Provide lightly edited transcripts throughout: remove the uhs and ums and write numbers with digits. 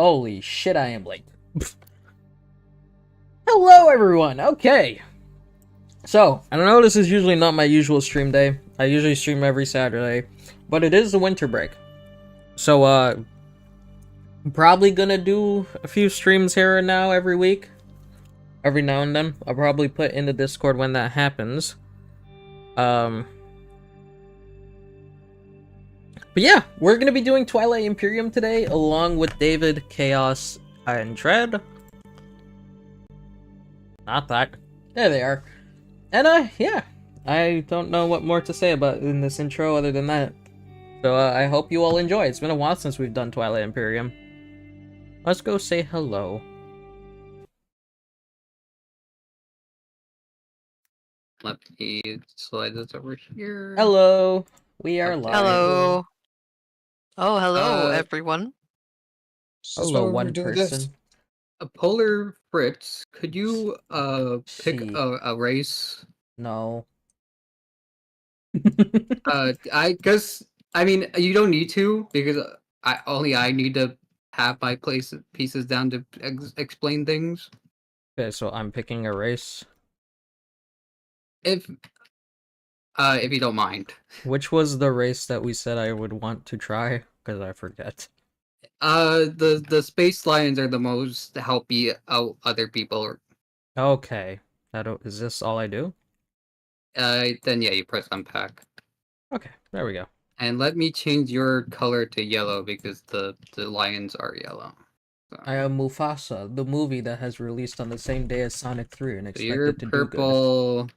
Holy shit, I am late. Hello, everyone. Okay. So, I know this is usually not my usual stream day. I usually stream every Saturday, but it is the winter break. So, I'm probably gonna do a few streams here and now every week. Every now and then. I'll probably put in the Discord when that happens. But yeah, we're gonna be doing Twilight Imperium today, along with David, Chaos, and Dread. Not that. There they are. And yeah, I don't know what more to say about in this intro other than that. So I hope you all enjoy. It's been a while since we've done Twilight Imperium. Let's go say hello. Let me slide this over here. Hello. We are live. Hello. Oh, hello, Uh, everyone. Hello, So one we're doing person. this. A Polar Fritz, could you pick She. a race? No. Cause I mean you don't need to because I need to have my pieces down to explain things. Okay, so I'm picking a race. If you don't mind. Which was the race that we said I would want to try? Because I forget. The space lions are the most helpy out other people. Okay. Is this all I do? Then yeah, you press unpack. Okay, there we go. And let me change your color to yellow because the lions are yellow. So, I am Mufasa, the movie that has released on the same day as Sonic 3 and so you're expected to do good. purple.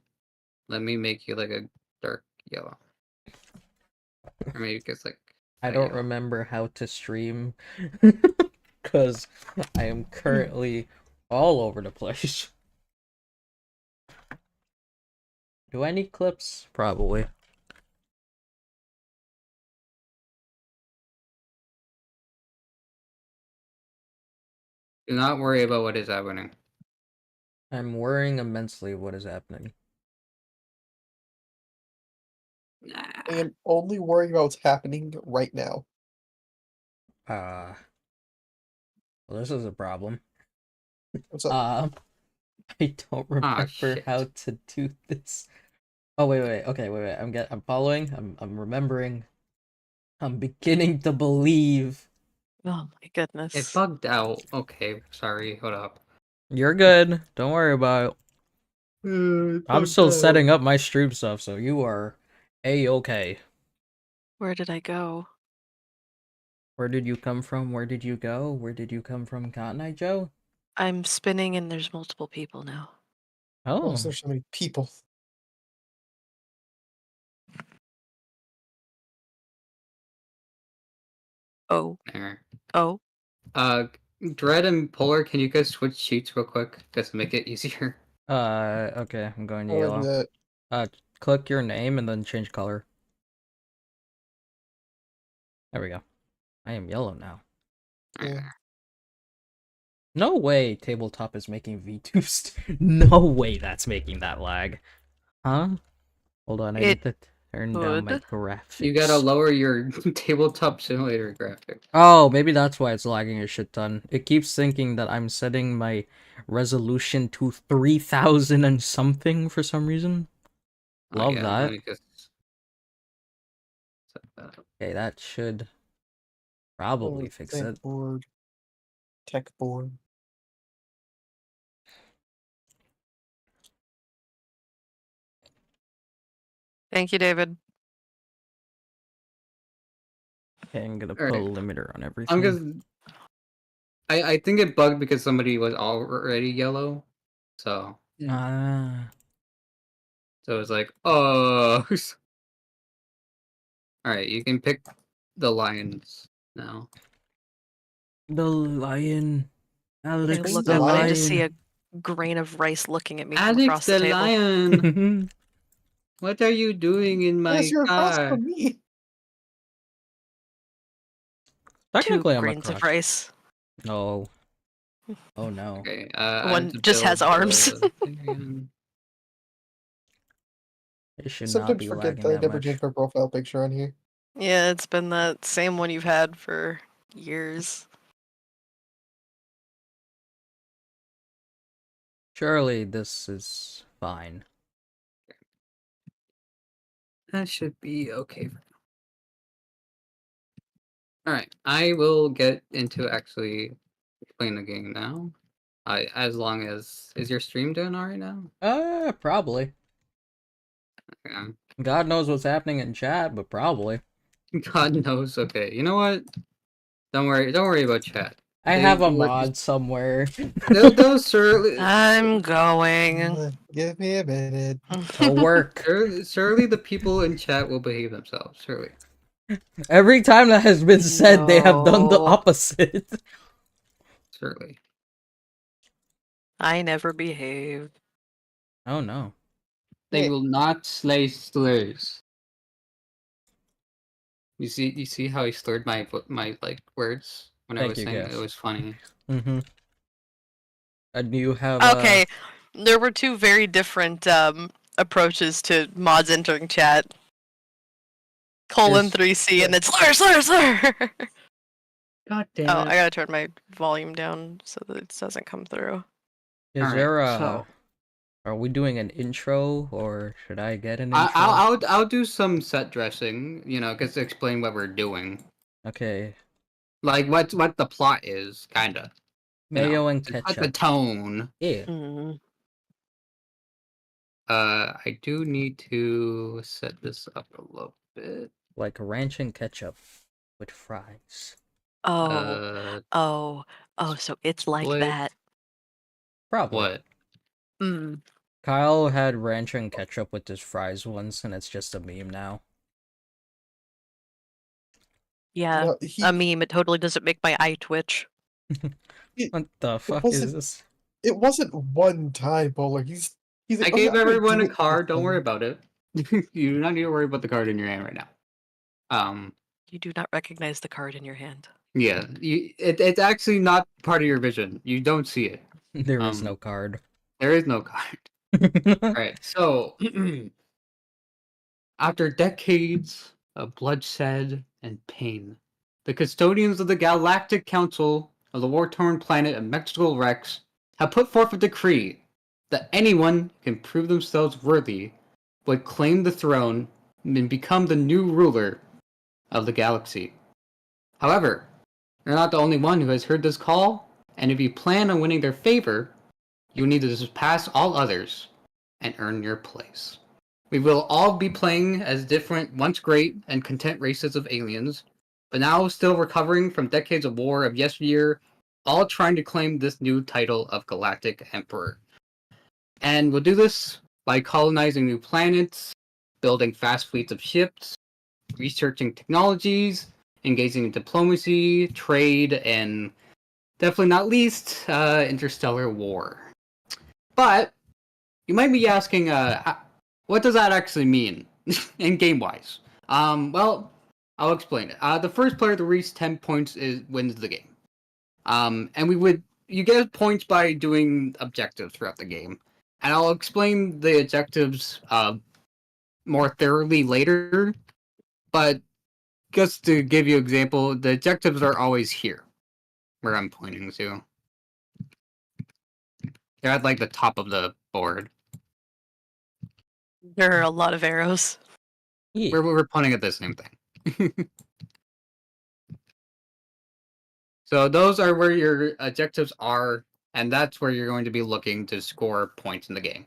Let me make you like a dark yellow. Or maybe it's like I don't yellow. remember how to stream because I am currently all over the place. Do I need clips? Probably. Do not worry about what is happening. I'm worrying immensely what is happening. I am only worried about what's happening right now. Well, this is a problem. What's up? I don't remember shit. how to do this. Oh wait. Okay, wait. I'm following. I'm remembering. I'm beginning to believe. Oh my goodness. It bugged out. Okay, sorry. Hold up. You're good. Don't worry about it. I'm still setting up my stream stuff, so you are A-okay. Where did I go? Where did you come from? Where did you go? Where did you come from, Cotton Eye Joe? I'm spinning and there's multiple people now. Oh, Oh. there's so many people. Oh. There. Oh. Dread and Polar, can you guys switch sheets real quick just to make it easier? Okay, I'm going to I do yellow. that. Click your name and then change color. There we go. I am yellow now. Yeah. No way tabletop is making VTubes. No way that's making that lag. Huh? Hold on, I need to turn down my could. graphics. You gotta lower your tabletop simulator graphics. Oh, maybe that's why it's lagging a shit ton. It keeps thinking that I'm setting my resolution to 3000 and something for some reason. Love that. Let me just set that up. Okay, that should probably fix it. Board. Tech board. Thank you, David. Okay, I'm gonna put a limiter on everything. I'm just. I think it bugged because somebody was already yellow, so. Ah. So it's like, oh. Alright, you can pick the lions now. The lion. Alex Look the up and I lion. just see a grain of rice looking at me from Alex across the the table. lion! What are you doing in my Yes, you're across car? from me. Technically, 2 I'm grains across. of rice. No. Oh no. Okay, One just has arms. It should not Sometimes be forget lagging that I that never much. changed my profile picture on here. Yeah, it's been that same one you've had for years. Surely this is fine. That should be okay. Alright, I will get into actually playing the game now. As long as... Is your stream doing alright now? Probably. Yeah. God knows what's happening in chat, but probably. God knows. Okay, you know what? Don't worry about chat. I They have a work- mod somewhere. They'll surely... I'm going. Give me a minute. It'll work. Surely the people in chat will behave themselves, surely. Every time that has been said, they have done the No. opposite. Surely. I never behave. Oh no. They Hey. will not slay slurs. You see how he slurred my like words when I Thank was you, saying it Gus. was funny. Mm-hmm. And you have Okay, there were two very different approaches to mods entering chat. Colon Yes. 3C and then slur. God damn Oh, it. I gotta turn my volume down so that it doesn't come through. Is Alright, there so Are we doing an intro, or should I get an intro? I'll do some set dressing, you know, just to explain what we're doing. Okay. Like what the plot is, kinda. Mayo and What the ketchup. tone. Yeah. Mm. I do need to set this up a little bit. Like ranch and ketchup with fries. Oh, oh, so it's like split. that. Probably. What? Mm. Kyle had ranch and ketchup with his fries once, and it's just a meme now. Yeah, No, a meme. It totally doesn't make my eye twitch. What the fuck wasn't- is this? It wasn't one time, Bowler. He's I like, gave I'm gonna everyone do a it card. this Don't worry time." about it. You do not need to worry about the card in your hand right now. You do not recognize the card in your hand. Yeah, it's actually not part of your vision. You don't see it. There is no card. There is no card. Alright, so after decades of bloodshed and pain, the custodians of the Galactic Council of the war-torn planet of Mexico Rex have put forth a decree that anyone who can prove themselves worthy would claim the throne and become the new ruler of the galaxy. However, you're not the only one who has heard this call, and if you plan on winning their favor, you need to surpass all others and earn your place. We will all be playing as different, once great and content races of aliens, but now still recovering from decades of war of yesteryear, all trying to claim this new title of Galactic Emperor. And we'll do this by colonizing new planets, building fast fleets of ships, researching technologies, engaging in diplomacy, trade, and definitely not least, interstellar war. But you might be asking, what does that actually mean in game-wise? Well, I'll explain it. The first player to reach 10 points wins the game. And you get points by doing objectives throughout the game. And I'll explain the objectives more thoroughly later. But just to give you an example, the objectives are always here, where I'm pointing to. They're at like the top of the board. There are a lot of arrows. Yeah. We're pointing at the same thing. So those are where your objectives are, and that's where you're going to be looking to score points in the game.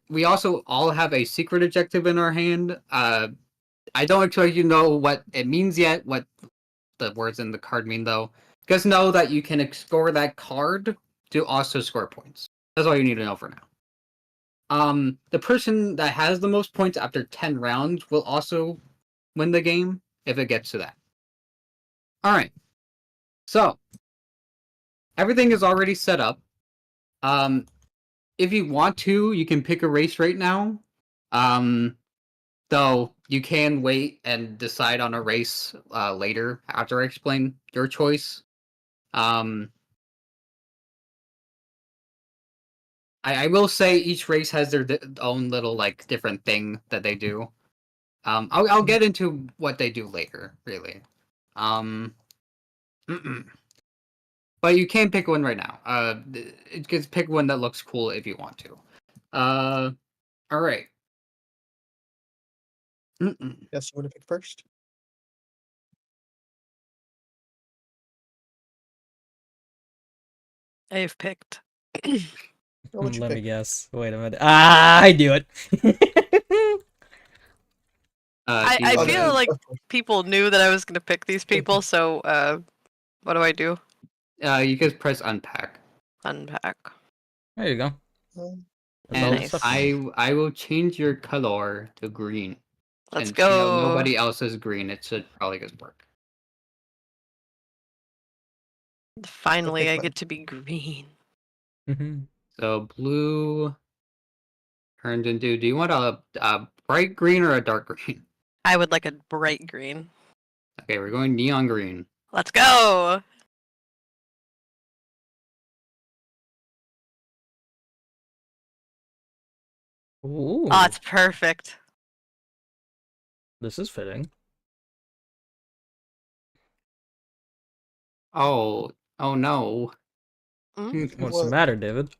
We also all have a secret objective in our hand. I don't expect you to know what it means yet, what the words in the card mean, though. Just know that you can score that card to also score points. That's all you need to know for now. The person that has the most points after 10 rounds will also win the game if it gets to that. Alright. So, everything is already set up. If you want to, you can pick a race right now. Though you can wait and decide on a race later after I explain your choice. I will say each race has their own little like different thing that they do. I'll get into what they do later, really. But you can pick one right now. You can pick one that looks cool if you want to. All right. Yes, you want to pick first? I've picked. I'll let you Let me pick. guess. Wait a minute. I knew it. I do you feel wanna- like people knew that I was gonna pick these people, so what do I do? you can press unpack. Unpack. There you go. Um, That's all And the Nice. stuff you need. I will change your color to green. Let's Since, go. nobody else is green, it should probably just work. Finally, I mine. get to be green. Mhm. So blue turned into. Do you want a bright green or a dark green? I would like a bright green. Okay, we're going neon green. Let's go. Ooh, Oh, it's perfect. this is fitting. Oh no. What's the What? matter, David?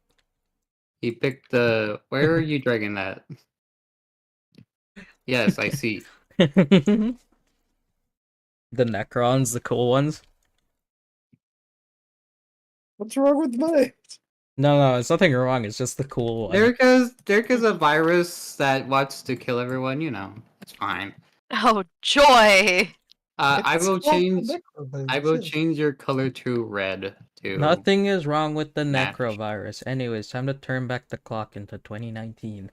He picked the. Where are you dragging that? Yes, I see. The Necrons, the cool ones. What's wrong with mine? No, it's nothing wrong. It's just the cool one. There goes a virus that wants to kill everyone. It's fine. Oh, joy. I It's will called the change. necrovirus, I will yes. change your color to red. Nothing is wrong with the match. necrovirus. Anyways, time to turn back the clock into 2019.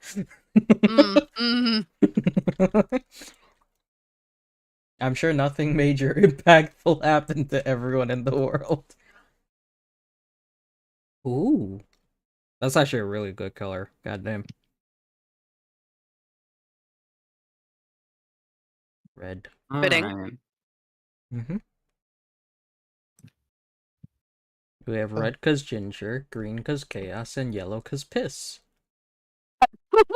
I'm sure nothing major impactful happened to everyone in the world. Ooh. That's actually a really good color. Goddamn. Red. Fitting. Alright. Mm-hmm. We have red cause ginger, green cause chaos, and yellow cause piss. Wait a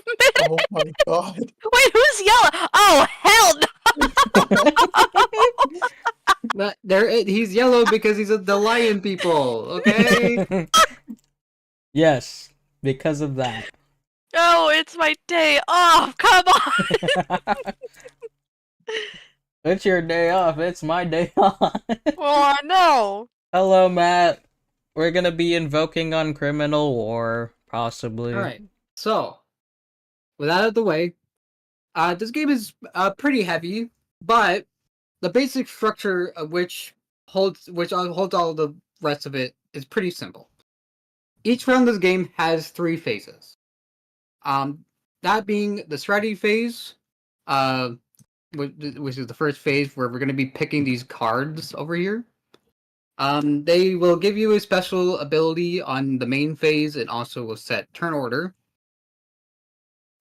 minute. Oh my god. Wait, who's yellow? Oh, hell no. But he's yellow because he's the lion people. Okay. Yes, because of that. Oh, it's my day off. Come on. It's your day off. It's my day off. Oh, no. Hello, Matt. We're gonna be invoking on criminal war, possibly. All right. So, with that out of the way, this game is pretty heavy, but the basic structure of which holds all the rest of it is pretty simple. Each round of this game has 3 phases. That being the strategy phase, which is the first phase where we're going to be picking these cards over here. They will give you a special ability on the main phase and also will set turn order.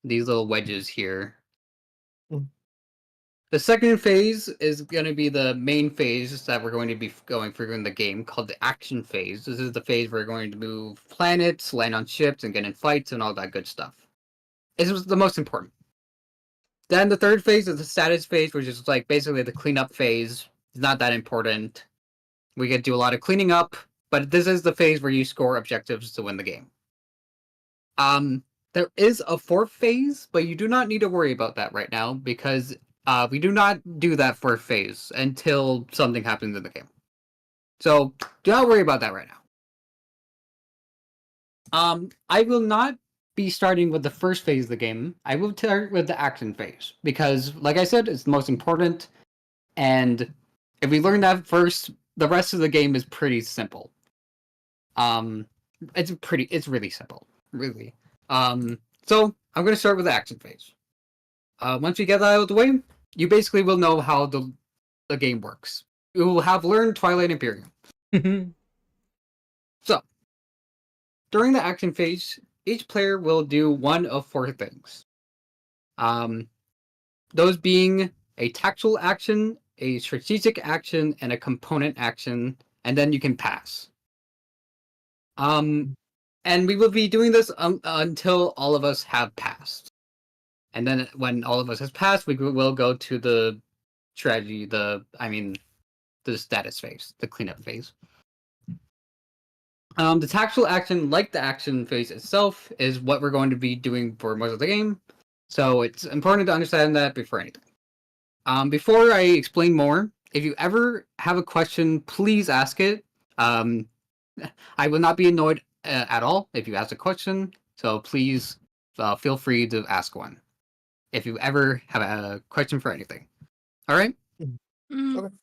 These little wedges here. Mm. The second phase is going to be the main phase that we're going to be going through in the game, called the action phase. This is the phase where we're going to move planets, land on ships, and get in fights and all that good stuff. This was the most important. Then the third phase is the status phase, which is like basically the cleanup phase. It's not that important. We get to do a lot of cleaning up, but this is the phase where you score objectives to win the game. There is a 4th phase, but you do not need to worry about that right now because we do not do that 4th phase until something happens in the game. So do not worry about that right now. I will not be starting with the first phase of the game. I will start with the action phase because, like I said, it's the most important. And if we learn that first, the rest of the game is pretty simple. It's really simple, really. So I'm going to start with the action phase. Once we get that out of the way, you basically will know how the game works. You will have learned Twilight Imperium. So, during the action phase, each player will do one of 4 things. Those being a tactical action, a strategic action, and a component action, and then you can pass. And we will be doing this until all of us have passed. And then when all of us has passed, we will go to the strategy, the status phase, the cleanup phase. The tactical action, like the action phase itself, is what we're going to be doing for most of the game. So it's important to understand that before anything. Before I explain more, if you ever have a question, please ask it. I will not be annoyed at all if you ask a question, so please feel free to ask one if you ever have a question for anything. All right? Mm. Okay.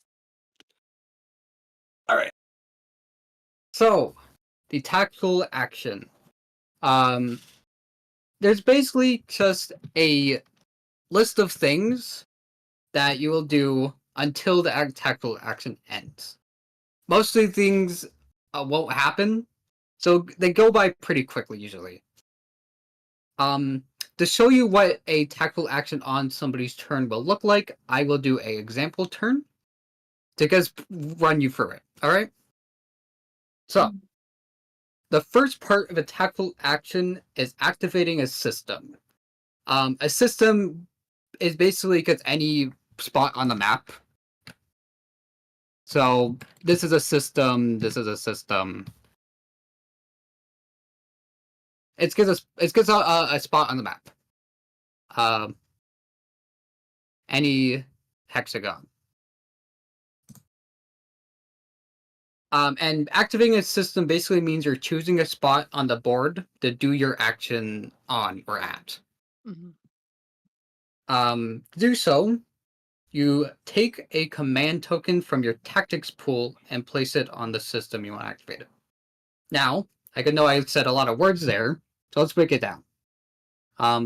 All right. So, the tactical action. There's basically just a list of things that you will do until the tactical action ends. Most of the things won't happen, so they go by pretty quickly usually. To show you what a tactical action on somebody's turn will look like, I will do a example turn to just run you through it. All right. So, the first part of a tactical action is activating a system. A system is basically just any spot on the map. So this is a system. This is a system. It's because a spot on the map. Any hexagon. And activating a system basically means you're choosing a spot on the board to do your action on or at. Mhm. To do so, you take a command token from your tactics pool and place it on the system you want to activate it. Now, I know I said a lot of words there, so let's break it down.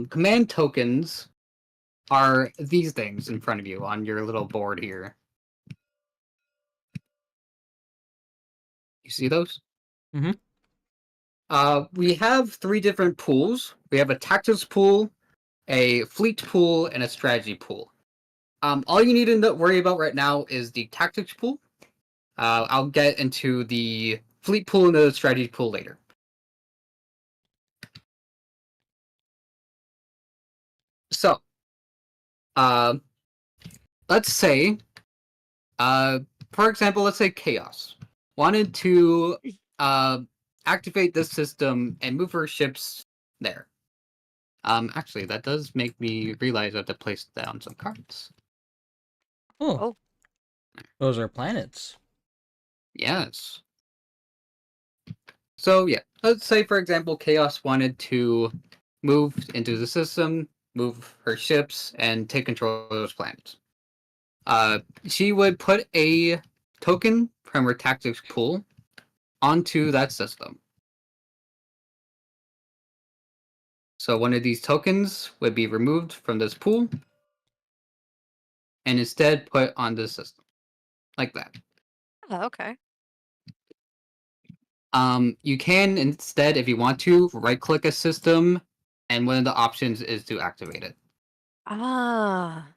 Command tokens are these things in front of you on your little board here. You see those? Mhm. We have 3 different pools. We have a tactics pool, a fleet pool, and a strategy pool. All you need to worry about right now is the tactics pool. I'll get into the fleet pool and the strategy pool later. So, let's say, for example, let's say Chaos wanted to activate this system and move her ships there. Actually, that does make me realize I have to place down some cards. Oh. Oh. Those are planets. Yes. So yeah, let's say for example, Chaos wanted to move into the system, move her ships, and take control of those planets. She would put a token from her tactics pool onto that system. So one of these tokens would be removed from this pool and instead put on this system. Like that. Oh, okay. You can instead, if you want to, right-click a system, and one of the options is to activate it. Ah.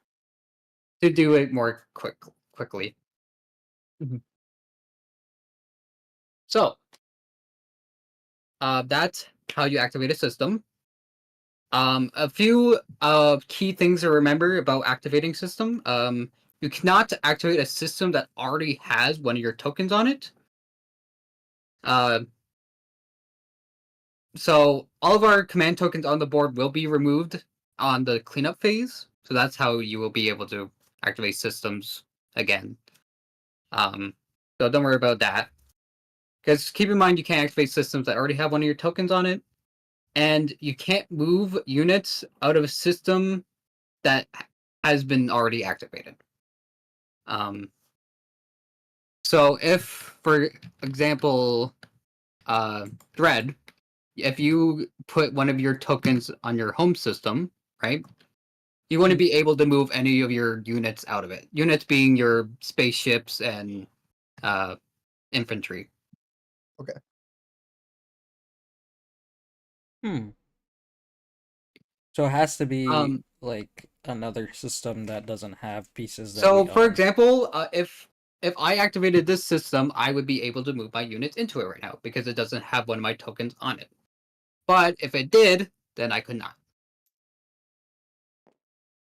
To do it more quickly. So, that's how you activate a system. A few key things to remember about activating system. You cannot activate a system that already has one of your tokens on it. So all of our command tokens on the board will be removed on the cleanup phase. So that's how you will be able to activate systems again. So don't worry about that. Because keep in mind you can't activate systems that already have one of your tokens on it. And you can't move units out of a system that has been already activated. So if, for example, Thread, if you put one of your tokens on your home system, right, you wouldn't be able to move any of your units out of it. Units being your spaceships and infantry. Okay. So it has to be Um, like another system that doesn't have pieces that So, we for own. example, if I activated this system, I would be able to move my units into it right now because it doesn't have one of my tokens on it. But if it did, then I could not.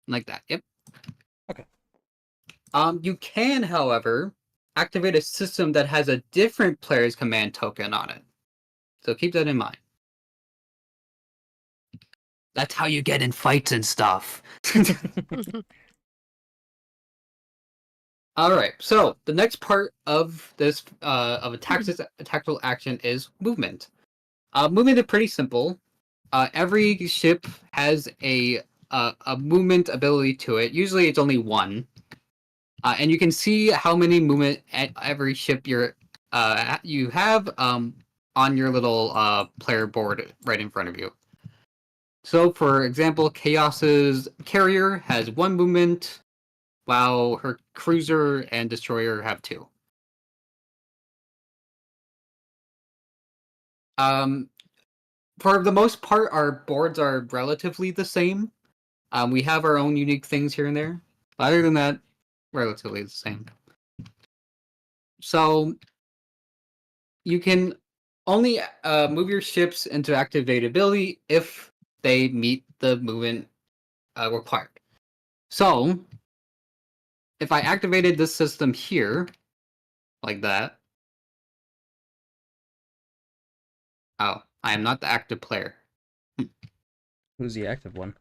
Like that. Yep. Okay. You can, however, activate a system that has a different player's command token on it. So keep that in mind. That's how you get in fights and stuff. All right. So the next part of this of a tactical action is movement. Movement is pretty simple. Every ship has a movement ability to it. Usually, it's only one, and you can see how many movement at every ship you have on your little player board right in front of you. So, for example, Chaos's carrier has one movement, while her cruiser and destroyer have two. For the most part, our boards are relatively the same. We have our own unique things here and there. But other than that, relatively the same. So you can only move your ships into activated ability if they meet the movement required. So if I activated this system here, like that. Oh, I am not the active player. Who's the active one?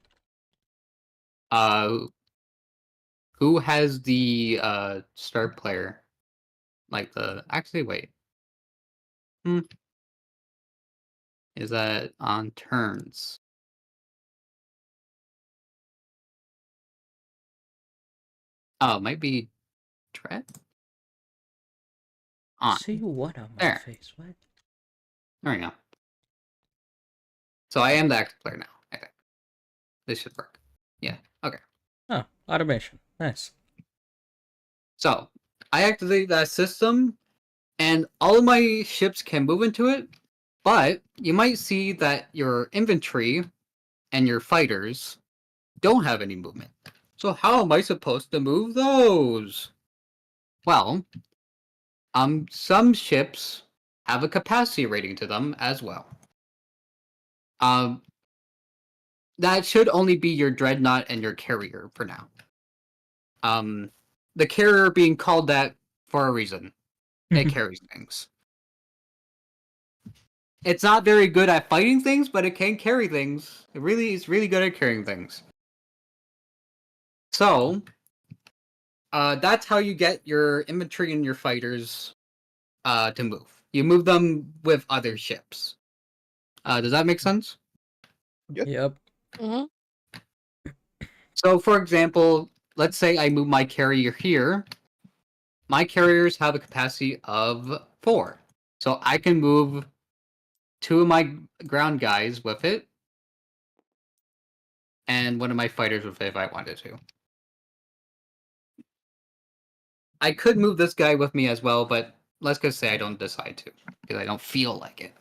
Who has the start player? Like the actually wait. Is that on turns? Oh, it might be Dread? On. See what on my There. face? What? There we go. So I am the active player now, I think. This should work. Yeah, okay. Oh, automation. Nice. So I activate that system, and all of my ships can move into it, but you might see that your infantry and your fighters don't have any movement. So how am I supposed to move those? Well, some ships have a capacity rating to them as well. That should only be your dreadnought and your carrier for now. The carrier being called that for a reason. It carries things. It's not very good at fighting things, but it can carry things. It's really good at carrying things. So, that's how you get your infantry and your fighters to move. You move them with other ships. Does that make sense? Yep. Mm-hmm. So, for example, let's say I move my carrier here. My carriers have a capacity of 4. So I can move 2 of my ground guys with it, and one of my fighters with it if I wanted to. I could move this guy with me as well, but let's just say I don't decide to, because I don't feel like it.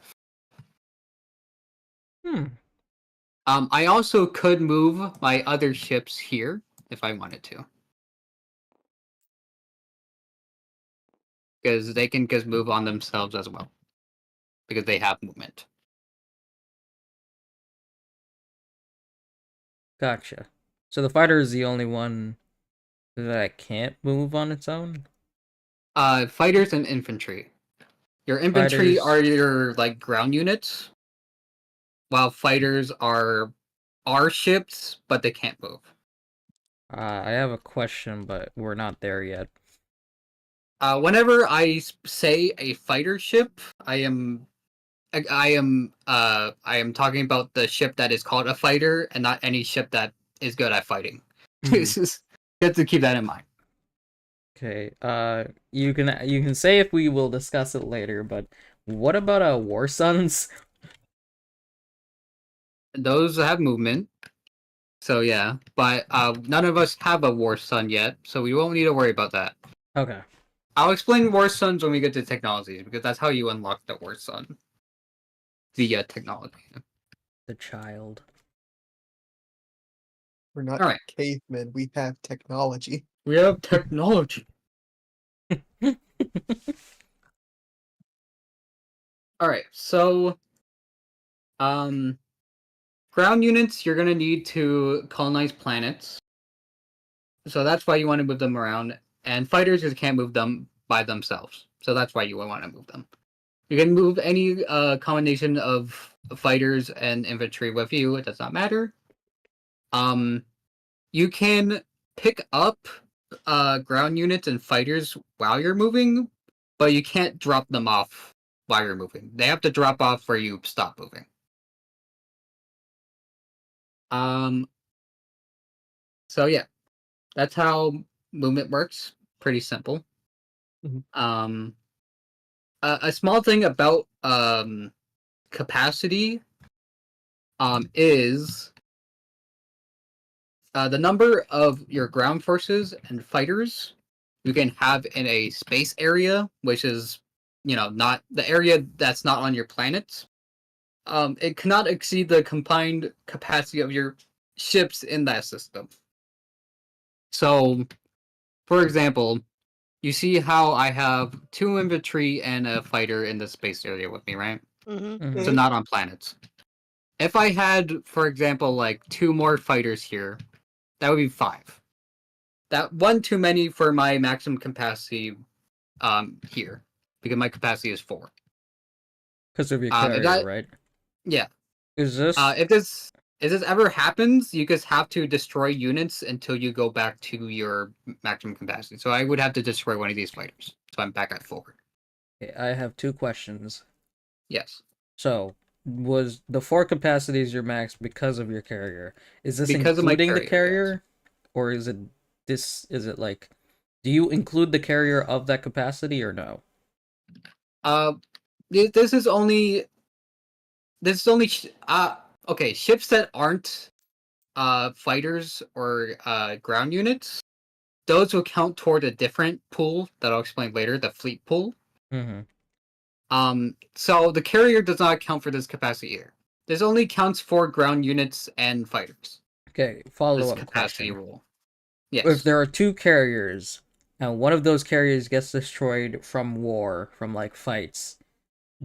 I also could move my other ships here, if I wanted to. Because they can just move on themselves as well. Because they have movement. Gotcha. So the fighter is the only one that can't move on its own? Fighters and infantry. Your infantry Fighters. are your like ground units, while fighters are ships, but they can't move. I have a question, but we're not there yet. Whenever I say a fighter ship, I am talking about the ship that is called a fighter, and not any ship that is good at fighting. You have to keep that in mind. Okay. You can say if we will discuss it later, but what about War Sons? Those have movement, so yeah. But none of us have a War Sun yet, so we won't need to worry about that. Okay. I'll explain War Suns when we get to technologies, because that's how you unlock the War Sun. The technology. The child. We're not Alright. cavemen. We have technology. We have technology. Alright, so ground units, you're gonna need to colonize planets. So that's why you want to move them around. And fighters just can't move them by themselves. So that's why you want to move them. You can move any combination of fighters and infantry with you. It does not matter. You can pick up ground units and fighters while you're moving, but you can't drop them off while you're moving. They have to drop off where you stop moving. So yeah, that's how movement works. Pretty simple. Mhm. A small thing about capacity is the number of your ground forces and fighters you can have in a space area, which is, not the area that's not on your planet. It cannot exceed the combined capacity of your ships in that system. So, for example, you see how I have 2 infantry and a fighter in the space area with me, right? Mm-hmm. So not on planets. If I had, for example, like 2 more fighters here, that would be 5. That one too many for my maximum capacity here, because my capacity is 4. Because of your If carrier, that, right? yeah. Is this If this ever happens, you just have to destroy units until you go back to your maximum capacity. So I would have to destroy one of these fighters. So I'm back at 4. okay, I have 2 questions. Yes. So, was the 4 capacities your max because of your carrier? Is this Because of my including the carrier, yes. carrier? Or is it like, do you include the carrier of that capacity or no? This is only okay, ships that aren't fighters or ground units, those will count toward a different pool that I'll explain later, the fleet pool. Mm-hmm. So the carrier does not account for this capacity here. This only counts for ground units and fighters. Okay, This follow-up capacity question. rule. If Yes. there are 2 carriers, and one of those carriers gets destroyed from war, from like fights,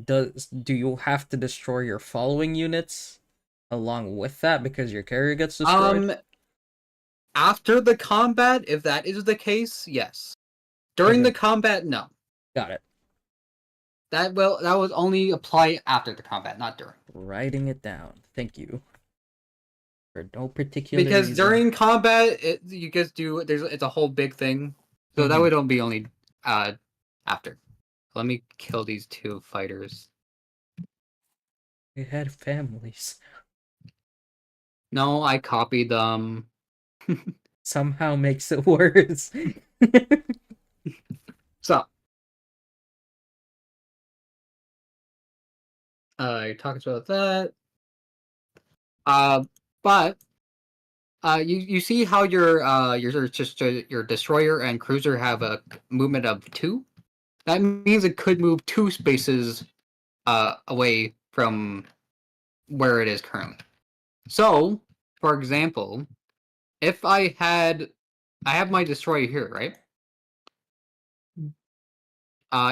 do you have to destroy your following units along with that because your carrier gets destroyed? After the combat, if that is the case, yes. During Okay, the combat, no. got it. That would only apply after the combat, not during. Writing it down. Thank you. For no particular Because reason. during combat, you just it's a whole big thing. So that Mhm. would only be only after. Let me kill these 2 fighters. They had families. No, I copied them. Somehow makes it worse. So, you're talking about that. But you see how your destroyer and cruiser have a movement of 2? That means it could move 2 spaces away from where it is currently. So, for example, if I have my destroyer here, right?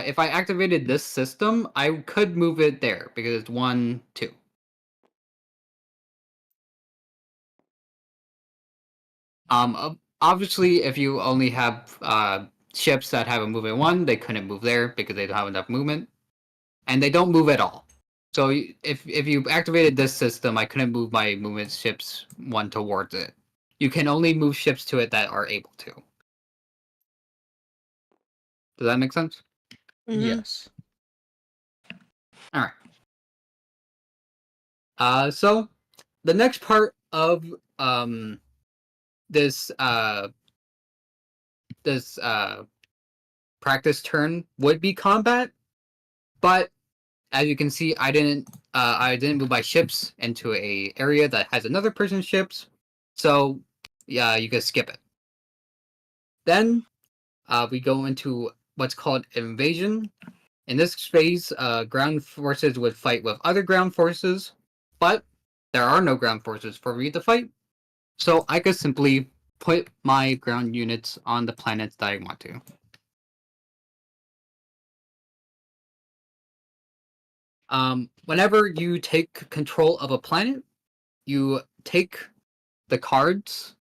If I activated this system, I could move it there because it's 1, 2. Obviously, if you only have ships that have a movement 1, they couldn't move there because they don't have enough movement, and they don't move at all. So if you activated this system, I couldn't move my movement ships 1 towards it. You can only move ships to it that are able to. Does that make sense? Mm-hmm. Yes. All right. So the next part of this this practice turn would be combat, but as you can see, I didn't move my ships into a area that has another person's ships, so yeah, you can skip it. Then we go into what's called invasion. In this phase, ground forces would fight with other ground forces, but there are no ground forces for me to fight, so I could simply put my ground units on the planets that I want to. Whenever you take control of a planet, you take the cards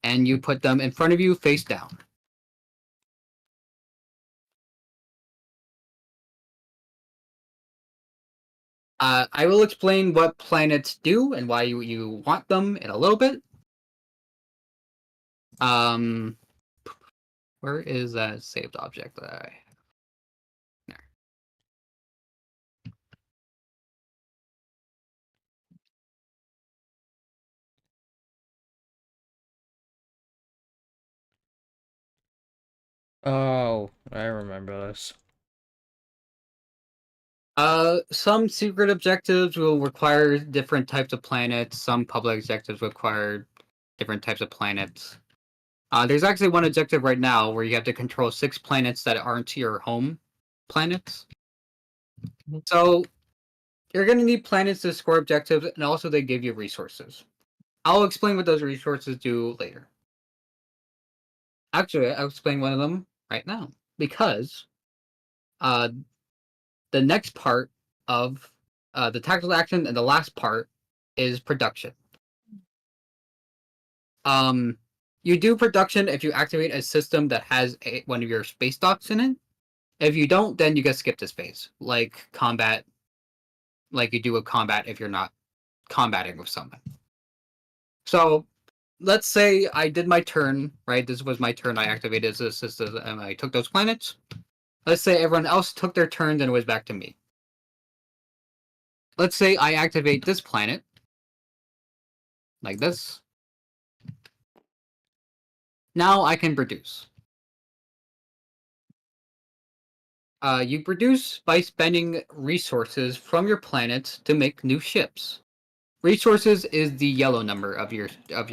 and you put them in front of you face down. I will explain what planets do and why you want them in a little bit. Where is that saved object that I... There. Oh, I remember this. Some secret objectives will require different types of planets. Some public objectives require different types of planets. There's actually one objective right now where you have to control 6 planets that aren't your home planets. So you're going to need planets to score objectives, and also they give you resources. I'll explain what those resources do later. Actually, I'll explain one of them right now, because the next part of the tactical action and the last part is production. You do production if you activate a system that has one of your space docks in it. If you don't, then you get skipped a space, like combat, like you do with combat if you're not combating with someone. So, let's say I did my turn, right? This was my turn. I activated this system and I took those planets. Let's say everyone else took their turns and it was back to me. Let's say I activate this planet, like this. Now I can produce. You produce by spending resources from your planet to make new ships. Resources is the yellow number of your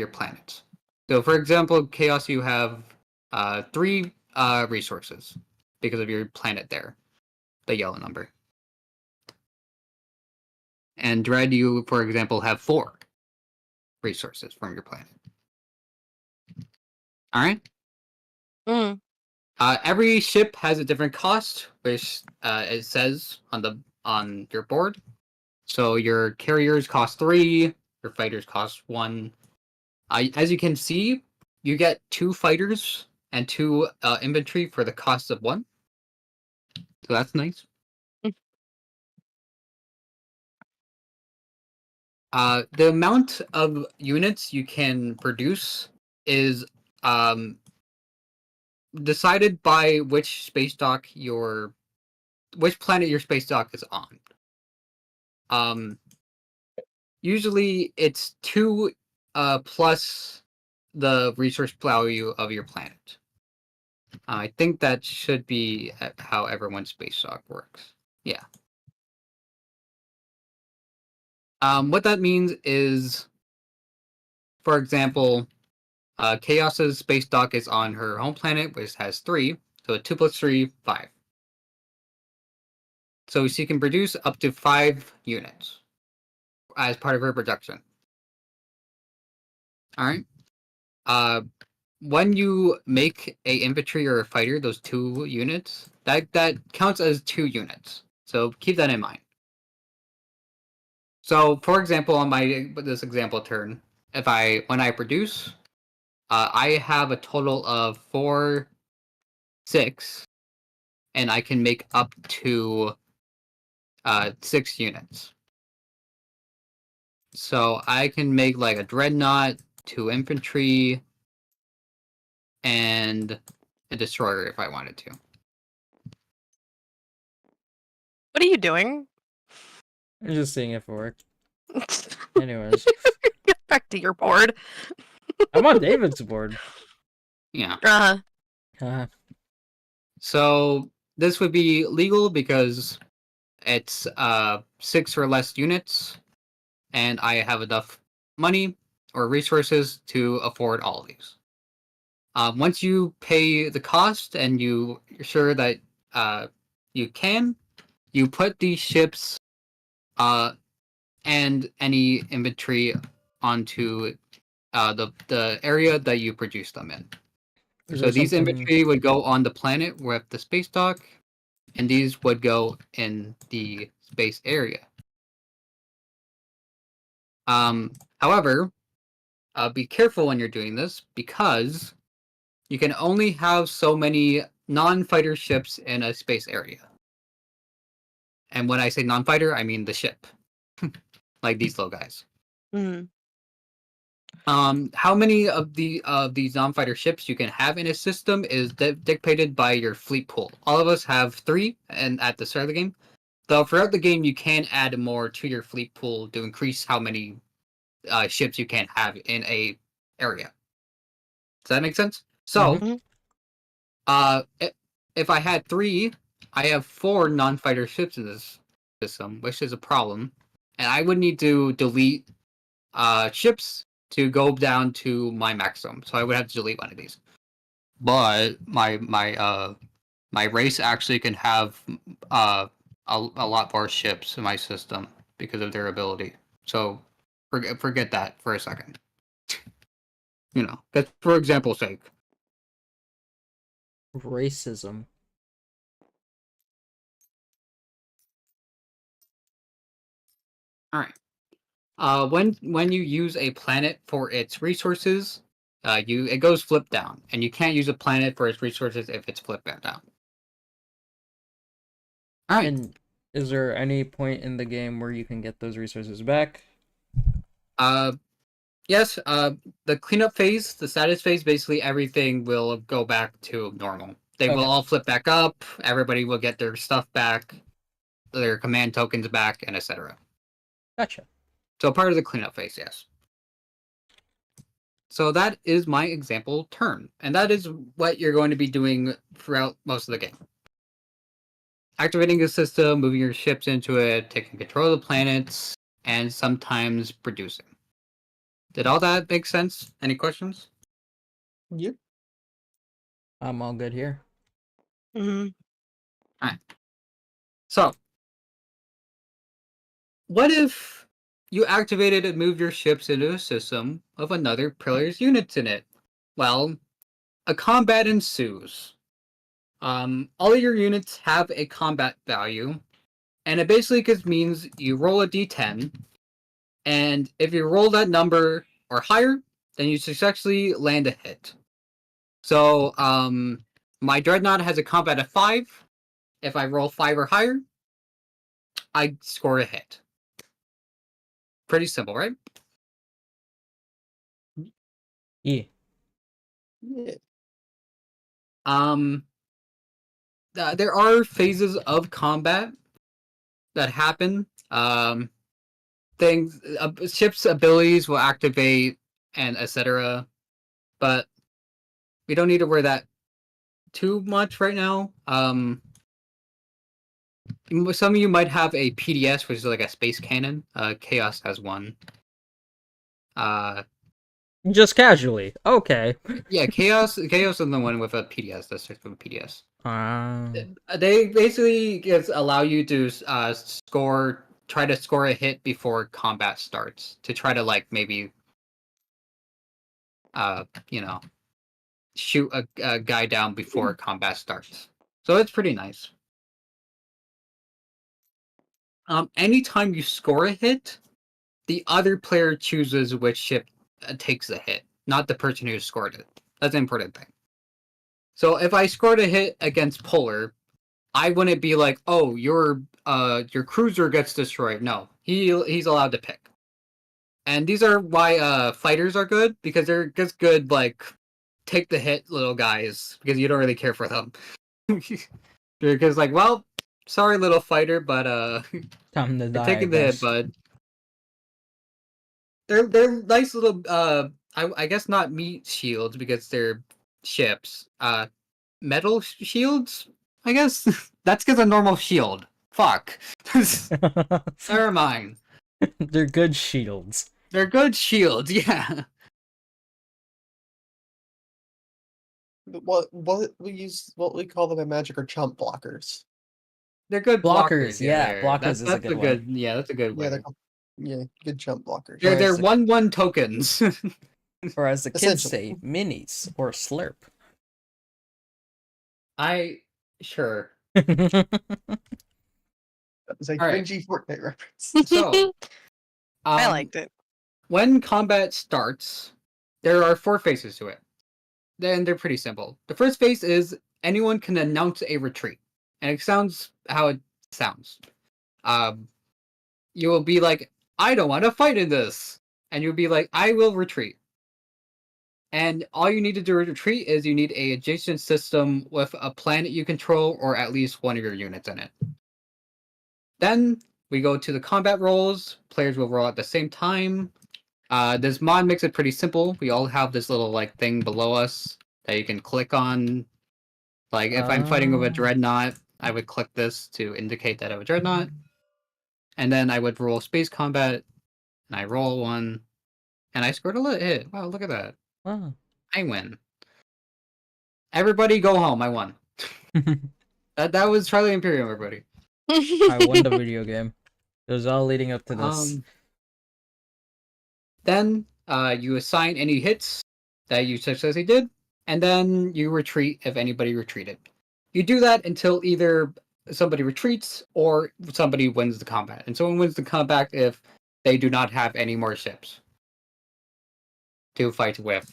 planet. So, for example, Chaos, you have 3 resources because of your planet there, the yellow number. And Dread, you, for example, have 4 resources from your planet. All right. Mm. Every ship has a different cost, which it says on your board. So your carriers cost 3, your fighters cost 1. As you can see, you get 2 fighters and 2 infantry for the cost of 1. So that's nice. The amount of units you can produce is decided by which space dock which planet your space dock is on. Usually it's 2 plus the resource value of your planet. I think that should be how everyone's space dock works. Yeah. What that means is, for example, Chaos's space dock is on her home planet, which has 3. So 2 plus 3, 5. So she can produce up to 5 units as part of her production. All right. When you make a infantry or a fighter, those 2 units, that counts as 2 units. So keep that in mind. So, for example, on this example turn, when I produce, I have a total of 4, 6, and I can make up to 6 units. So I can make like a dreadnought, 2 infantry, and a destroyer if I wanted to. What are you doing? I'm just seeing if it worked. Anyways, Get back to your board. I'm on David's board. Yeah. Uh, So this would be legal because it's 6 or less units, and I have enough money or resources to afford all of these. Once you pay the cost and you're sure that you put these ships and any inventory onto the area that you produce them in. is So there these something- inventory would go on the planet with the space dock, and these would go in the space area. However, be careful when you're doing this because you can only have so many non-fighter ships in a space area. And when I say non-fighter, I mean the ship. like these little guys. Mhm. How many of these non-fighter ships you can have in a system is dictated by your fleet pool. All of us have 3, and at the start of the game, though throughout the game you can add more to your fleet pool to increase how many ships you can have in a area. Does that make sense? So, if I had 3, I have 4 non-fighter ships in this system, which is a problem, and I would need to delete ships to go down to my maximum. So I would have to delete one of these. But my race actually can have a lot more ships in my system because of their ability. So forget that for a second. You know, that's for example's sake. Racism. All right. When you use a planet for its resources, it goes flip down, and you can't use a planet for its resources if it's flipped down. All right. And is there any point in the game where you can get those resources back? Yes. The cleanup phase, the status phase, basically everything will go back to normal. They will all flip back up. Everybody will get their stuff back, their command tokens back, and etc. Gotcha. So part of the cleanup phase, yes. So that is my example turn, and that is what you're going to be doing throughout most of the game. Activating the system, moving your ships into it, taking control of the planets, and sometimes producing. Did all that make sense? Any questions? Yep. I'm all good here. Mhm. Alright. So, what if you activated and moved your ships into a system of another player's units in it? Well, a combat ensues. All of your units have a combat value, and it basically just means you roll a d10, and if you roll that number or higher, then you successfully land a hit. So, my Dreadnought has a combat of 5. If I roll 5 or higher, I score a hit. Pretty simple, right? Yeah. Yeah. There are phases of combat that happen. Ships' abilities will activate and etc. But we don't need to worry that too much right now. Some of you might have a PDS, which is like a space cannon. Chaos has one. Just casually. Okay. Yeah, Chaos is the one with a PDS. That's just with a PDS. Um, They basically just allow you to try to score a hit before combat starts to try to like maybe, shoot a guy down before combat starts. So it's pretty nice. Anytime you score a hit, the other player chooses which ship takes the hit, not the person who scored it. That's an important thing. So if I scored a hit against Polar, I wouldn't be like, "Oh, your cruiser gets destroyed." No, he's allowed to pick. And these are why fighters are good, because they're just good like take the hit little guys because you don't really care for them. Because like, well, sorry little fighter, but time to you're die, I taking the hit, guess. bud. They're nice little I guess not meat shields because they're ships. Metal shields, I guess. That's because a normal shield. Fuck. Never mind. They're good shields. They're good shields, yeah. What we call them in Magic are chump blockers. They're good Blockers, blockers. yeah, blockers is a good one. Yeah, that's a good Yeah, way. good chump blockers. They're Whereas the- 1/1 tokens. Or as the kids say, Essentially. minis or slurp. Sure. That was a All right. cringy Fortnite reference. So, I liked it. when combat starts, there are 4 phases to it. Then they're pretty simple. The first phase is anyone can announce a retreat, and it sounds how it sounds. you will be like, I don't want to fight in this. And you'll be like, I will retreat. And all you need to do to retreat is you need a adjacent system with a planet you control or at least one of your units in it. Then we go to the combat roles. Players will roll at the same time. This mod makes it pretty simple. We all have this little like thing below us that you can click on. Like if I'm fighting with a dreadnought, I would click this to indicate that I have a dreadnought. And then I would roll space combat, and I roll one, and I scored a hit. Wow, look at that. Wow. I win. Everybody go home. I won. That was Twilight Imperium, everybody. I won the video game. It was all leading up to this. Then you assign any hits that you successfully did, and then you retreat if anybody retreated. You do that until either somebody retreats or somebody wins the combat. And someone wins the combat if they do not have any more ships to fight with.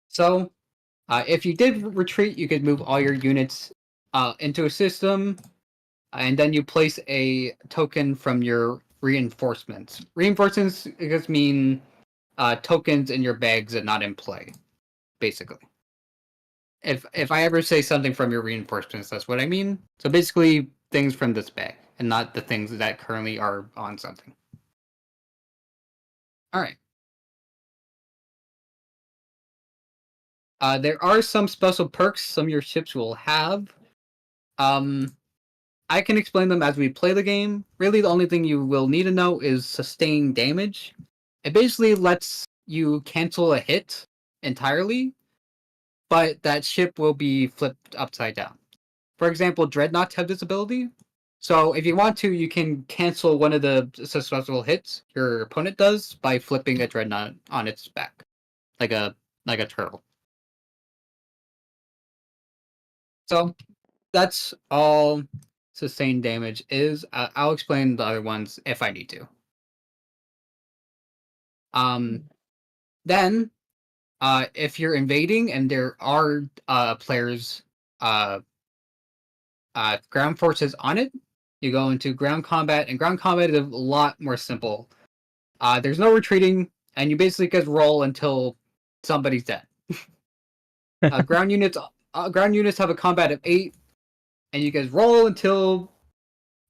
So, if you did retreat, you could move all your units into a system, and then you place a token from your reinforcements. Reinforcements just mean tokens in your bags and not in play, basically. If I ever say something from your reinforcements, that's what I mean. So basically, things from this bag, and not the things that currently are on something. All right. There are some special perks some of your ships will have. I can explain them as we play the game. Really, the only thing you will need to know is sustain damage. It basically lets you cancel a hit entirely, but that ship will be flipped upside down. For example, dreadnoughts have this ability. So if you want to, you can cancel one of the successful hits your opponent does by flipping a dreadnought on its back, like a turtle. So that's all sustained damage is. I'll explain the other ones if I need to. Then, if you're invading and there are players, ground forces on it, you go into ground combat, and ground combat is a lot more simple. There's no retreating, and you basically just roll until somebody's dead. Ground units have a combat of 8, and you guys roll until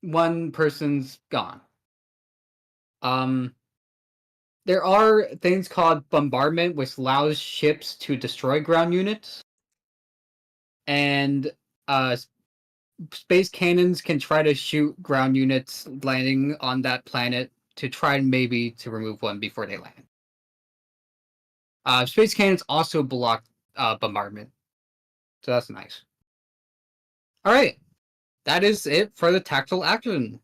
one person's gone. There are things called bombardment, which allows ships to destroy ground units, and space cannons can try to shoot ground units landing on that planet to try maybe to remove one before they land. Space cannons also block bombardment, so that's nice. All right, that is it for the tactical action.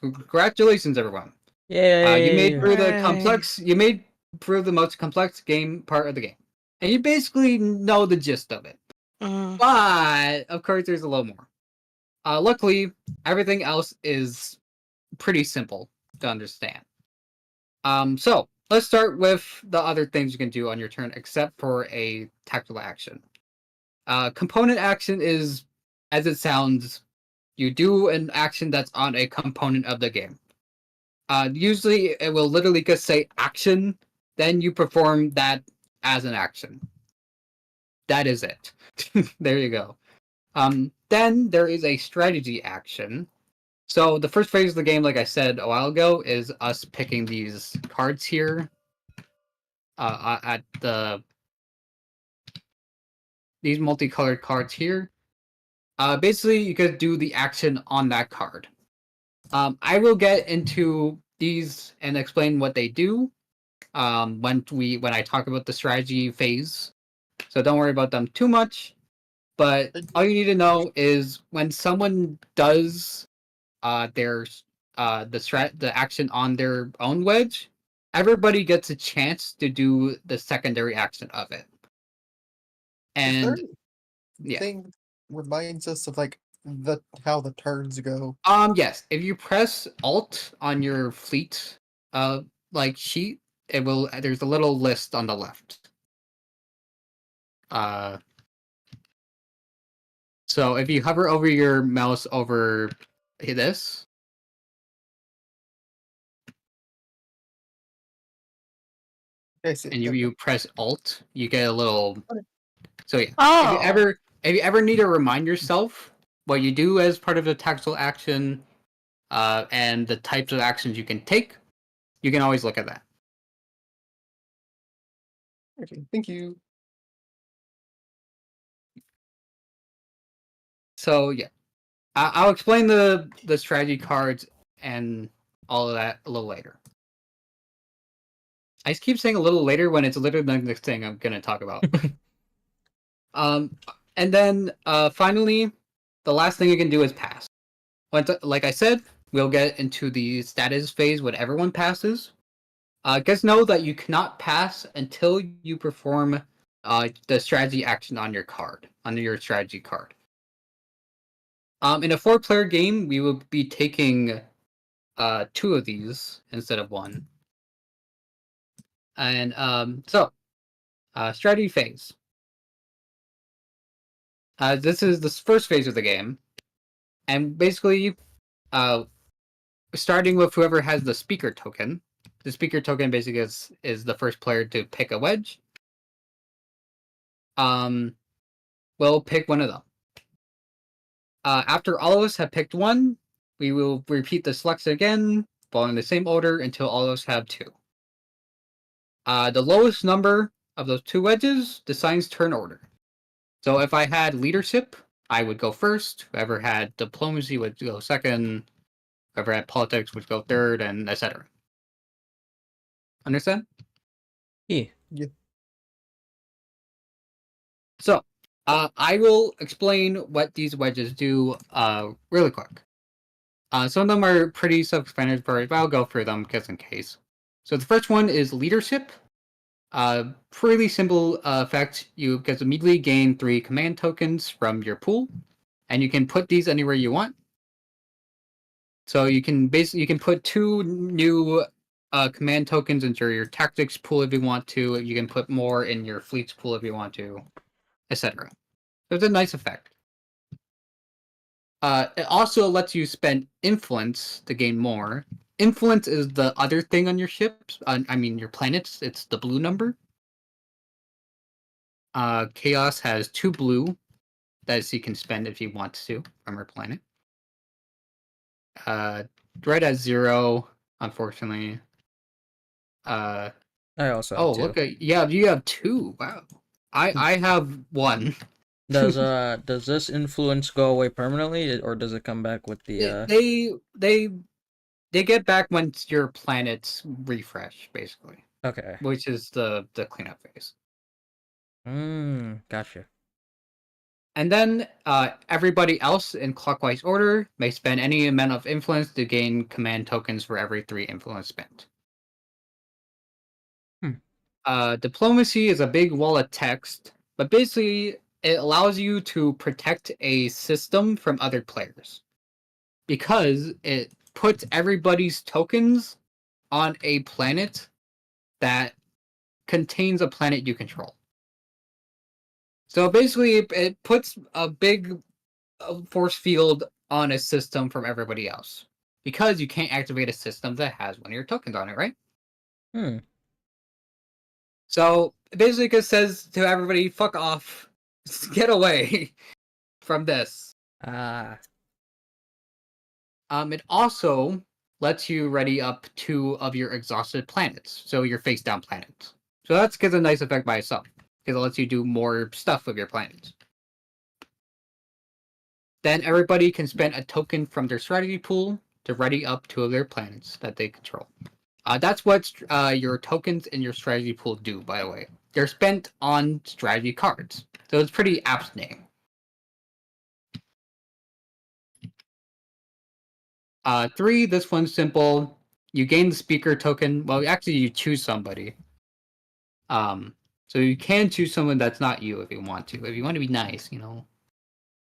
Congratulations, everyone! Yay! You made through the Hooray. complex. You made through the most complex game part of the game, and you basically know the gist of it. Mhm. But of course, there's a little more. Luckily, everything else is pretty simple to understand. So let's start with the other things you can do on your turn, except for a tactical action. Component action is, as it sounds, you do an action that's on a component of the game. Usually, it will literally just say action, then you perform that as an action. That is it. There you go. Then there is a strategy action. So the first phase of the game, like I said a while ago, is us picking these cards here. At these multicolored cards here. Basically, you could do the action on that card. I will get into these and explain what they do when I talk about the strategy phase. So don't worry about them too much. But all you need to know is when someone does the action on their own wedge, everybody gets a chance to do the secondary action of it. And yeah. Thing reminds us of like how the turns go. Yes, if you press Alt on your fleet sheet, it will there's a little list on the left. So if you hover over your mouse over this, I see. and Yep, you press Alt, you get a little. Okay. So yeah, Oh. if you ever need to remind yourself what you do as part of the tactical action, and the types of actions you can take, you can always look at that. okay, thank you. So yeah, I'll explain the strategy cards and all of that a little later. I just keep saying a little later when it's literally the next thing I'm gonna talk about. And then finally, the last thing you can do is pass. Like I said, we'll get into the status phase when everyone passes. Just know that you cannot pass until you perform the strategy action on your card, on your strategy card. In a 4-player game, we will be taking 2 of these instead of 1. And strategy phase. This is the first phase of the game, and basically, starting with whoever has the speaker token. The speaker token basically is the first player to pick a wedge. We'll pick one of them. After all of us have picked one, we will repeat the selection again, following the same order until all of us have 2. The lowest number of those 2 wedges decides turn order. So if I had leadership, I would go first. Whoever had diplomacy would go second. Whoever had politics would go third, and etc. Understand? Yeah. So, I will explain what these wedges do really quick. Some of them are pretty self-explanatory, but I'll go through them just in case. So the first one is leadership. Pretty simple effect. You guys immediately gain 3 command tokens from your pool, and you can put these anywhere you want. So you can put 2 new command tokens into your tactics pool if you want to. You can put more in your fleets pool if you want to, etc. So it's a nice effect. It also lets you spend influence to gain more. Influence is the other thing on your ships. I mean your planets. It's the blue number. Chaos has 2 blue that you can spend if you want to from her planet. Red has 0, unfortunately. I also have Oh, 2. look at you have 2. Wow. I have 1. Does this influence go away permanently, or does it come back with the They get back once your planets refresh, basically, Okay. which is the cleanup phase. Gotcha. And then everybody else in clockwise order may spend any amount of influence to gain command tokens for every 3 influence spent. Diplomacy is a big wall of text, but basically it allows you to protect a system from other players because it puts everybody's tokens on a planet that contains a planet you control. So basically it puts a big force field on a system from everybody else because you can't activate a system that has one of your tokens on it, right? So basically it just says to everybody, fuck off, get away from this. It also lets you ready up 2 of your exhausted planets, so your face down planets. So that's gives a nice effect by itself, because it lets you do more stuff with your planets. Then everybody can spend a token from their strategy pool to ready up 2 of their planets that they control. That's what your tokens in your strategy pool do, by the way. They're spent on strategy cards, so it's pretty apt name. 3, this one's simple. You gain the speaker token. Well, actually, you choose somebody. So you can choose someone that's not you if you want to. If you want to be nice, you know.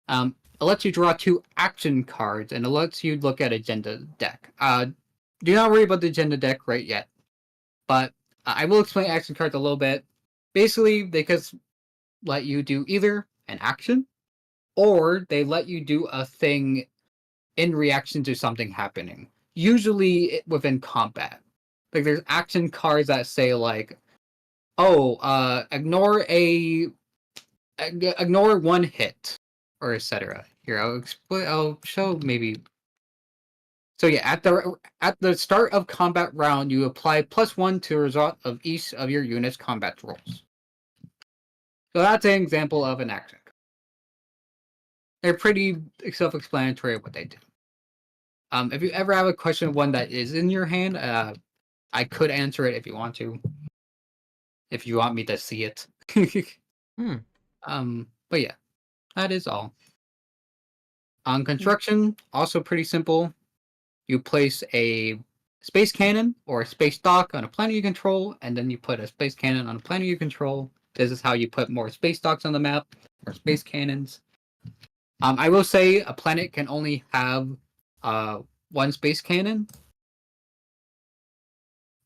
It lets you draw 2 action cards, and it lets you look at agenda deck. Do not worry about the agenda deck right yet, but I will explain action cards a little bit. Basically, they just let you do either an action, or they let you do a thing in reaction to something happening. Usually within combat. Like there's action cards that say like, oh, ignore one hit, or etc. Here, I'll explain. I'll show maybe. So yeah, at the start of combat round, you apply +1 to the result of each of your unit's combat rolls. So that's an example of an action. They're pretty self-explanatory of what they do. If you ever have a question of one that is in your hand, I could answer it if you want to. If you want me to see it. But yeah, that is all. On construction, also pretty simple. You place a space cannon or a space dock on a planet you control, and then you put a space cannon on a planet you control. This is how you put more space docks on the map, or space cannons. I will say a planet can only have one space cannon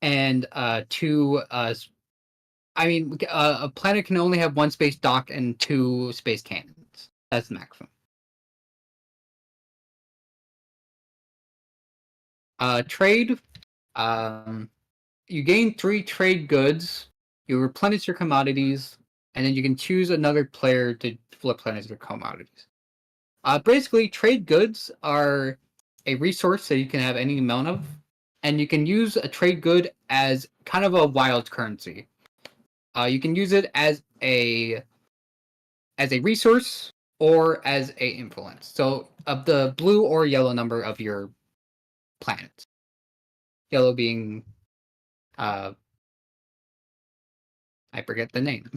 and two. A planet can only have one space dock and 2 space cannons. That's the maximum. Trade. You gain 3 trade goods. You replenish your commodities, and then you can choose another player to replenish their commodities. Basically, trade goods are a resource that you can have any amount of, and you can use a trade good as kind of a wild currency. You can use it as a resource or as a influence. So of the blue or yellow number of your planets. Yellow being I forget the name.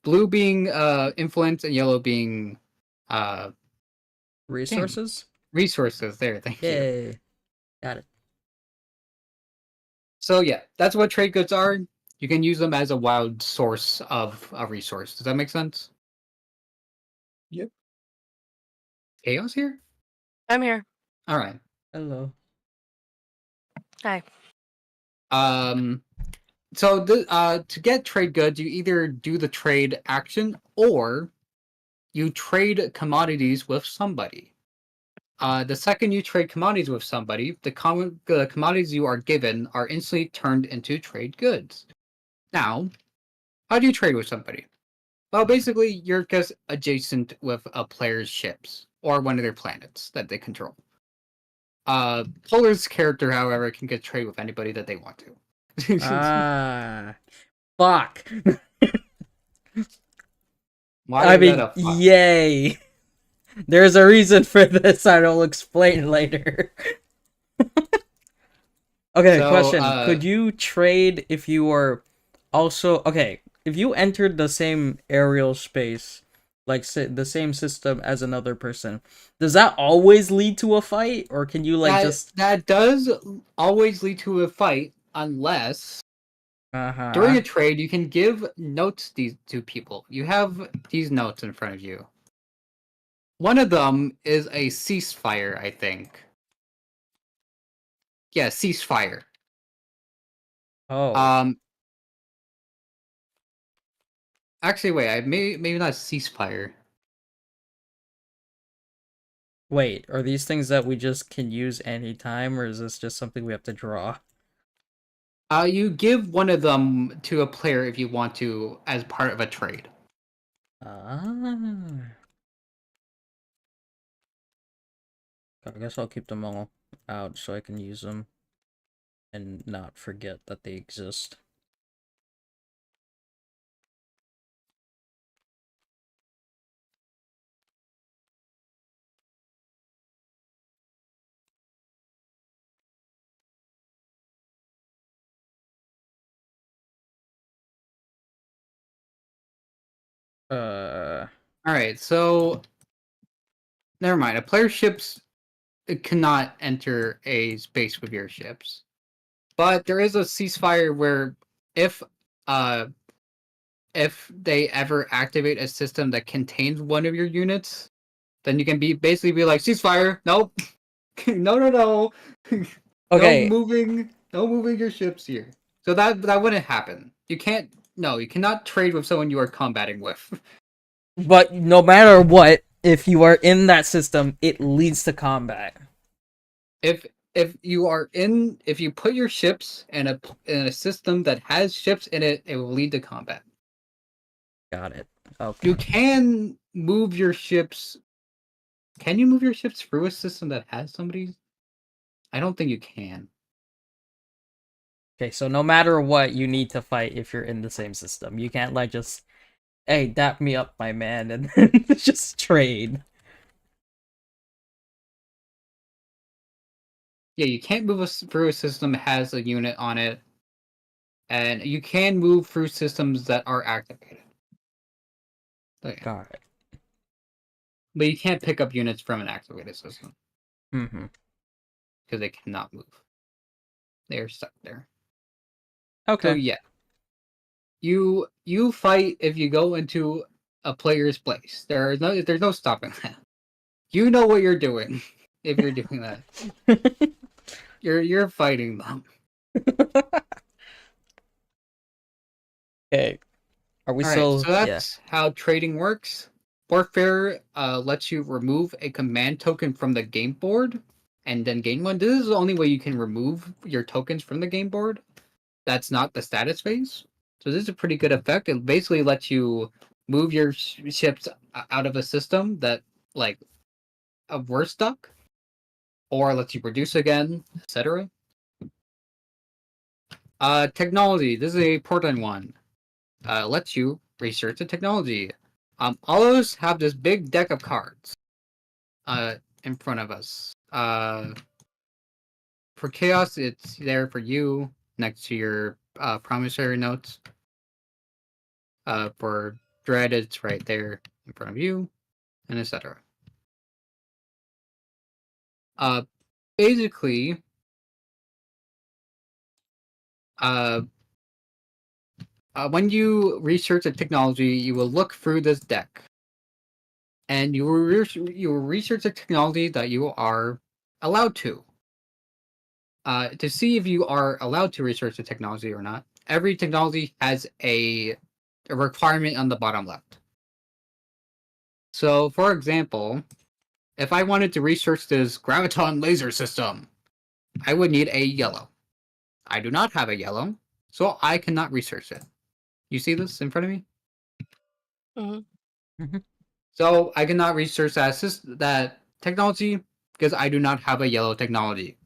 Blue being influence and yellow being Resources? Resources. There, thank you. Yay. Got it. So yeah, that's what trade goods are. You can use them as a wild source of a resource. Does that make sense? Yep. Chaos here? I'm here. All right. Hello. Hi. So to get trade goods, you either do the trade action or you trade commodities with somebody. The second you trade commodities with somebody, the commodities you are given are instantly turned into trade goods. Now, how do you trade with somebody? Well, basically, you're just adjacent with a player's ships or one of their planets that they control. Polar's character, however, can get trade with anybody that they want to. Fuck. Why I is mean, that a fuck? yay. There's a reason for this I will explain later. Okay, So, question. Could you trade if you were also... Okay, if you entered the same aerial space, like the same system as another person, does that always lead to a fight? Or can you, like, That does always lead to a fight, unless... During a trade, you can give notes to people. You have these notes in front of you. One of them is a ceasefire, I think. Yeah, ceasefire. Oh. Actually, wait. Maybe not ceasefire. Wait, are these things that we just can use anytime, or is this just something we have to draw? You give one of them to a player if you want to, as part of a trade. I guess I'll keep them all out so I can use them and not forget that they exist. Alright, so... Never mind. A player's ships cannot enter a space with your ships. But there is a ceasefire where if they ever activate a system that contains one of your units, then you can basically be like, ceasefire, nope. no. Okay. No moving your ships here. So that wouldn't happen. You cannot trade with someone you are combating with. But no matter what, if you are in that system, it leads to combat. If you put your ships in a system that has ships in it, it will lead to combat. Got it. Okay. You can move your ships. Can you move your ships through a system that has somebody? I don't think you can. Okay, so no matter what, you need to fight if you're in the same system. You can't like just, hey, dap me up, my man, and then just trade. Yeah, you can't move through a system that has a unit on it, and you can move through systems that are activated. Okay. Got it. But you can't pick up units from an activated system Mm-hmm. because they cannot move. They are stuck there. Okay. So yeah, you fight if you go into a player's place. There's no stopping that. You know what you're doing if you're doing that. You're fighting them. Okay. Are we All right, still? so that's how trading works. Warfare lets you remove a command token from the game board and then gain one. This is the only way you can remove your tokens from the game board. That's not the status phase. So this is a pretty good effect. It basically lets you move your ships out of a system that like were stuck, or lets you produce again, etc. Technology. This is a important one. Lets you research the technology. All of us have this big deck of cards in front of us. For chaos, it's there for you next to your promissory notes. For dread, it's right there in front of you, and etc. Basically, when you research a technology, you will look through this deck, and you will research a technology that you are allowed to. To see if you are allowed to research the technology or not, every technology has a requirement on the bottom left. So, for example, if I wanted to research this graviton laser system, I would need a yellow. I do not have a yellow, so I cannot research it. You see this in front of me? Mm-hmm. So I cannot research that technology because I do not have a yellow technology.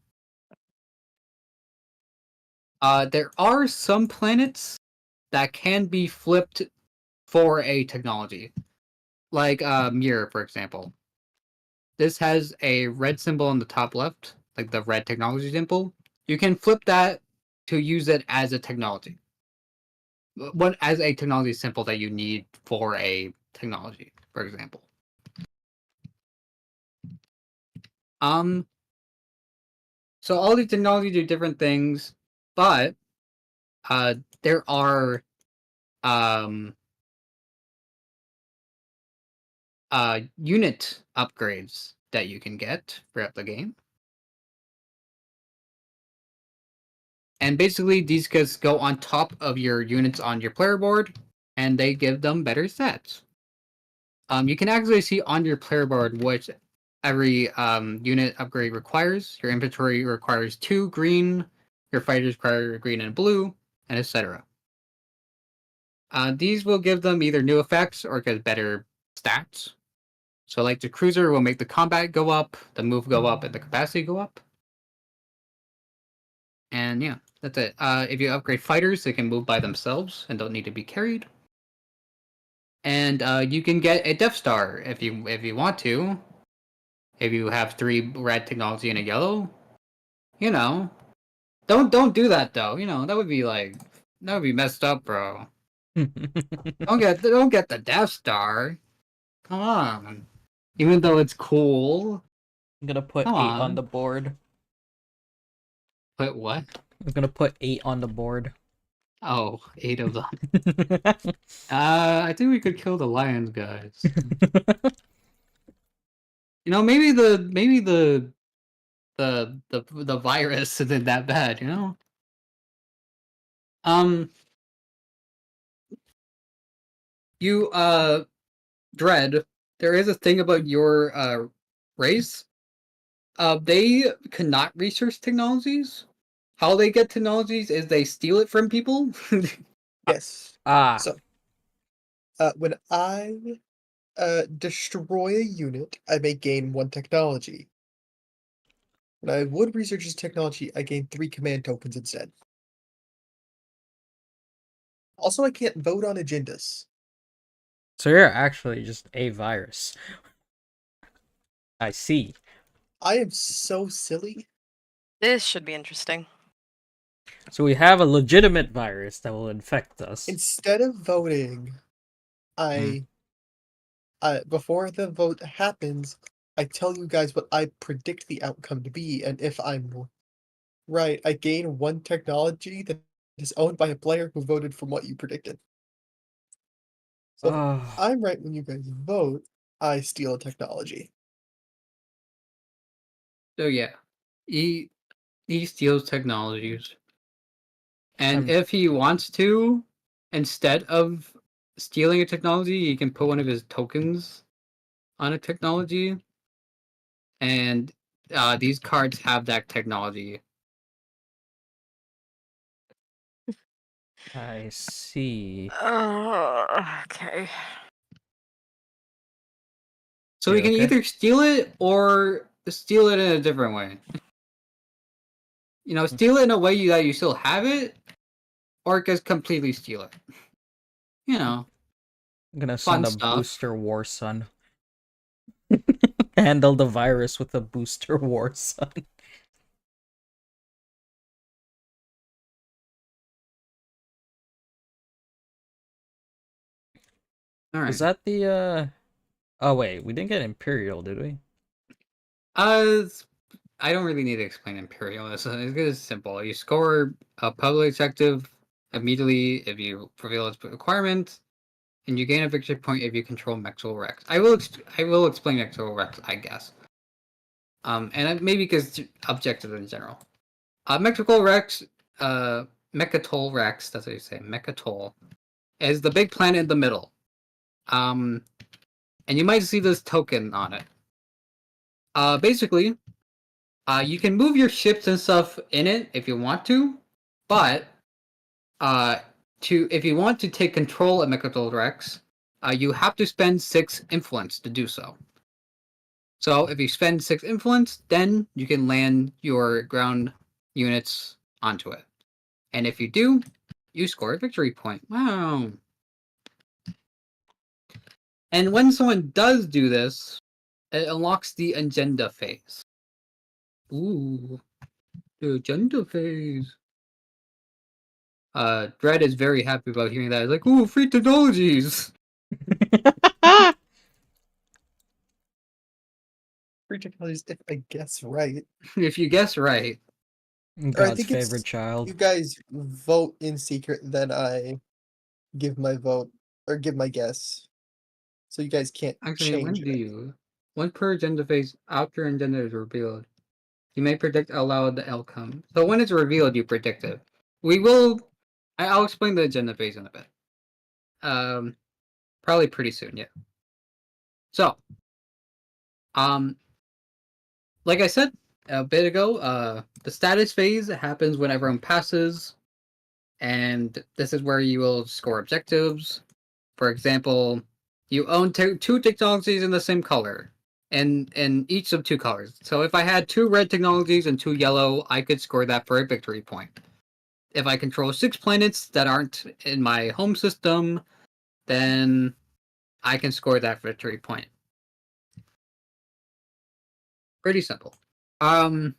There are some planets that can be flipped for a technology, like Mirror, for example. This has a red symbol on the top left, like the red technology symbol. You can flip that to use it as a technology. What as a technology symbol that you need for a technology, for example. So all these technologies do different things, but there are unit upgrades that you can get throughout the game. And basically these guys go on top of your units on your player board, and they give them better stats. You can actually see on your player board which every unit upgrade requires. Your inventory requires 2 green, your fighters require green and blue, and etc. These will give them either new effects or get better stats. So like the cruiser will make the combat go up, the move go up, and the capacity go up. And yeah, that's it. If you upgrade fighters, they can move by themselves and don't need to be carried. And you can get a Death Star if you want to. If you have 3 red technology and a yellow, you know, don't do that though. You know that would be messed up, bro. Don't get the Death Star. Come on. Even though it's cool. I'm gonna put Come 8 on on. the board. Put what? I'm gonna put 8 on the board. Oh, 8 of them. I think we could kill the lions, guys. You know, maybe the virus isn't that bad, you know? You Dread there is a thing about your race. They cannot research technologies. How they get technologies is they steal it from people. Yes. Ah, So, when I destroy a unit, I may gain 1 technology. When I would research this technology, I gain 3 command tokens instead. Also, I can't vote on agendas. so you're actually just a virus. I see. I am so silly. This should be interesting. So we have a legitimate virus that will infect us. Instead of voting, I before the vote happens, I tell you guys what I predict the outcome to be, and if I'm right, I gain 1 technology that is owned by a player who voted from what you predicted. So if Oh, I'm right when you guys vote, I steal a technology. So yeah, he steals technologies, and I'm if he wants to, instead of stealing a technology, he can put one of his tokens on a technology, and these cards have that technology. I see. Okay. So You he can okay? either steal it or steal it in a different way. Steal it in a way that you still have it, or just completely steal it. I'm gonna Fun send a stuff. booster war son. Handle the virus with a booster war son. All Is right. that the Oh wait, we didn't get Imperial, did we? I don't really need to explain Imperial. It's simple. You score a public objective immediately if you fulfill its requirement, and you gain a victory point if you control Mexel Rex. I will explain Mexel Rex, I guess. Maybe because objectives in general. Mexel Rex, Mechatol Rex, that's what you say, Mechatol, is the big planet in the middle. And you might see this token on it. Basically, you can move your ships and stuff in it if you want to, but if you want to take control of Mechatol Rex, you have to spend 6 influence to do so. So if you spend 6 influence, then you can land your ground units onto it. And if you do, you score a victory point. Wow. And when someone does do this, it unlocks the agenda phase. Ooh, the agenda phase. Dread is very happy about hearing that. He's like, ooh, free technologies! Free technologies if I guess right. If you guess right. Or I God's think favorite it's child. you guys vote in secret, then I give my vote or give my guess. So you guys can't Actually, change it. Once per agenda phase, after agenda is revealed, you may predict aloud the outcome. So when it's revealed, you predict it. I'll explain the agenda phase in a bit. Probably pretty soon, yeah. So, um, like I said a bit ago, the status phase happens when everyone passes, and this is where you will score objectives. For example, you own two technologies in the same color, and in each of 2 colors. So if I had 2 red technologies and 2 yellow, I could score that for a victory point. If I control 6 planets that aren't in my home system, then I can score that victory point. Pretty simple. I'll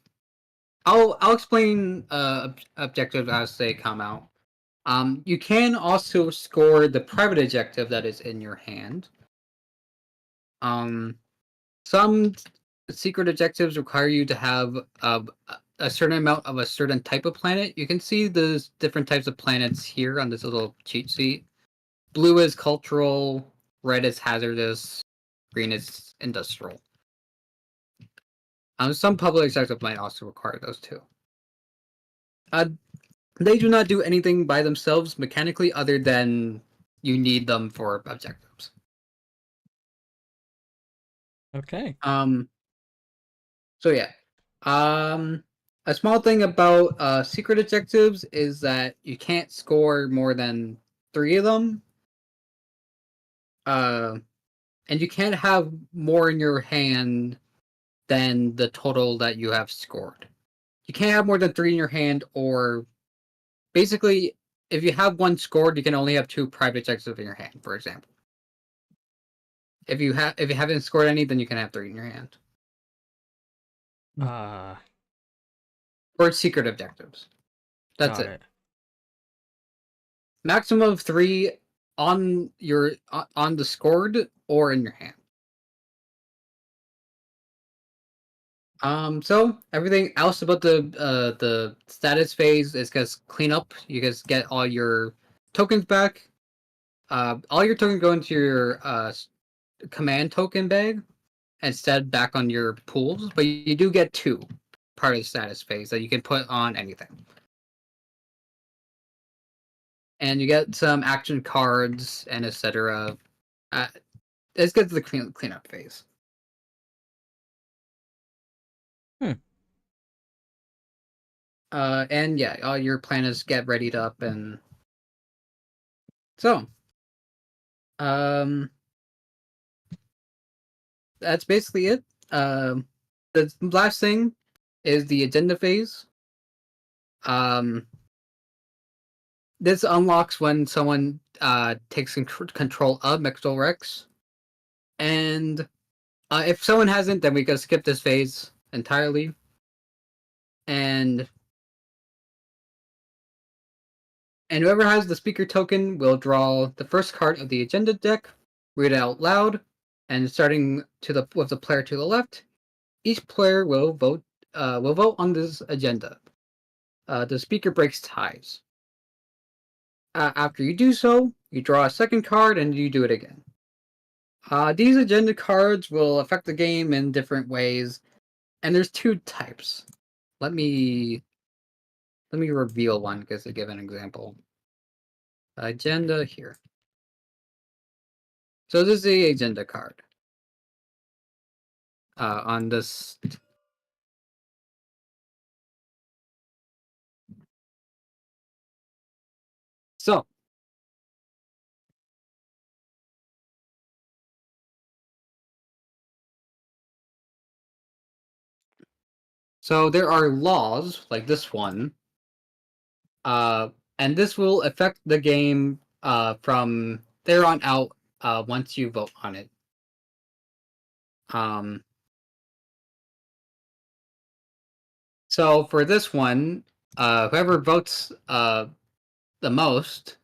explain objectives as they come out. You can also score the private objective that is in your hand. Some secret objectives require you to have a certain amount of a certain type of planet. You can see the different types of planets here on this little cheat sheet. Blue is cultural, red is hazardous, green is industrial. Some public objectives might also require those too. They do not do anything by themselves mechanically other than you need them for objectives. Okay. So yeah. A small thing about secret objectives is that you can't score more than 3 of them. And you can't have more in your hand than the total that you have scored. You can't have more than 3 in your hand, or basically, if you have 1 scored, you can only have 2 private objectives in your hand, for example. If you haven't scored any, then you can have 3 in your hand. Or secret objectives. That's Got it. it. Maximum of 3 on the scored or in your hand. So everything else about the status phase is just clean up. You guys get all your tokens back. All your tokens go into your command token bag instead back on your pools, but you do get 2 part of the status phase that you can put on anything. And you get some action cards and etc. Let's get to the cleanup phase. And yeah, all your planets get readied up, and so, that's basically it. The last thing is the agenda phase. This unlocks when someone takes control of Mextol Rex, and if someone hasn't, then we can skip this phase entirely. And whoever has the speaker token will draw the first card of the agenda deck, read it out loud, and starting with the player to the left, each player will vote on this agenda. The speaker breaks ties. After you do so, you draw a second card and you do it again. These agenda cards will affect the game in different ways, and there's 2 types. Let me reveal one because to give an example. Agenda here. So this is the agenda card. On this. So. So there are laws like this one, and this will affect the game from there on out once you vote on it. So for this one, whoever votes the most,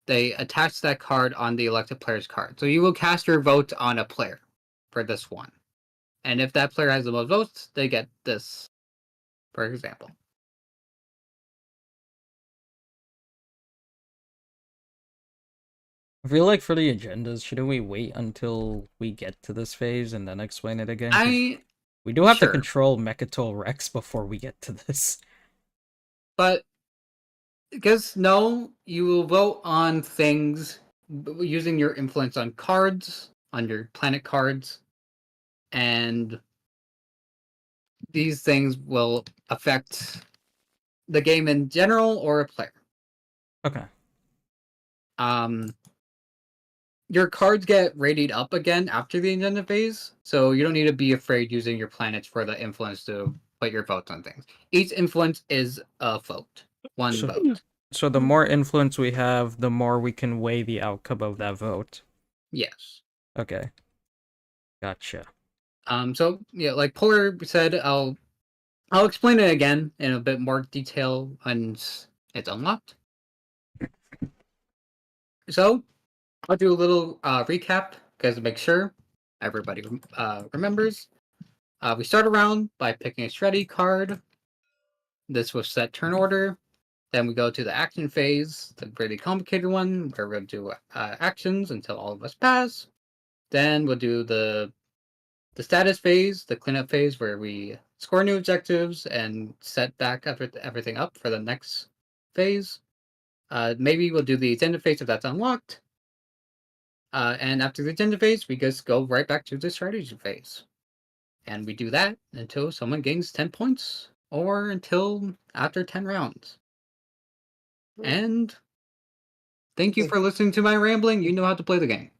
they attach that card on the elected player's card. So you will cast your vote on a player for this one. And if that player has the most votes, they get this, for example. I feel like for the agendas, shouldn't we wait until we get to this phase and then explain it again? 'Cause we do have to control Mechatol Rex before we get to this. But because no, you will vote on things using your influence on cards, on your planet cards, and these things will affect the game in general or a player. Okay. Your cards get rated up again after the agenda phase, so you don't need to be afraid using your planets for the influence to put your votes on things. Each influence is a vote. One vote. So the more influence we have, the more we can weigh the outcome of that vote. Yes. Okay. Gotcha. So yeah, like Polar said, I'll explain it again in a bit more detail once it's unlocked. So I'll do a little recap because to make sure everybody remembers. We start around by picking a strategy card. This will set turn order. Then we go to the action phase, the really complicated one, where we're going to do actions until all of us pass. Then we'll do the status phase, the cleanup phase, where we score new objectives and set back everything up for the next phase. Maybe we'll do the agenda phase if that's unlocked. And after the agenda phase, we just go right back to the strategy phase. And we do that until someone gains 10 points or until after 10 rounds. And thank you Okay. for listening to my rambling. You know how to play the game.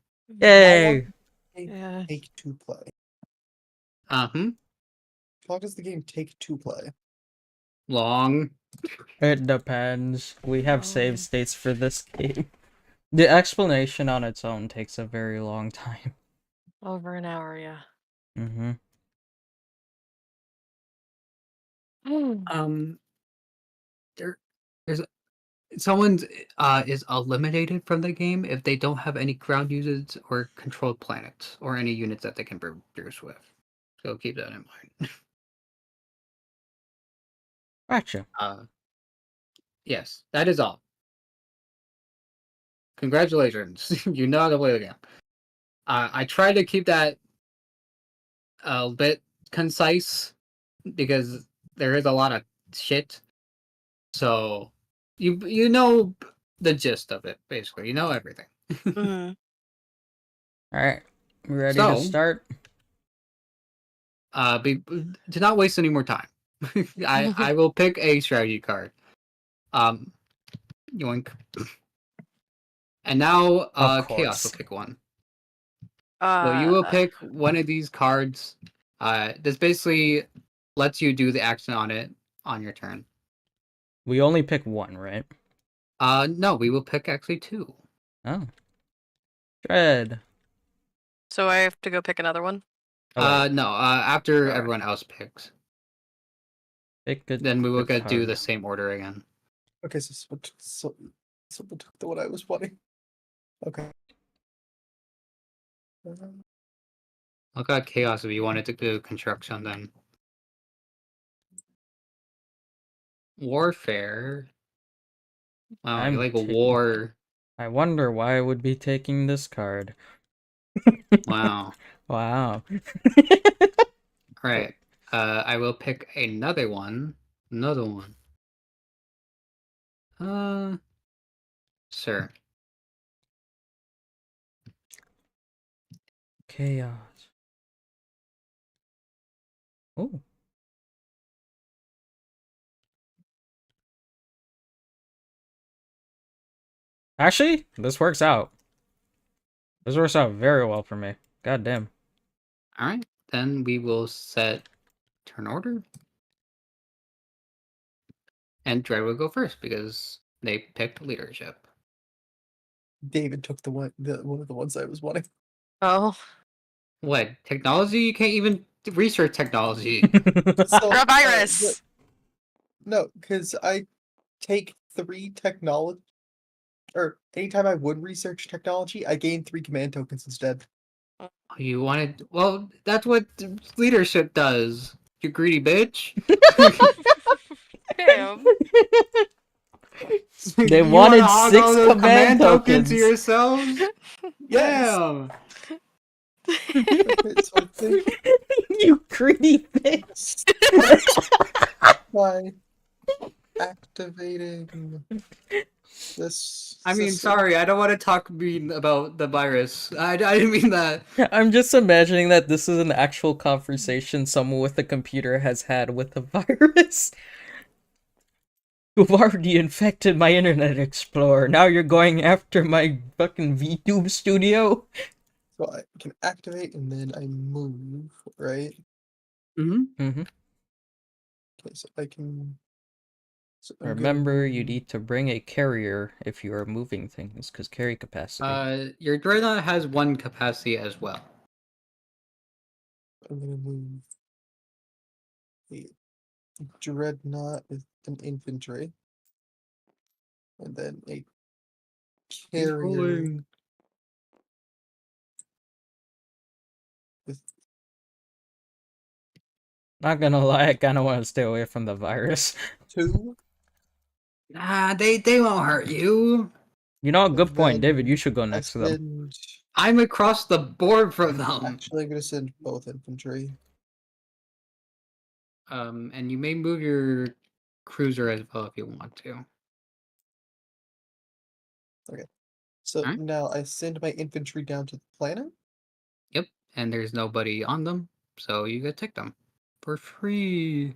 Yay! Yeah. Take to play. Uh-huh. How long does the game take to play? Long. It depends. We have Oh. save states for this game. The explanation on its own takes a very long time. Over an hour, yeah. Mm-hmm. There's someone is eliminated from the game if they don't have any ground units or controlled planets or any units that they can produce with. So keep that in mind. Gotcha. Yes, that is all. Congratulations, you know how to play the game. I try to keep that a bit concise because there is a lot of shit. So you know the gist of it, basically. You know everything. Mhm. Alright. We ready to So- start? Do not waste any more time. I will pick a strategy card. Yoink. And now Of Chaos will course. pick one. So you will pick one of these cards. This basically lets you do the action on it on your turn. We only pick one, right? No, we will pick actually two. Oh. Dread. So I have to go pick another one? Oh, wait. No, after Alright. everyone else picks. Pick a Then we will good do the card. same order again. Okay, so someone took the one I was wanting. Okay. Look at Chaos if you wanted to do construction then. Warfare. Wow, you like a war. I wonder why I would be taking this card. Wow. Wow. Alright. I will pick another one. Another one. Sir. Chaos. Oh. Actually, this works out. This works out very well for me. God damn. Alright. Then we will set turn order. And Dread will go first because they picked leadership. David took one of the ones I was wanting. Oh. What? Technology? You can't even research technology. So, Virus! no, because I take 3 technology, or anytime I would research technology, I gain 3 command tokens instead. You wanted. Well, that's what leadership does. You greedy bitch. Damn. They You wanted wanna hog 6 all those command tokens to tokens. yourselves? Yes. Damn. Okay, so I think You greedy bitch. by activating this I mean, system- sorry, I don't want to talk mean about the virus. I didn't mean that. I'm just imagining that this is an actual conversation someone with a computer has had with a virus. You've already infected my Internet Explorer. Now you're going after my fucking VTube studio? So I can activate and then I move, right? Mm-hmm. Mm-hmm. Okay, so I can. So I'm gonna Remember, you move- need to bring a carrier if you are moving things, because carry capacity. Your dreadnought has 1 capacity as well. I'm gonna move a dreadnought with an infantry, and then a carrier with Not gonna lie, I kinda want to stay away from the virus. 2. Nah, they won't hurt you. You know, good point, Then David. You should go I next to them. send. I'm across the board from them. Actually, I'm gonna send both infantry. And you may move your cruiser as well if you want to. So Alright. now I send my infantry down to the planet. Yep, and there's nobody on them, so you get to take them for free.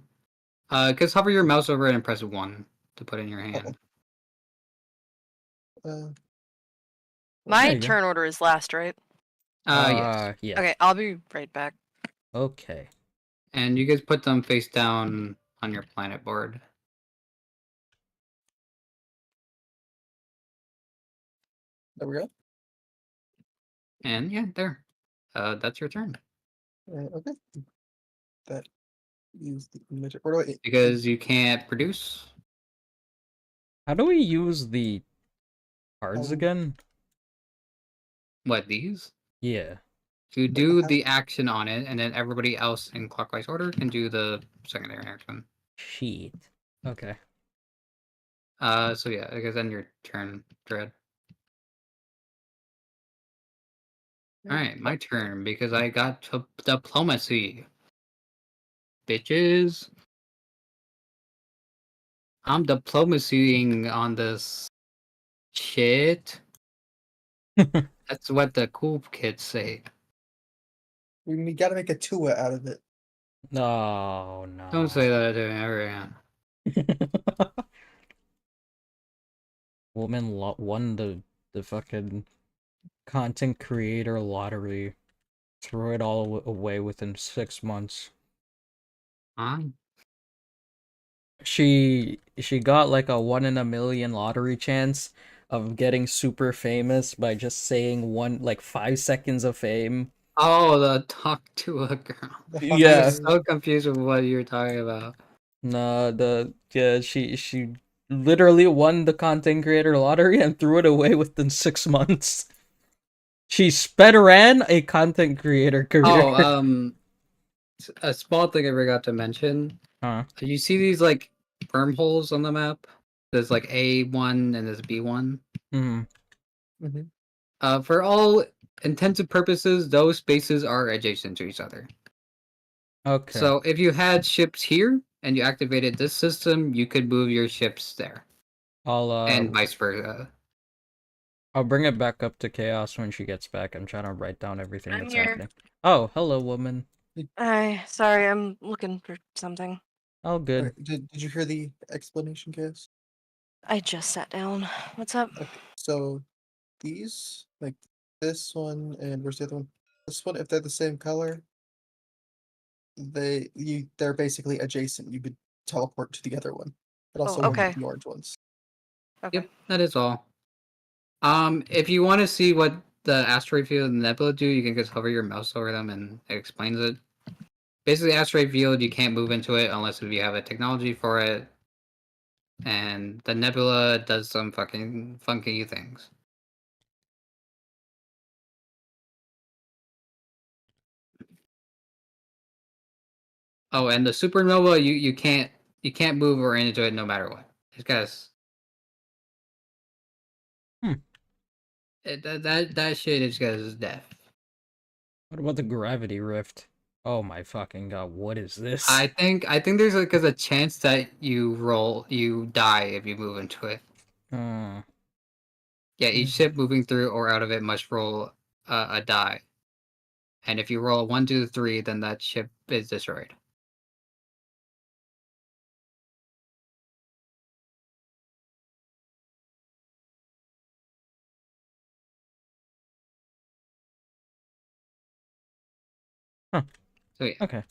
Just hover your mouse over it and press 1 to put in your hand. Uh, There My you go. turn order is last, right? Yes. Yeah. Okay, I'll be right back. Okay. And you guys put them face down on your planet board. there we go. And yeah, there. That's your turn. Okay. That use the inventory. Where do I? Because you can't produce. How do we use the cards Oh. again? What, these? Yeah. You Wait, do the action on it, and then everybody else in clockwise order can do the secondary action. Sheet. Okay. So yeah, I guess end your turn, Dread. Alright, my turn, because I got diplomacy. Bitches. I'm diplomacying on this shit. That's what the cool kids say. We gotta make a Tua out of it. No, Don't say no. that to me ever again. Woman won the fucking content creator lottery. Threw it all away within 6 months. Huh? She got like a 1 in a million lottery chance of getting super famous by just saying 5 seconds of fame. Oh, the talk to a girl. The I Yeah. was so confused with what you're talking about. No, she literally won the content creator lottery and threw it away within 6 months. She sped ran a content creator career. Oh, a small thing I forgot to mention. Huh. You see these like wormholes on the map? There's like A1 and there's B1. Hmm. For all intents and purposes, those spaces are adjacent to each other. Okay. So if you had ships here and you activated this system, you could move your ships there, and vice versa. I'll bring it back up to chaos when she gets back. I'm trying to write down everything I'm that's here. happening. Oh, hello, woman. Sorry, I'm looking for something. Oh, good. Alright, did you hear the explanation, Chaos? I just sat down. What's up? Okay, so these, like this one, and where's the other one? This one, if they're the same color, they're basically adjacent. You could teleport to the other one, but also Oh, one okay. of the orange ones. Okay. Yep, that is all. If you want to see what the asteroid field and nebula do, you can just hover your mouse over them and it explains it. Basically, asteroid field, you can't move into it unless if you have a technology for it. And the nebula does some fucking funky things. Oh, and the supernova, you can't move or into it no matter what. It's guys. That shit is guys death. What about the gravity rift? Oh my fucking god, what is this? I think there's like a chance that you die if you move into it. Yeah, each ship moving through or out of it must roll a die. And if you roll a 1, 2, 3, then that ship is destroyed. Huh. So yeah. Okay.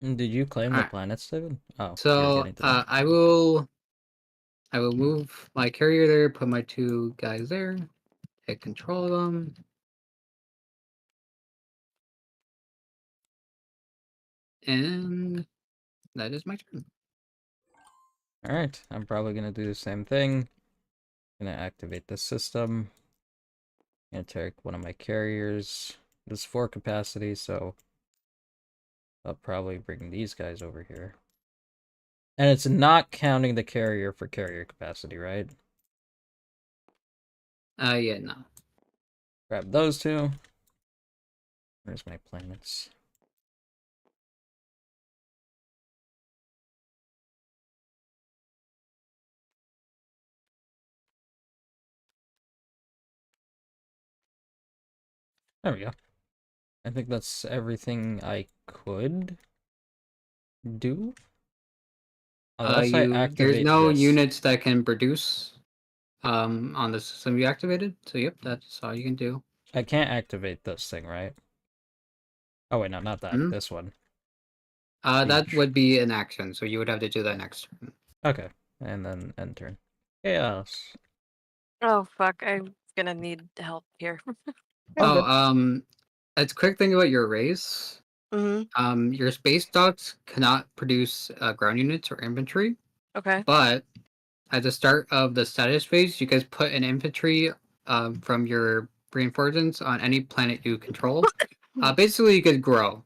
Did you claim the Alright. planet, Steven? Oh, you're So getting to that. I will move my carrier there, put my 2 guys there, take control of them. And that is my turn. Alright, I'm probably gonna do the same thing. Gonna activate the system. Gonna take one of my carriers. There's 4 capacity, so I'll probably bring these guys over here. And it's not counting the carrier for carrier capacity, right? Yeah, no. Grab those 2. Where's my planets? There we go. I think that's everything I could do. Unless I There's activate no this. units that can produce on the system you activated. So yep, that's all you can do. I can't activate this thing, right? Oh wait, no, not that. Hmm? This one. That Siege. would be an action, so you would have to do that next turn. Okay, and then end turn. Chaos. Oh fuck! I'm gonna need help here. I'm good. It's a quick thing about your race. Mm-hmm. Your space dogs cannot produce ground units or infantry, Okay. but at the start of the status phase, you guys put an infantry from your reinforcements on any planet you control. Basically, you could grow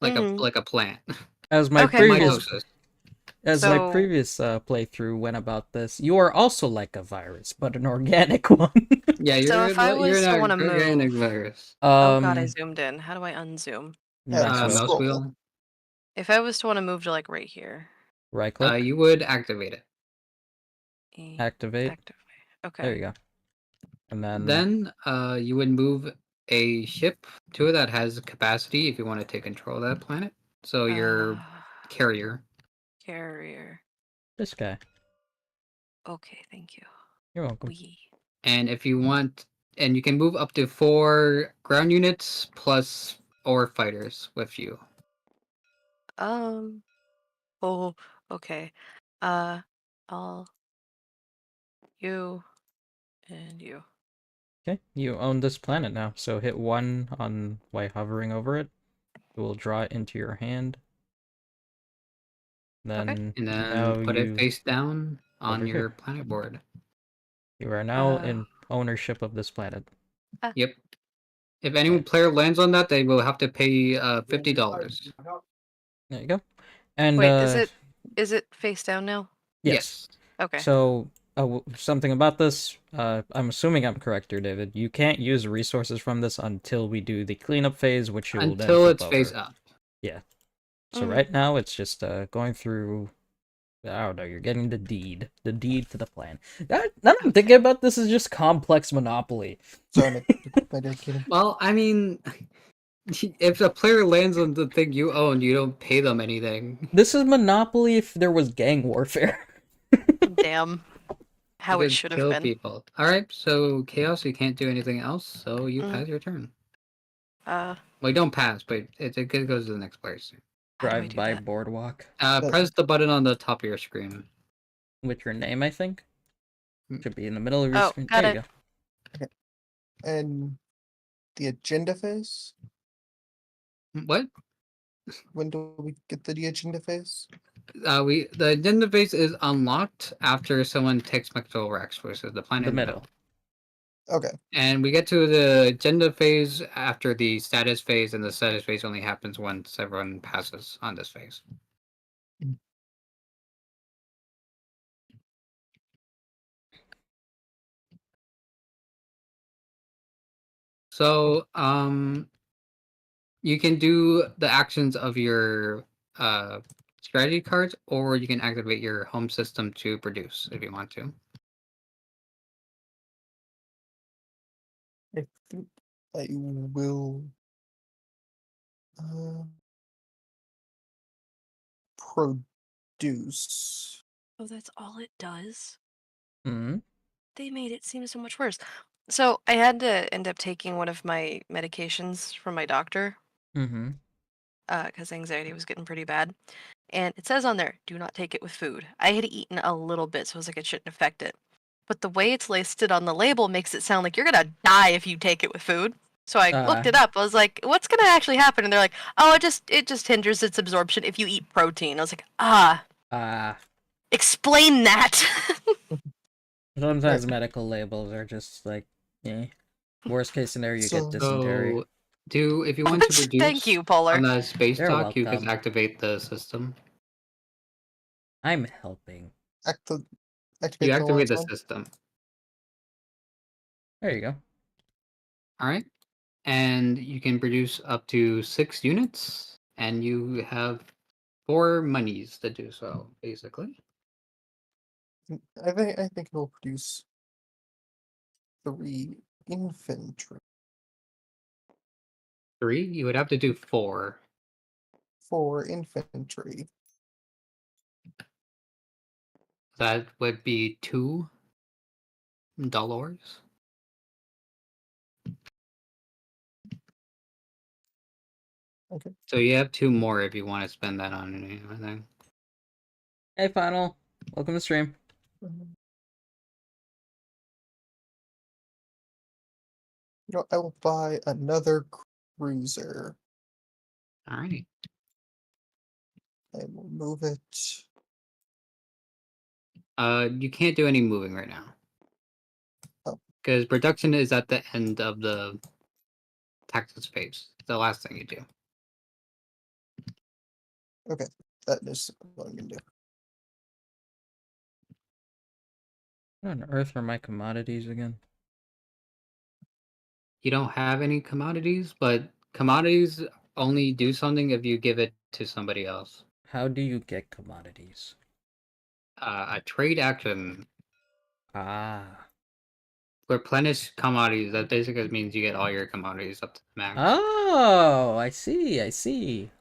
like Mm-hmm. a plant. As my Okay, cool. Mitosis. So previous playthrough went about this, you are also like a virus, but an organic one. Yeah, So if I you're was to want to an organic move, virus. oh god, I zoomed in. How do I unzoom? Mouse wheel. Mouse Scroll wheel. If I was to want to move to like right here, Right click. You would activate it. Activate. activate. There Okay. you go. And then Then you would move a ship to it that has capacity if you want to take control of that planet. So your Uh, carrier. carrier. this guy. Okay, thank you. You're welcome. We. And if you want, and you can move up to 4 ground units plus 4 fighters with you. Oh. Okay. I'll. You. And you. Okay, you own this planet now, so hit 1 on while hovering over it. It will draw it into your hand. Then And then now put it you face down on over your here. planet board. You are now Uh. in ownership of this planet. Yep. If any Okay. player lands on that, they will have to pay $50. There you go. And Wait. Is it face down now? yes. Okay. So something about this. I'm assuming I'm correct here, David. You can't use resources from this until we do the cleanup phase, which you will then Until flip it's over. face up. Yeah. So Mhm. right now it's just going through. I don't know. You're getting the deed to the plan. Now I'm thinking about this is just complex Monopoly. Sorry, my dedicated. Well, I mean, if a player lands on the thing you own, you don't pay them anything. This is Monopoly if there was gang warfare. Damn. How You it could should have kill been. people. Alright, so Chaos, you can't do anything else, so you Mm. pass your turn. Well, you don't pass, but it goes to the next place. how do I Drive do by that? boardwalk Press the button on the top of your screen. with your name. I think Mm. should be in the middle of your Oh, screen. got There you it. go. And the agenda phase? What? When do we get the agenda phase? The agenda phase is unlocked after someone takes Mecto Rex, which is the planet The in the middle. middle. Okay. And we get to the agenda phase after the status phase, and the status phase only happens once everyone passes on this phase. So, you can do the actions of your strategy cards, or you can activate your home system to produce if you want to. I think I will uh, produce. Oh, that's all it does? Hmm. They made it seem so much worse. So I had to end up taking one of my medications from my doctor Mm-hmm. because anxiety was getting pretty bad. And it says on there, do not take it with food. I had eaten a little bit, so I was like, it shouldn't affect it. But the way it's listed on the label makes it sound like you're gonna die if you take it with food. So I looked it up. I was like, what's gonna actually happen? And they're like, oh, it just hinders its absorption if you eat protein. I was like, explain that. Sometimes Right. medical labels are just like, eh. Worst case scenario, you So- get dysentery. So, if you want to produce Thank you, on Polar. the space You're dock, you can welcome. activate the system. I'm helping. Activate You the one more activate the time. system. There you go. All right. And you can produce up to 6 units, and you have 4 monies to do so, basically. I think it'll produce 3 infantry. 3? You would have to do 4. for infantry. That would be $2. Okay. So you have 2 more if you want to spend that on anything. Hey, Final. Welcome to stream. You know, I will buy another cruiser. Alright. I will move it. You can't do any moving right now. Oh. Because production is at the end of the tactics phase. The last thing you do. Okay, that is what I'm gonna do. What on earth are my commodities again? You don't have any commodities, but commodities only do something if you give it to somebody else. How do you get commodities? A trade action. Ah. Replenish commodities. That basically means you get all your commodities up to the max. Oh, I see, I see.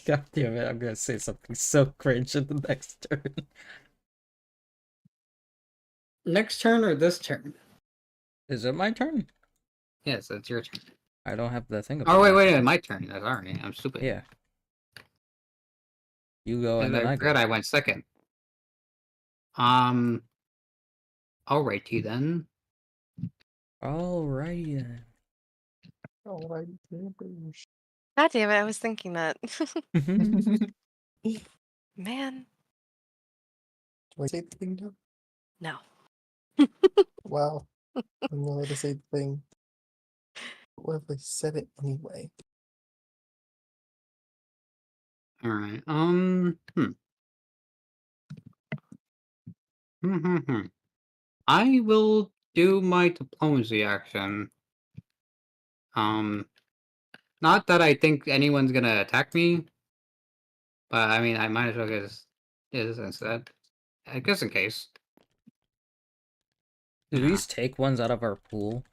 God damn it, I'm gonna say something so cringe in the next turn. Next turn or this turn? Is it my turn? Yes, it's your turn. I don't have the thing up. Oh, wait, my turn. That's already. I'm stupid. Yeah. You go and then I I forgot go. I went second. Alrighty then. Alrighty then. Alright. God damn it, I was thinking that. Do Man, I say the thing now? no. Wow. I'm gonna let it say the thing. What if I said it anyway? Alright. I will do my diplomacy action. Not that I think anyone's gonna attack me, but I mean, I might as well get this instead. Just in case. Do Yeah. these take ones out of our pool?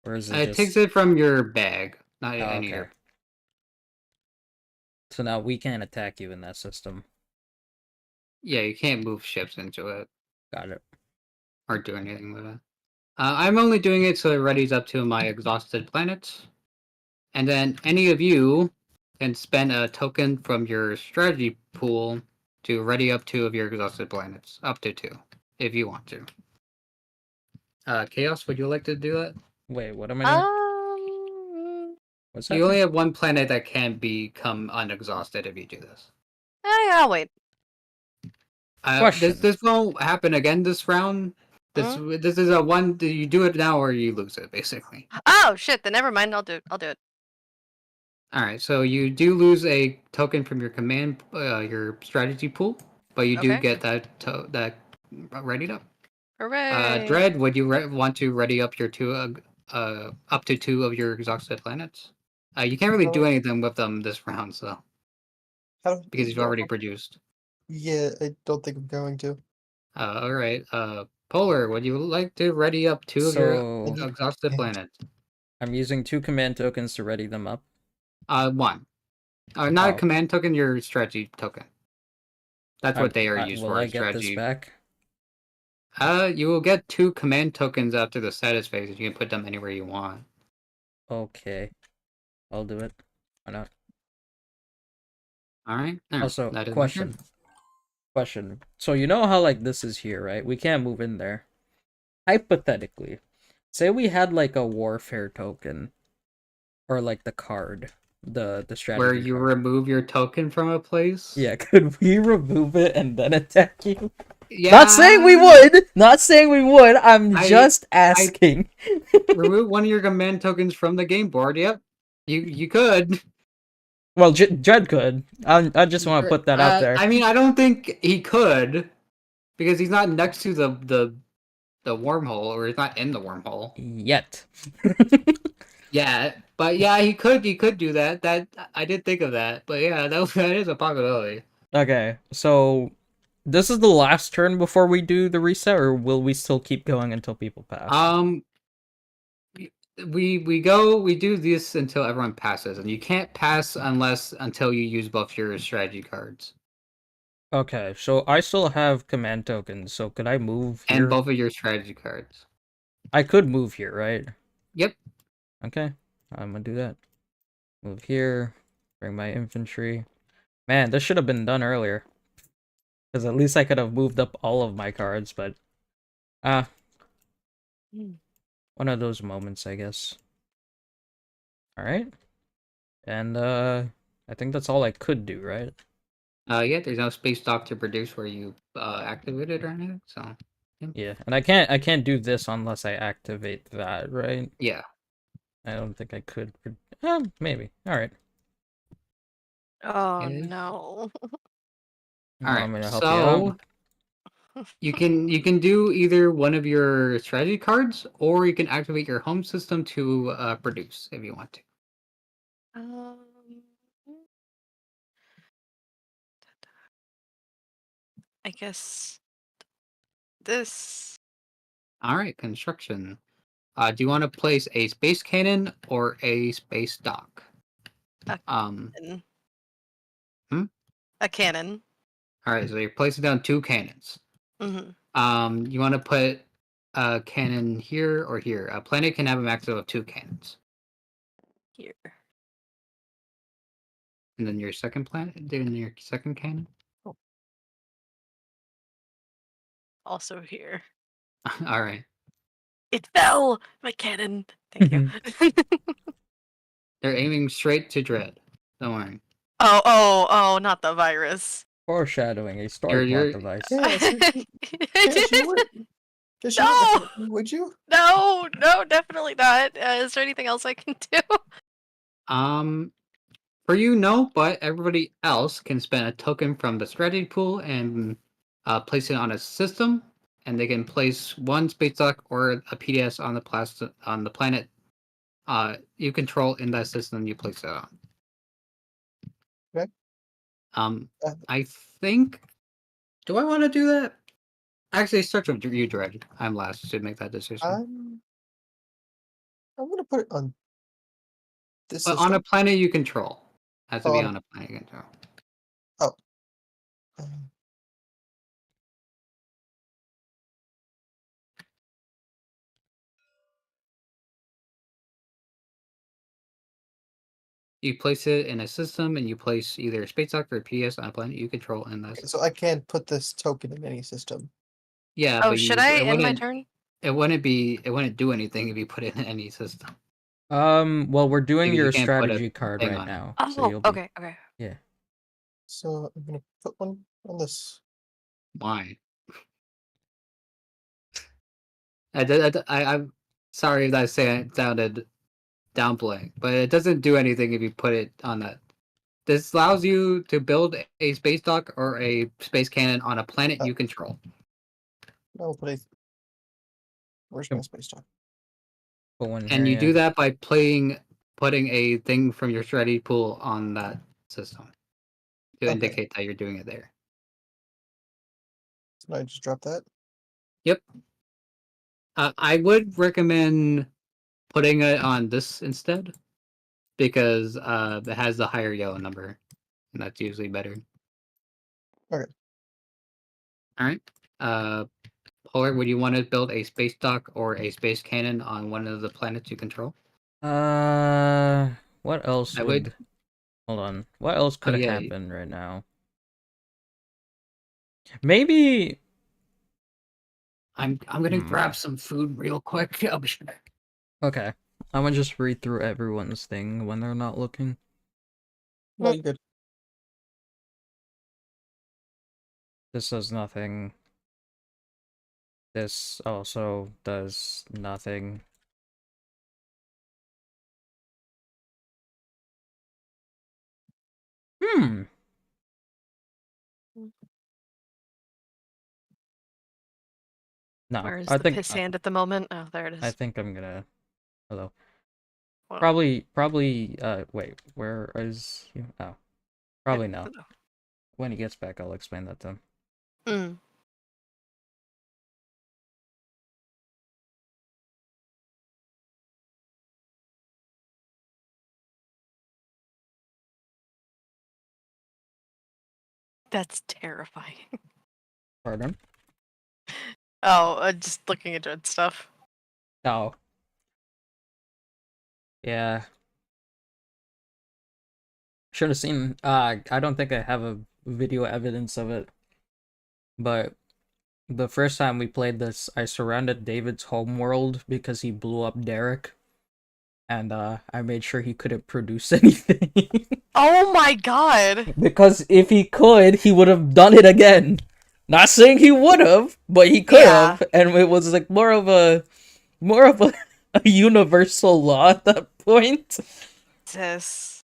Or is it It just... takes it from your bag, not Oh, any okay. your. So now we can't attack you in that system. Yeah, you can't move ships into it Got it. or do anything with it. I'm only doing it so it readies up to my exhausted planets. And then any of you can spend a token from your strategy pool to ready up 2 of your exhausted planets. Up to 2, if you want to. Chaos, would you like to do that? Wait, what am I doing? What's that? You only have 1 planet that can become unexhausted if you do this. I'll wait. Question. This won't happen again this round. This is a one. You do it now or you lose it, basically. Oh shit! Then never mind. I'll do it. All right. So you do lose a token from your command, your strategy pool, but you do Okay. get that readied up. Hooray! Dread, would you want to ready up your 2 up to 2 of your exhausted planets? You can't really do anything with them this round, so because you've already produced. Yeah, I don't think I'm going to. All right. Polar, would you like to ready up 2 of your So exhausted planets? I'm using 2 command tokens to ready them up. 1. Not a Oh. command token, your strategy token. That's what they are used Will for. I get strategy. this back? You will get 2 command tokens after the status phase, and you can put them anywhere you want. Okay. I'll do it. Why not? Alright. Also, that is question. Question. So you know how like this is here, right? We can't move in there. Hypothetically, say we had like a warfare token. Or like the card. The strategy where you card. remove your token from a place? Yeah, could we remove it and then attack you? Yeah. Not saying we would! Not saying we would, I'm just asking. Remove one of your command tokens from the game board, yep. You could. Well, Jed could. I just want to put that out there. I mean, I don't think he could. Because he's not next to the wormhole, or he's not in the wormhole. Yet. Yeah, but yeah, he could do that. That I did think of that, but yeah, that is a possibility. Okay, so this is the last turn before we do the reset, or will we still keep going until people pass? We do this until everyone passes, and you can't pass until you use both your strategy cards Okay, so I still have command tokens, so could I move and here? both of your strategy cards. I could move here, right? Yep. Okay, I'm gonna do that. Move here, bring my infantry. Man, this should have been done earlier. Because at least I could have moved up all of my cards, but... Ah, Hmm. one of those moments, I guess. Alright. And, I think that's all I could do, right? Yeah, there's no space dock to produce where you activate it or anything, so Yeah, and I can't do this unless I activate that, right? yeah. I don't think I could. Maybe. Alright. Oh Okay. no. You All right. want me to help you So out? you can do either one of your strategy cards, or you can activate your home system to produce if you want to. Um, I guess this. All right, construction. Do you want to place a space cannon or a space dock? A Um. cannon. Hmm? A cannon. All right, so you're placing down 2 cannons. Hmm. You want to put a cannon here or here. A planet can have a maximum of 2 cannons. Here. And then your second planet, then your second cannon. Also here. All right. It fell! My cannon. Thank you. They're aiming straight to Dread. Don't worry. Oh, not the virus. Foreshadowing a story plot You're device. Yes, I yes, you didn't. would. Yes, you would. No! Definitely. Would you? No, definitely not. Is there anything else I can do? for you, no, but everybody else can spend a token from the strategy pool and place it on a system, and they can place one space dock or a PDS on the planet you control in that system you place it on. Okay. Uh, I think. Do I want to do that? Actually, it starts with you, Dread. I'm last to make that decision. I'm gonna put it on this But on a system. planet you control. Has to Oh, be on on a planet you control. oh. Um, You place it in a system, and you place either a space dock or a PS on a planet you control in that. okay, so I can't put this token in any system. Yeah, Oh, but should I it end my wouldn't turn? it wouldn't do anything if you put it in any system. Well, we're doing Because you your can't put a strategy card thing right on it. now, so Oh, you'll be... okay. Yeah. So I'm gonna put one on this. Why? I'm sorry if that sounded downplaying, but it doesn't do anything if you put it on that. This allows you to build a space dock or a space cannon on a planet Uh, you control. I'll put a. Where's my space dock? Put one here, And you yeah. do that by putting a thing from your strategy pool on that system to Okay. indicate that you're doing it there. So I just drop that. Yep. I would recommend putting it on this instead because it has the higher yellow number, and that's usually better. Okay. All right. Polar, would you want to build a space dock or a space cannon on one of the planets you control? What else I would... would. Hold on. What else Oh could yeah. happen right now? Maybe... I'm gonna Hmm. grab some food real quick. I'll be back. Okay. I'm gonna just read through everyone's thing when they're not looking. No, you're good. This does nothing. This also does nothing. Hmm. No, Where's I the think piss hand at the moment? Oh, there it I is. think I'm gonna... Hello. Well, Probably, wait, where is you? Oh. Probably no. no. When he gets back, I'll explain that to him. Mm. That's terrifying. Pardon? Oh, just looking at Dread stuff. Oh. Yeah. Should have seen. I don't think I have a video evidence of it, but the first time we played this, I surrounded David's homeworld because he blew up Derek, and I made sure he couldn't produce anything. Oh my god! Because if he could, he would have done it again. Not saying he would have, but he could Yeah. have, and it was like more of a a universal law at that point. Jesus.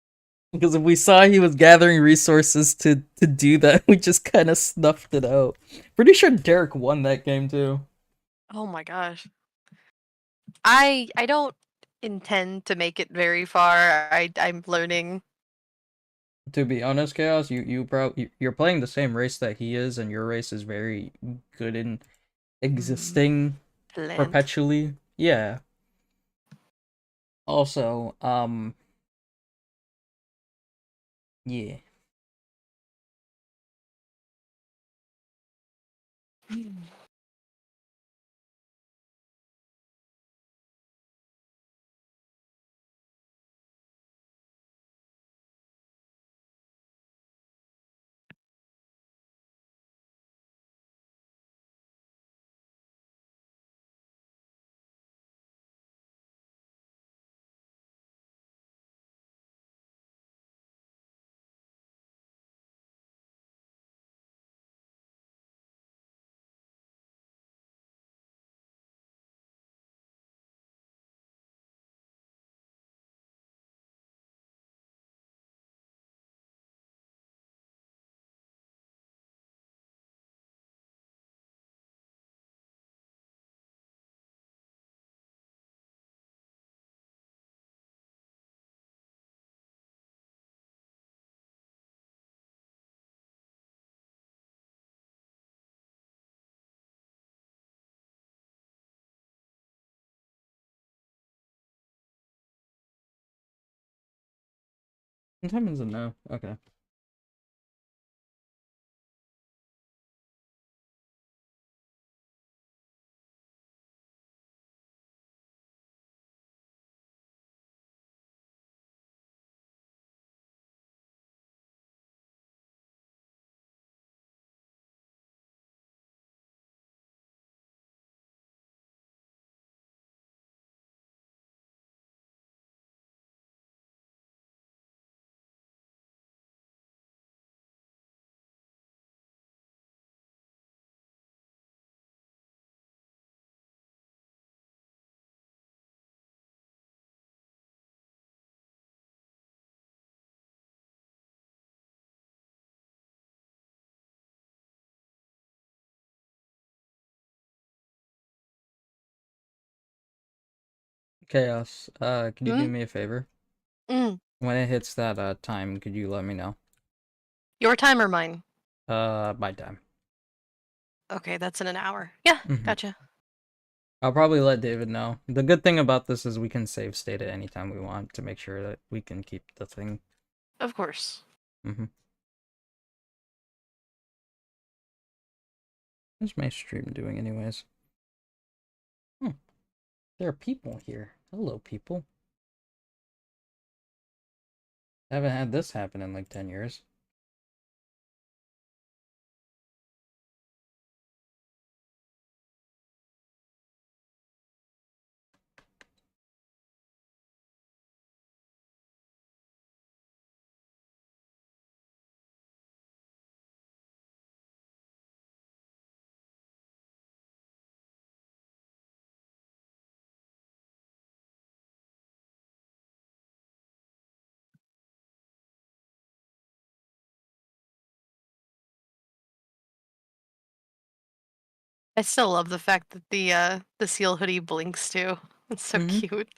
Because if we saw he was gathering resources to do that, we just kind of snuffed it out. Pretty sure Derek won that game too. Oh my gosh. I don't intend to make it very far. I'm learning. To be honest, Chaos, you're playing the same race that he is, and your race is very good in existing Land. perpetually. Yeah. Also, yeah. What time is it now? Okay. Chaos, can you do Hmm? me a favor? Mm. When it hits that time, could you let me know? Your time or mine? My time. Okay, that's in an hour. Yeah, Mm-hmm. gotcha. I'll probably let David know. The good thing about this is we can save state at any time we want to make sure that we can keep the thing. Of course. Mm-hmm. What's my stream doing anyways? There are people here. Hello, people. I haven't had this happen in like 10 years. I still love the fact that the seal hoodie blinks too. It's so Mhm. cute.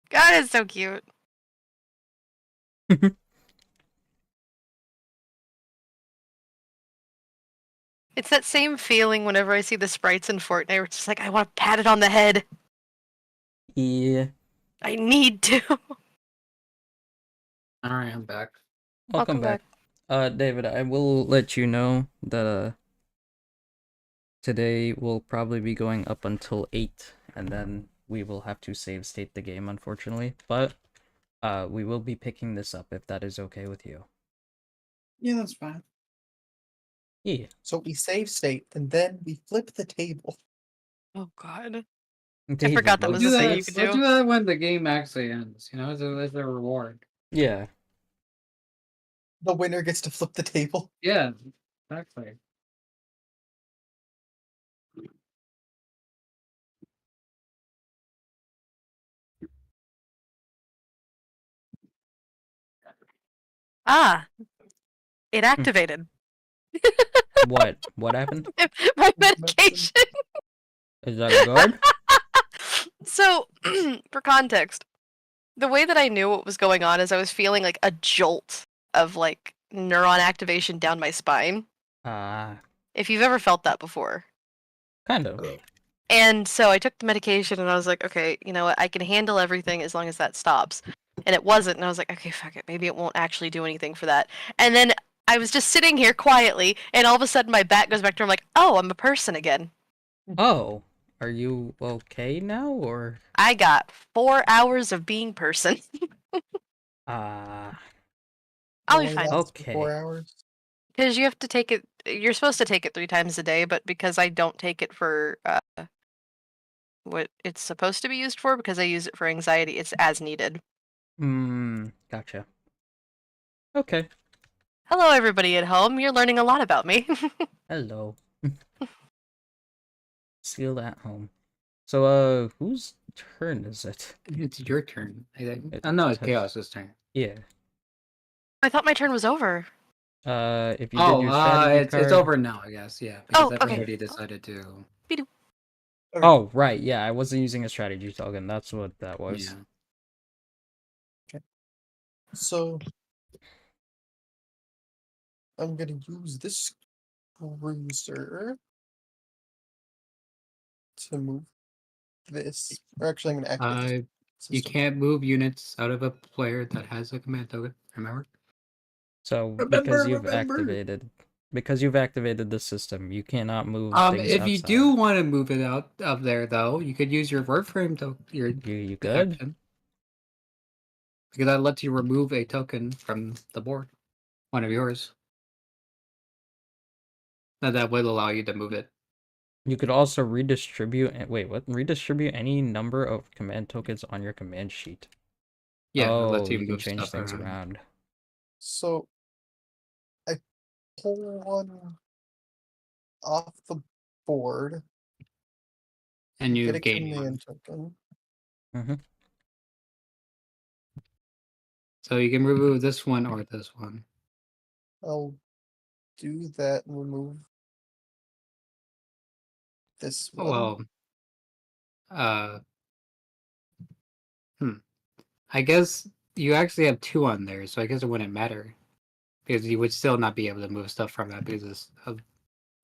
God, it's so cute. It's that same feeling whenever I see the sprites in Fortnite where it's just like, I want to pat it on the head. Yeah. I need to. Alright, I'm back. Welcome back. David, I will let you know that today will probably be going up until 8, and then we will have to save state the game, unfortunately. But we will be picking this up if that is okay with you. Yeah, that's fine. Yeah. So we save state, and then we flip the table. Oh god. David, forgot that We'll was do a thing that. you could We'll do. do that when the game actually ends. You know, as a reward. Yeah. The winner gets to flip the table. Yeah, exactly. Ah, it activated. What? What happened? My Medicine. medication. Is that good? So, for context, the way that I knew what was going on is I was feeling like a jolt of like neuron activation down my spine. If you've ever felt that before. Kind of. And so I took the medication and I was like, okay, you know what? I can handle everything as long as that stops. And it wasn't. And I was like, okay, fuck it. Maybe it won't actually do anything for that. And then I was just sitting here quietly, and all of a sudden my back goes back to, I'm like, oh, I'm a person again. Oh, are you okay now, or? I got 4 hours of being person. I'll be Only fine. lasts for Okay. 4 hours. Because you have to take it, you're supposed to take it 3 times a day, but because I don't take it for what it's supposed to be used for, because I use it for anxiety, it's as needed. Gotcha. Okay. Hello, everybody at home. You're learning a lot about me. Hello. Still at home. So, whose turn is it? It's your turn. I think. It Oh no, it's has- Chaos's turn. Yeah. I thought my turn was over. If you did your strategy it's card... over now, I guess. Yeah, because Oh, okay. everybody decided to. Oh, right, yeah, I wasn't using a strategy token. That's what that was. Yeah. So I'm gonna use this cruiser to move this. Or actually, I'm gonna activate this You system. can't move units out of a player that has a command token. Remember? So, because you've activated the system, you cannot move things If outside. you do want to move it out of there, though, you could use your Warframe token. You could? Action. Because that lets you remove a token from the board, one of yours. That will allow you to move it. You could also redistribute... Wait, what? Redistribute any number of command tokens on your command sheet. Yeah, it Oh, lets you you can move change stuff things around. So I pull one off the board. And you get a gain one. command token. So you can remove this one or this one. I'll do that and remove this one. Well, I guess you actually have 2 on there, so I guess it wouldn't matter. Because you would still not be able to move stuff from that because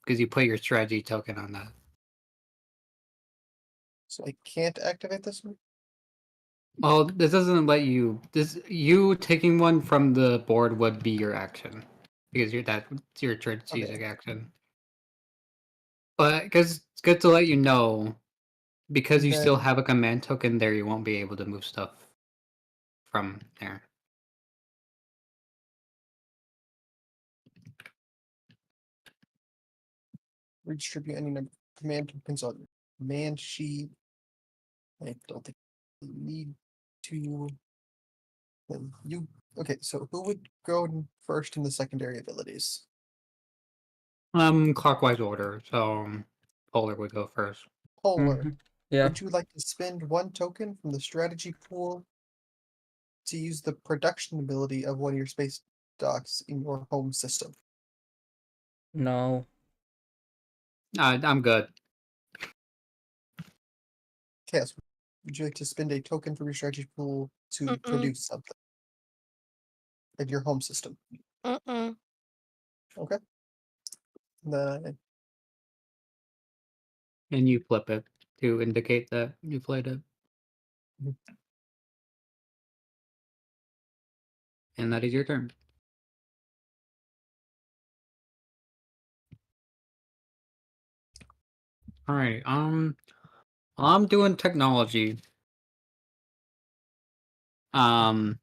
you put your strategy token on that. So I can't activate this one? Well, this doesn't let you. You taking one from the board would be your action because that's your strategic action. But because it's good to let you know, because you still Then- have a command token there, you won't be able to move stuff from there. Redistribute any number of command tokens on your command sheet. I don't think you need to. Then you okay? So who would go first in the secondary abilities? Clockwise order. So Polar would go first. Polar. Yeah. Would you like to spend 1 token from the strategy pool to use the production ability of one of your space docks in your home system? No. I'm good. Chaos. Would you like to spend a token from your strategy pool to Mm-mm. produce something in your home system? Mm-mm. Okay. Then And you flip it to indicate that you played it. And that is your turn. Alright, I'm doing technology. I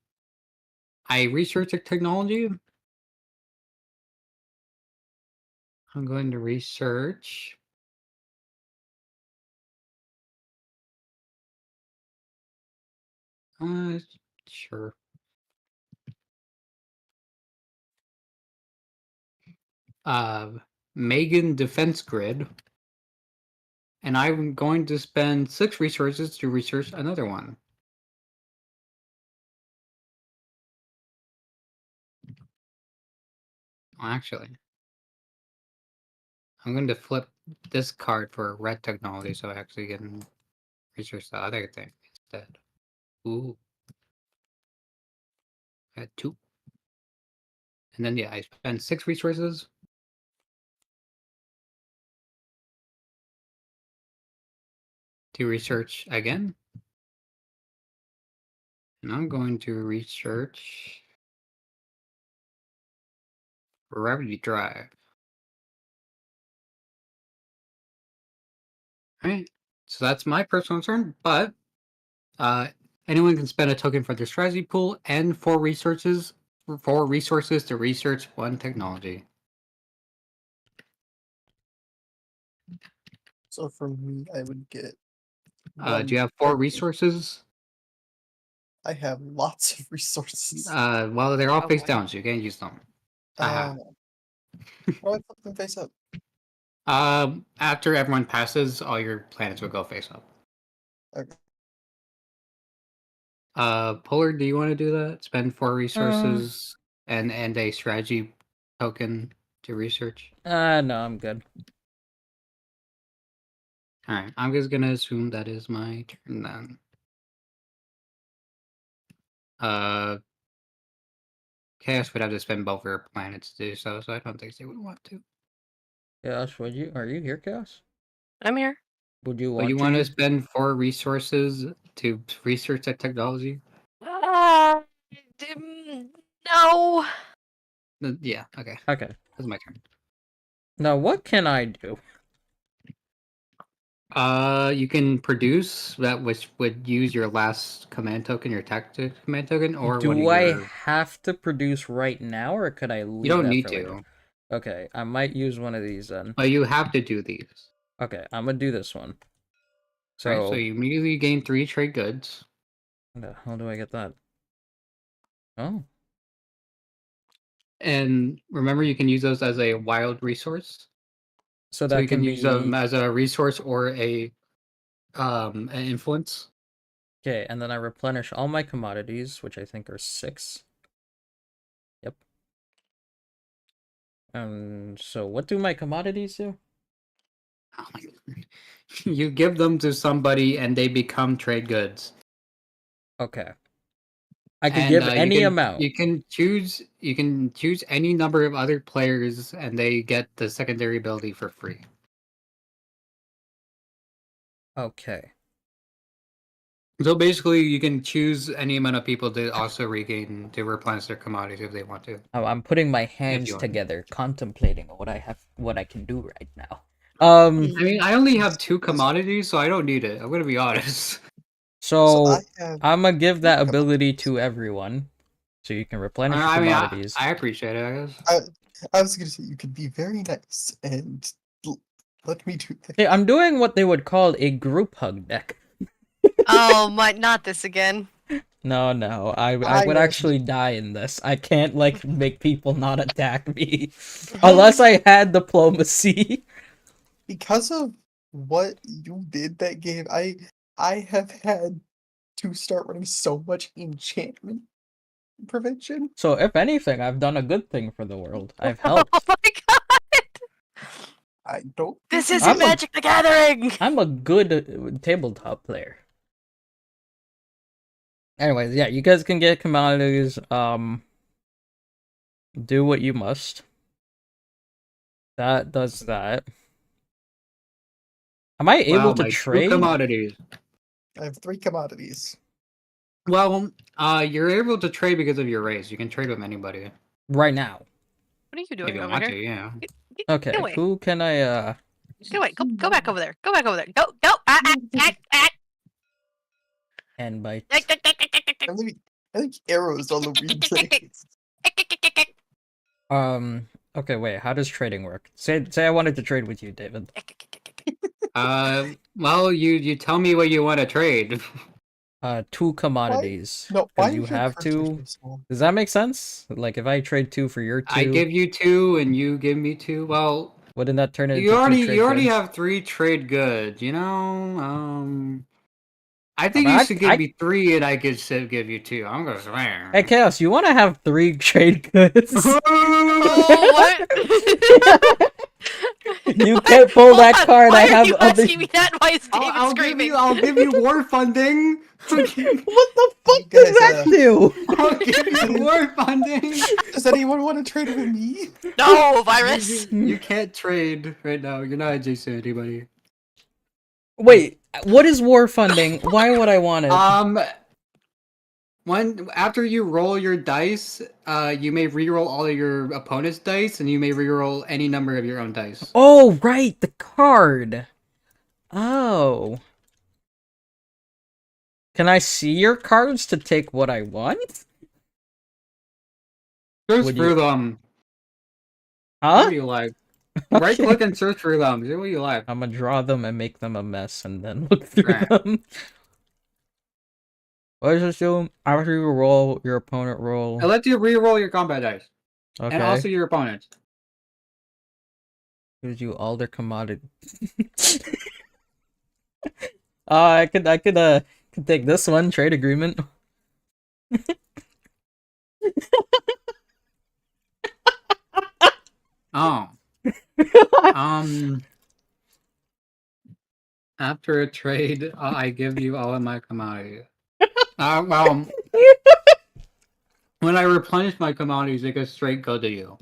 research technology. I'm going to research. Sure. Megan Defense Grid. And I'm going to spend 6 resources to research another one. Well, actually, I'm going to flip this card for red technology so I actually can research the other thing instead. Ooh. I had 2. And then, yeah, I spend 6 resources. To research again. And I'm going to research gravity drive. Alright, so that's my personal turn, but anyone can spend a token for their strategy pool and 4 resources to research one technology. So for me, I would get. Do you have 4 resources? I have lots of resources. Well, they're all Oh, face boy. down, so you can't use them. Haha. Why do I flip them face up? After everyone passes, all your planets will go face up. Okay. Polar, do you want to do that? Spend 4 resources and a strategy token to research? No, I'm good. Alright, I'm just gonna assume that is my turn then. Chaos would have to spend both your planets to do so, so I don't think they would want to. Chaos, are you here, Chaos? I'm here. Would you But want you to want to use... spend 4 resources to research that technology? Uh, no. Yeah, okay. Okay. That's my turn. Now, what can I do? You can produce that which would use your last command token, your tactic command token, or one of Do I your... have to produce right now, or could I You leave don't that need for later? to, Okay, I might use one of these then. but you have to do these. Okay, I'm gonna do this one. Alright, so So, you immediately gain 3 trade goods. how do I get that? Oh, And remember, you can use those as a wild resource. so So that you can can use them be... as a resource or an influence. Okay, and then I replenish all my commodities, which I think are 6. Yep. So what do my commodities do? Oh my God. You give them to somebody and they become trade goods. Okay. I could And give any amount. you can choose any number of other players and they get the secondary ability for free. Okay. So basically you can choose any amount of people to also replenish their commodities if they want to. I'm putting my If hands you want. together, contemplating what I can do right now. I mean, I only have 2 commodities, so I don't need it. I'm gonna be honest. So I So have. I'm gonna give that Come on. ability to everyone, so you can replenish your I mean, commodities. I appreciate it, I guess. I was gonna say you could be very nice and let me do that. Hey, I'm doing what they would call a group hug deck. Oh, not this again. No, I I would am. actually die in this. I can't like make people not attack me unless I had diplomacy. Because of what you did that game, I have had to start running so much enchantment prevention. So if anything, I've done a good thing for the world. I've Oh helped. my god. I don't. This think isn't I'm a- Magic the Gathering. I'm a good tabletop player. Anyways, yeah, you guys can get commodities. Do what you must. That does that. Am I able Wow, to my two trade? commodities. I have 3 commodities. Well, you're able to trade because of your race. You can trade with anybody Right now. What are you if doing you over want here? to. Yeah. Get Okay, away. who can I Get away. Go back over there. Go back over there. Go. end by I think arrows on the replays. okay, wait, how does trading work? Say I wanted to trade with you, David. Well, you tell me what you want to trade. 2 commodities. No, why Because you is your have cursor 2. so small? Does that make sense? Like if I trade 2 for your 2, I give you 2 and you give me 2. Well, wouldn't that turn it you into 2 already trade you already goods? have 3 trade goods, you know? I I think mean, you should give me 3 and I could give you 2. I'm gonna swear. Hey, Chaos, you want to have 3 trade goods? Oh, what? You can't pull Hold that on, card. why I are have you other. asking me that? Why is David I'll screaming? give you war funding. What the fuck You does guys, that do? I'll give you war funding. Does anyone want to trade with me? No, virus. You can't trade right now. You're not adjacent to anybody. Wait, what is war funding? Why would I want it? After you roll your dice, you may reroll all of your opponent's dice, and you may reroll any number of your own dice. Oh, right, the card. Oh. Can I see your cards to take what I want? Search Would through you- them. Huh? What do you like? Right Okay. click and search through them. See what you like. I'm gonna draw them and make them a mess and then look through Right. them. What does this do? After you roll, your opponent roll. It lets you reroll your combat dice, Okay. and also your opponent's. Gives you all their commodity. I could take this one, trade agreement. Oh. After a trade, I give you all of my commodities. Well, when I replenish my commodities, they go straight go to you.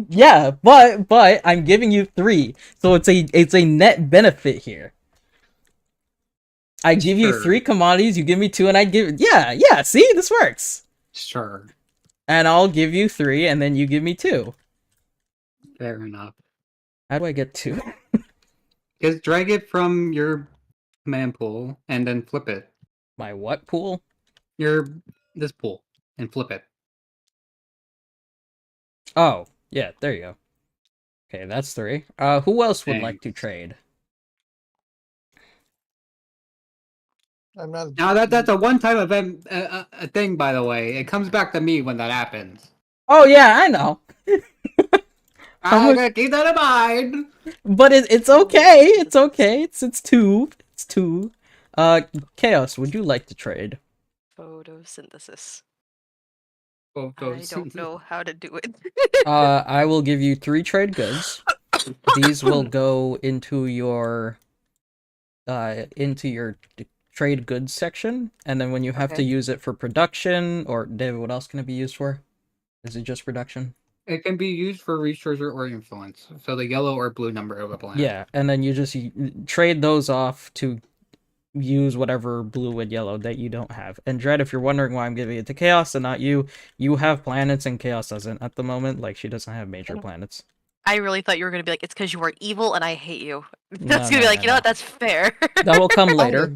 Yeah, but I'm giving you 3, so it's a net benefit here. I give you Sure. 3 commodities, you give me 2, and I give yeah. See, this works. Sure. And I'll give you 3, and then you give me 2. Fair enough. How do I get 2? Just drag it from your command pool and then flip it. My what pool? This pool and flip it. Oh, yeah, there you go. Okay, that's 3. Who else would like to trade? I'm not. Now that's a one-time event, a thing, by the way. It comes back to me when that happens. Oh yeah, I know. I'm gonna keep that in mind. But it's okay. It's okay. It's 2. It's 2. Chaos, would you like to trade? Photosynthesis. Oh, I don't know how to do it. I will give you 3 trade goods. These will go into your trade goods section, and then when you have to Okay. use it for production, or David, what else can it be used for? Is it just production? It can be used for research or influence. So the yellow or blue number of a planet. Yeah, and then you just trade those off to use whatever blue and yellow that you don't have. And Dread, if you're wondering why I'm giving it to Chaos and not you, you have planets and Chaos doesn't at the moment. Like, she doesn't have major planets. I really thought you were gonna be like, it's because you are evil and I hate you. No, That's gonna be no, like, no, you know no. what? That's fair. That will come later.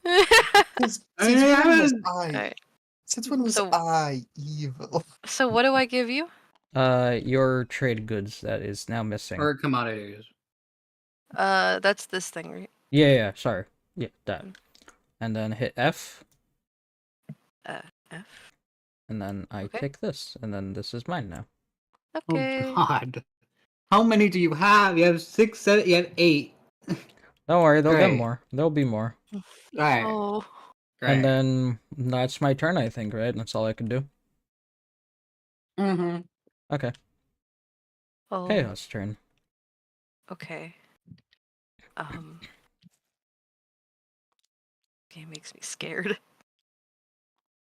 Since when was I? Alright. Since when was So- I evil? So what do I give you? Your trade goods that is now missing. Or commodities. That's this thing, right? Yeah, sorry. Yeah, that. And then hit F, F. and then I Okay. take this, and then this is mine now. Okay. Oh God. How many do you have? You have 6, 7, you have 8. Don't worry, they'll get Great. more. There'll be more. Alright. Oh. And then that's my turn, I think, right? That's all I can do. Mm-hmm. Okay. Oh. Chaos turn. Okay. Game makes me scared.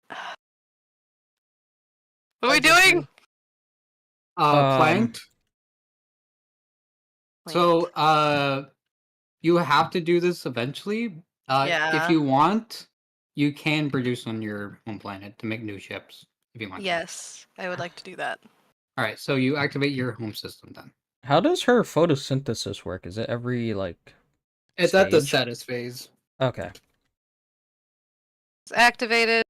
What are we doing? Planked. So, You have to do this eventually. If Yeah. you want, you can produce on your home planet to make new ships if you want. Yes, I would like to do that. All right, so you activate your home system then. How does her photosynthesis work? Is it every like It's at the stage? status phase. Okay. It's activated.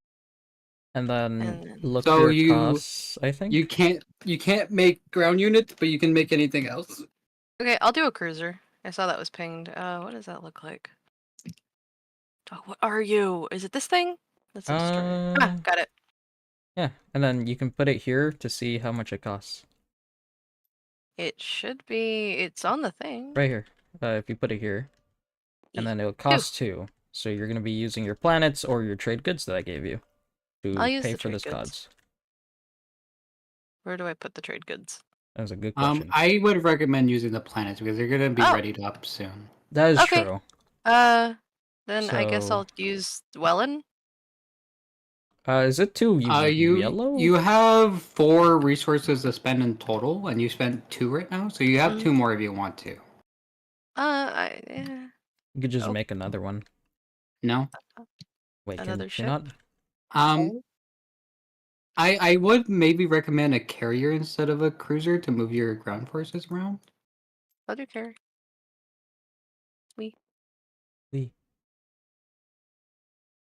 And then And look So your you costs, I think. you can't make ground units, but you can make anything else. okay, I'll do a cruiser. I saw that was pinged. What does that look like? Oh, what are you? Is it this thing? That's a destroyer. Ah, got it. Yeah, and then you can put it here to see how much it costs. It should be. It's on the thing. Right here. If you put it here, and then it'll Two. cost 2. So you're gonna be using your planets or your trade goods that I gave you I'll to use pay the for trade this goods. cods. Where do I put the trade goods? That was a good question. I would recommend using the planets because they're gonna be Oh. ready to up soon. That is Okay. true. Then I guess So- I'll use Dwellin. Is it too You yellow? you have 4 resources to spend in total, and you spent 2 right now, so you have 2 more if you want to. Yeah. You could just Oh. make another one. No. Wait, Another can ship? you not? I would maybe recommend a carrier instead of a cruiser to move your ground forces around. I'll do carry. We.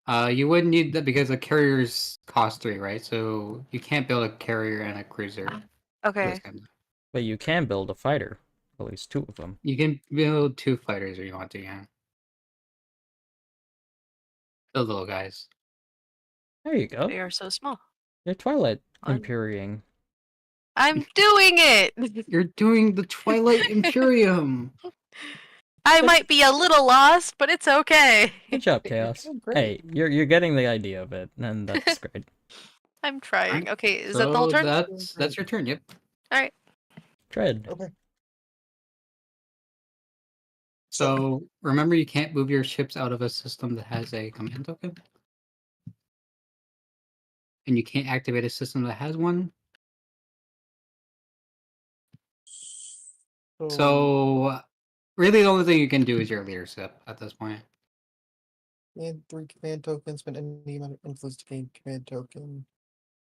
You would need that because the carriers cost 3, right? So you can't build a carrier and a cruiser. Okay. But you can build a fighter. At least 2 of them. You can build 2 fighters if you want to, yeah. The little guys. There you go. They are so small. You're Twilight Fun. Imperium. I'm doing it! You're doing the Twilight Imperium! I might be a little lost, but it's okay. Good job, Chaos. doing great. Hey, you're getting the idea of it, and that's great. I'm trying. Alright, Okay, is that the whole turn? That's your turn, yep. Alright. Dread. Okay. So remember you can't move your ships out of a system that has a command token. And you can't activate a system that has one. So really the only thing you can do is your leadership at this point. And 3 command tokens, spend any amount of influence to gain command token.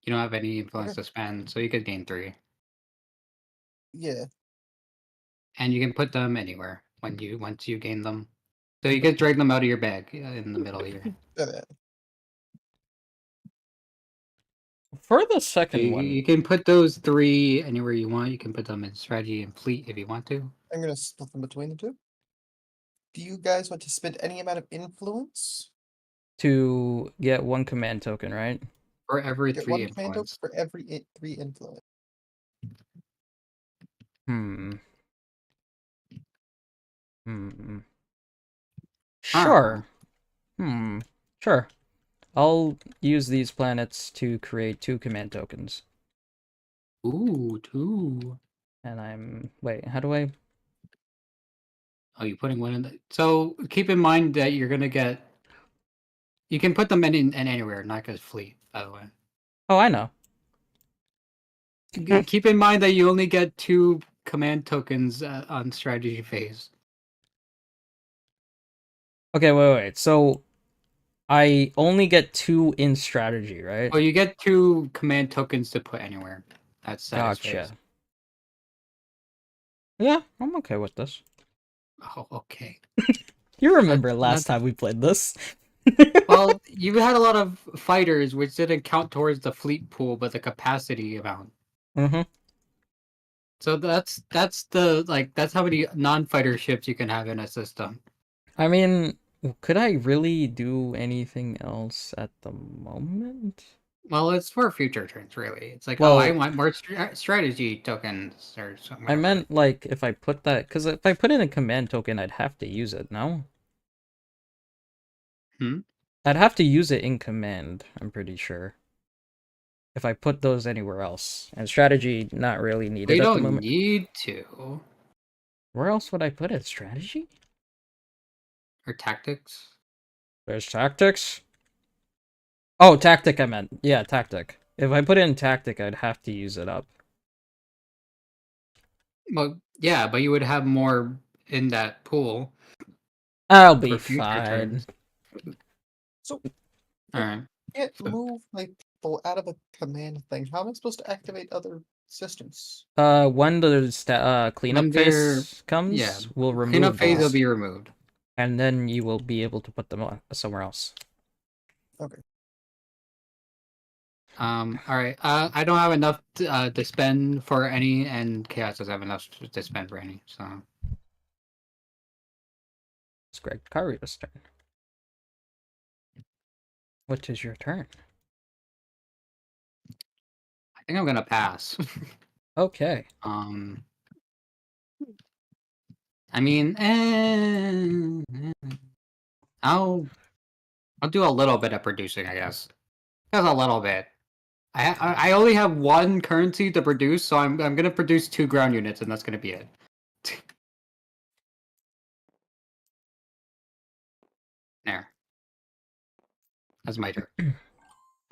You don't have any influence to spend, so you could gain 3. Yeah. And you can put them anywhere once you gain them. So you can drag them out of your bag in the middle here. For the So second one, you can put those 3 anywhere you want. You can put them in strategy and fleet if you want to. I'm gonna split them between the 2. Do you guys want to spend any amount of influence? to get 1 command token, right? For every Get 3 1 command token influence. for every 3 influence. Hmm. Uh-huh. Sure. Sure. I'll use these planets to create 2 command tokens. Ooh, 2. And wait, how do I? Oh, you're putting 1 in the... So keep in mind that you're gonna get... You can put them in anywhere, not as fleet, by the way. Oh, I know. Keep in mind that you only get 2 command tokens on strategy phase. Okay, wait. So I only get 2 in strategy, right? Oh, you get 2 command tokens to put anywhere. That's status Gotcha. phase. Yeah, I'm okay with this. Oh, okay. You remember That's- last time we played this? Well, you had a lot of fighters, which didn't count towards the fleet pool, but the capacity amount. Mm-hmm. So that's how many non-fighter ships you can have in a system. I mean, could I really do anything else at the moment? Well, it's for future turns, really. It's like, Well- oh, I want more strategy tokens or something. I meant, like, if I put that... Because if I put in a command token, I'd have to use it, no? I'd have to use it in command, I'm pretty sure. If I put those anywhere else. And strategy, not really needed You at the don't moment. need to. Where else would I put it? Strategy? Or tactics. There's tactics? Oh, tactic I meant. Yeah, tactic. If I put in tactic, I'd have to use it up. Well, yeah, but you would have more in that pool. I'll be for future fine. turns. So Alright. can't move my people out of a command thing. How am I supposed to activate other systems? When the cleanup When they're phase comes, yeah, we'll cleanup remove phase will those, be removed. and then you will be able to put them somewhere else. Okay. Alright. I don't have enough to spend for any, and Chaos doesn't have enough to spend for any, so It's Greg Carrio's turn. Which is your turn? I think I'm gonna pass. Okay. I mean, I'll do a little bit of producing, I guess. Just a little bit. I only have one currency to produce, so I'm gonna produce 2 ground units, and that's gonna be it. There. That's my turn.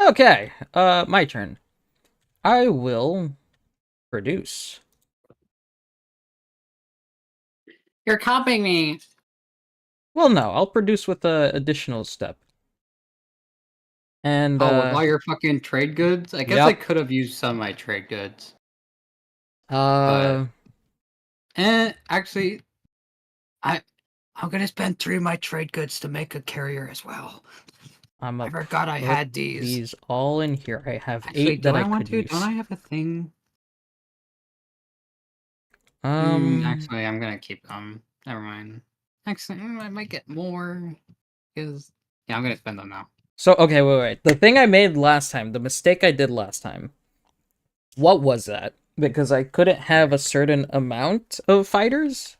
Okay. My turn. I will produce. You're copying me. Well, no, I'll produce with a additional step. And Oh, with all your fucking trade goods? I guess I Yep. could have used some of my trade goods. uh, Actually, I'm gonna spend 3 of my trade goods to make a carrier as well. I'm I gonna forgot I put had these. these all in here. I have Actually, 8 do that I I want could to? use. Don't I have a thing? Actually, I'm gonna keep them. Never mind. Actually, I might get more. Because, yeah, I'm gonna spend them now. So, okay, wait. The thing I made last time, the mistake I did last time, what was that? Because I couldn't have a certain amount of fighters?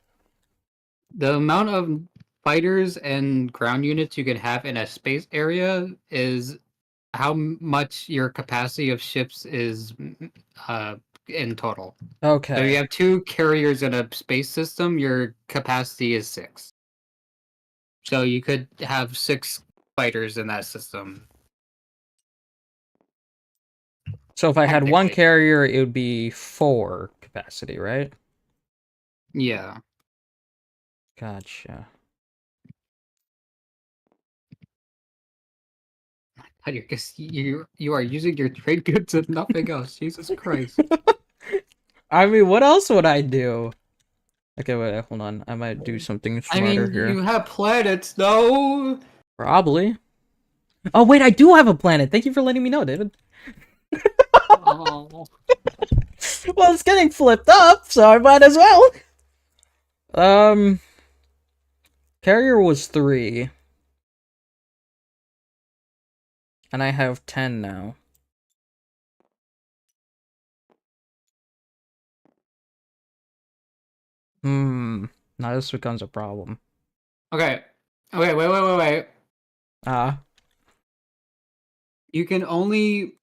The amount of fighters and ground units you can have in a space area is how much your capacity of ships is in total. So if you Okay. have 2 carriers in a space system, your capacity is 6. So you could have 6 fighters in that system. So if I had one Technically. carrier, it would be 4 capacity, right? Yeah. Gotcha. You are using your trade goods and nothing else. Jesus Christ. I mean, what else would I do? Okay, wait, hold on. I might do something I smarter mean, here. you have planets, no? Probably. Oh, wait, I do have a planet. Thank you for letting me know, David. Oh. Well, it's getting flipped up, so I might as well. Carrier was 3. And I have 10 now. Now this becomes a problem. Okay. Okay, wait. Ah. You can only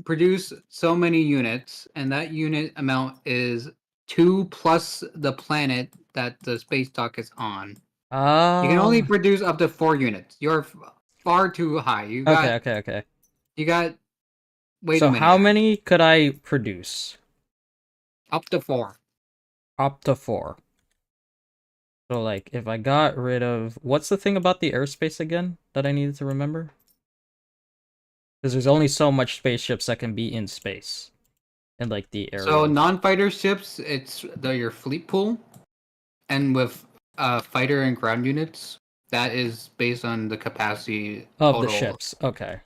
produce so many units, and that unit amount is 2 plus the planet that the space dock is on. You can only Oh. produce up to 4 units. You're far too high. You got. Okay. You got. Wait a So minute. how many could I produce? Up to 4. Up to 4. So, like, if I got rid of... What's the thing about the airspace again that I needed to remember? Because there's only so much spaceships that can be in space. In, like, the area. So non-fighter ships, it's your fleet pool, and with fighter and ground units, that is based on the capacity of total. the ships. Okay.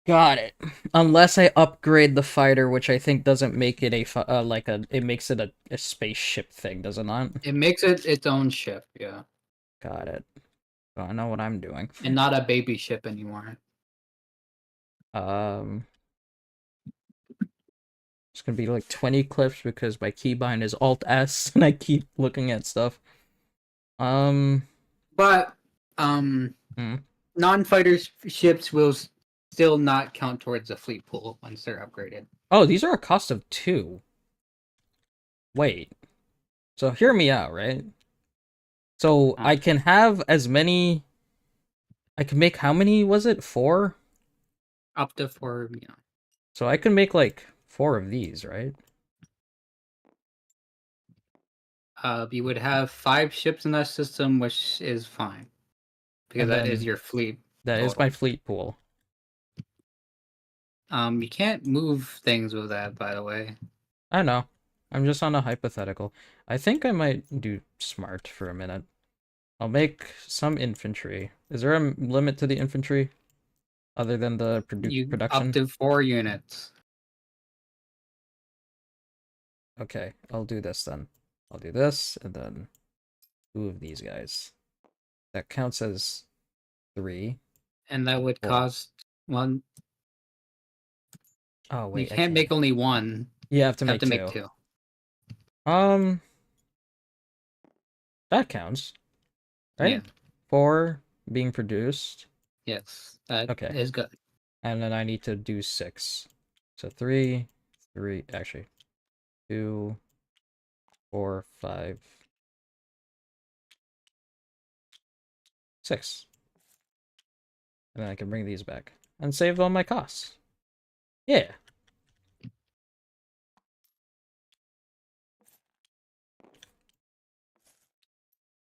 Got it. Unless I upgrade the fighter, which I think doesn't make it it makes it a spaceship thing, does it not? It makes it its own ship, yeah, Got it. So I know what I'm doing. and not a baby ship anymore. It's gonna be like 20 clips because my keybind is Alt S and I keep looking at stuff. But Hmm. non-fighter ships will still not count towards the fleet pool once they're upgraded. Oh, these are a cost of 2. Wait. So hear me out, right? So I can have as many... I can make how many, was it? 4? Up to 4, yeah. So I can make like 4 of these, right? You would have 5 ships in that system, which is fine because And that is then your fleet. that is total. my fleet pool. You can't move things with that, by the way. I know. I'm just on a hypothetical. I think I might do smart for a minute. I'll make some infantry. Is there a limit to the infantry? Other than the You up production? to 4 units. Okay, I'll do this then. I'll do this, and then 2 of these guys. That counts as 3. And that would 4. cost one. Oh, You wait, I can't can't. make only one. You have to You have make to make 2. 2. That counts, Yeah. right? 4 being produced. Yes. That Okay. is good. And then I need to do 6. So 3, actually, 2, 4, 5, 6. And then I can bring these back and save all my costs. Yeah.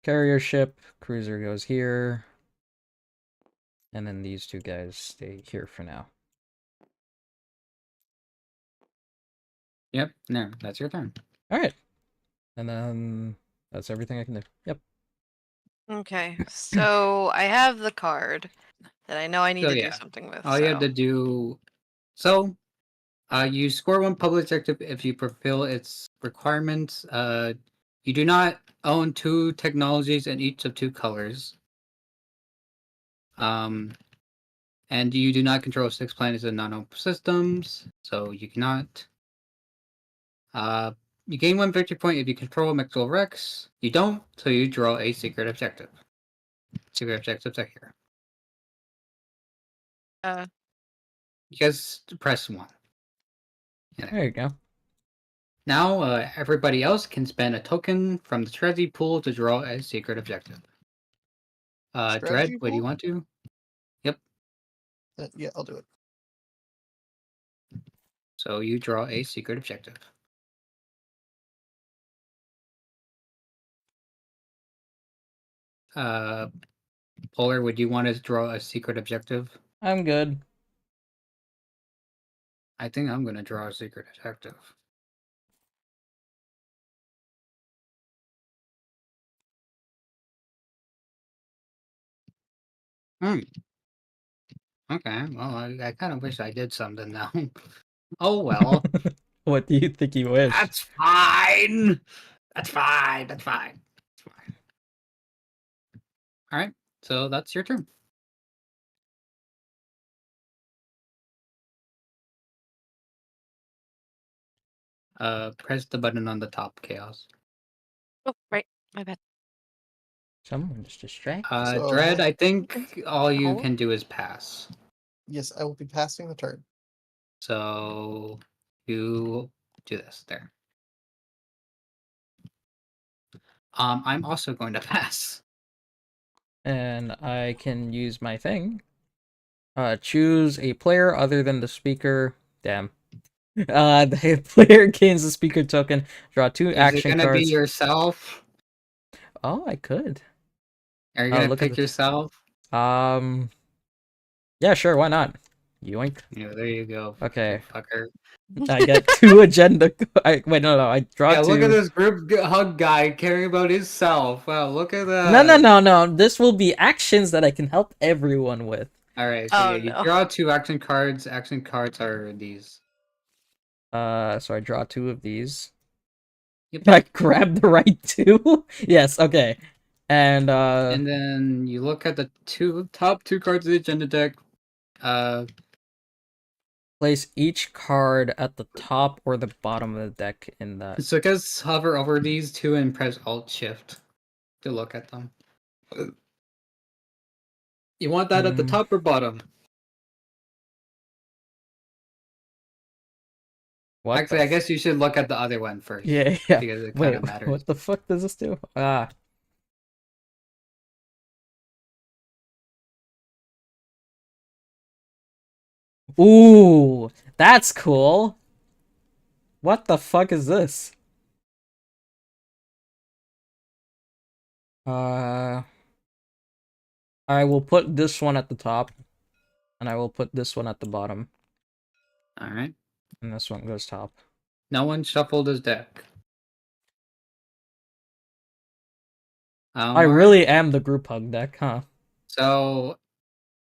Carrier ship, cruiser goes here. And then these 2 guys stay here for now. Yep. No, that's your turn. Alright. And then that's everything I can do. Yep. Okay, so I have the card that I know I need So to do yeah, something with. all you have to do. So, you score 1 public objective if you fulfill its requirements. You do not own 2 technologies in each of 2 colors. And you do not control 6 planets and non-open systems, so you cannot. You gain 1 victory point if you control Mixel Rex. You don't, so you draw a secret objective. Secret objectives are here. You guys press 1. There you go. Now, everybody else can spend a token from the strategy pool to draw a secret objective. Dread, Strategy what do you pool? want to? Yep. Yeah, I'll do it. So you draw a secret objective. Polar, would you want to draw a secret objective? I'm good. I think I'm going to draw a secret objective. Hmm. Okay, well, I kind of wish I did something now. Oh, well. What do you think you wish? That's fine! That's fine, that's fine. That's fine. Alright, so that's your turn. Press the button on the top, Chaos. Oh, right, my bad. Someone's distracted. Dread, So- I think all you Oh. can do is pass. Yes, I will be passing the turn. So you do this there. I'm also going to pass. And I can use my thing. Choose a player other than the speaker. Damn. The player gains the speaker token. Draw 2 Is it action gonna be cards. yourself? Oh, I could. Are you gonna Look at pick yourself? Yeah, sure, why not? Yoink. Yeah, there you go. Okay. Fucker. I get 2 agenda. Wait, no, I draw Yeah, 2. look at this group hug guy caring about himself. Wow, look at that. No. This will be actions that I can help everyone with. Alright, so Oh, yeah, you no. draw 2 action cards. Action cards are these. So I draw 2 of these. Yep. I grab the right 2? Yes, okay. And And then you look at the top 2 cards of the agenda deck. place each card at the top or the bottom of the deck in that. So just hover over these 2 and press Alt Shift to look at them. You want that at the top or bottom? What Actually, I guess you should look at the other one first. Yeah. Because it kind Wait, of matters. what the fuck does this do? Ooh, that's cool. What the fuck is this? I will put this one at the top, and I will put this one at the bottom, All right. and this one goes top. No one shuffled his deck. I All really right. am the group hug deck, huh? So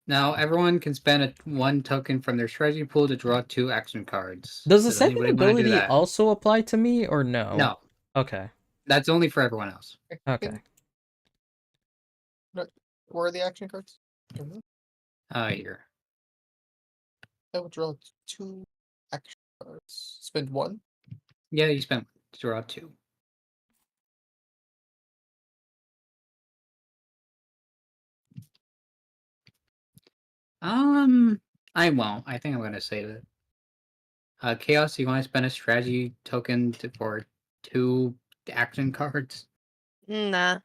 now everyone can spend one token from their strategy pool to draw 2 action cards. Does the Does second anybody want to do ability that? also apply to me, or no? No, Okay. that's only for everyone else. Okay. Where are the action cards? Here. I will draw 2 action cards. Spend 1. Yeah, you spent one to draw 2. I won't. I think I'm gonna save it. Chaos, you want to spend a strategy token for 2 action cards? Nah.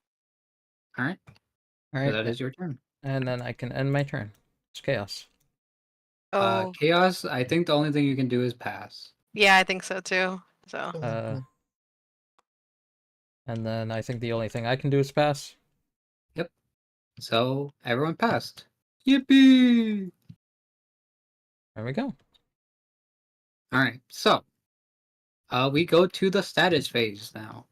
All right. All So right. that is your turn. And then I can end my turn. It's chaos. Oh, Chaos, I think the only thing you can do is pass. yeah, I think so too. So And then I think the only thing I can do is pass. Yep. So everyone passed. Yippee! There we go. All right. So we go to the status phase now.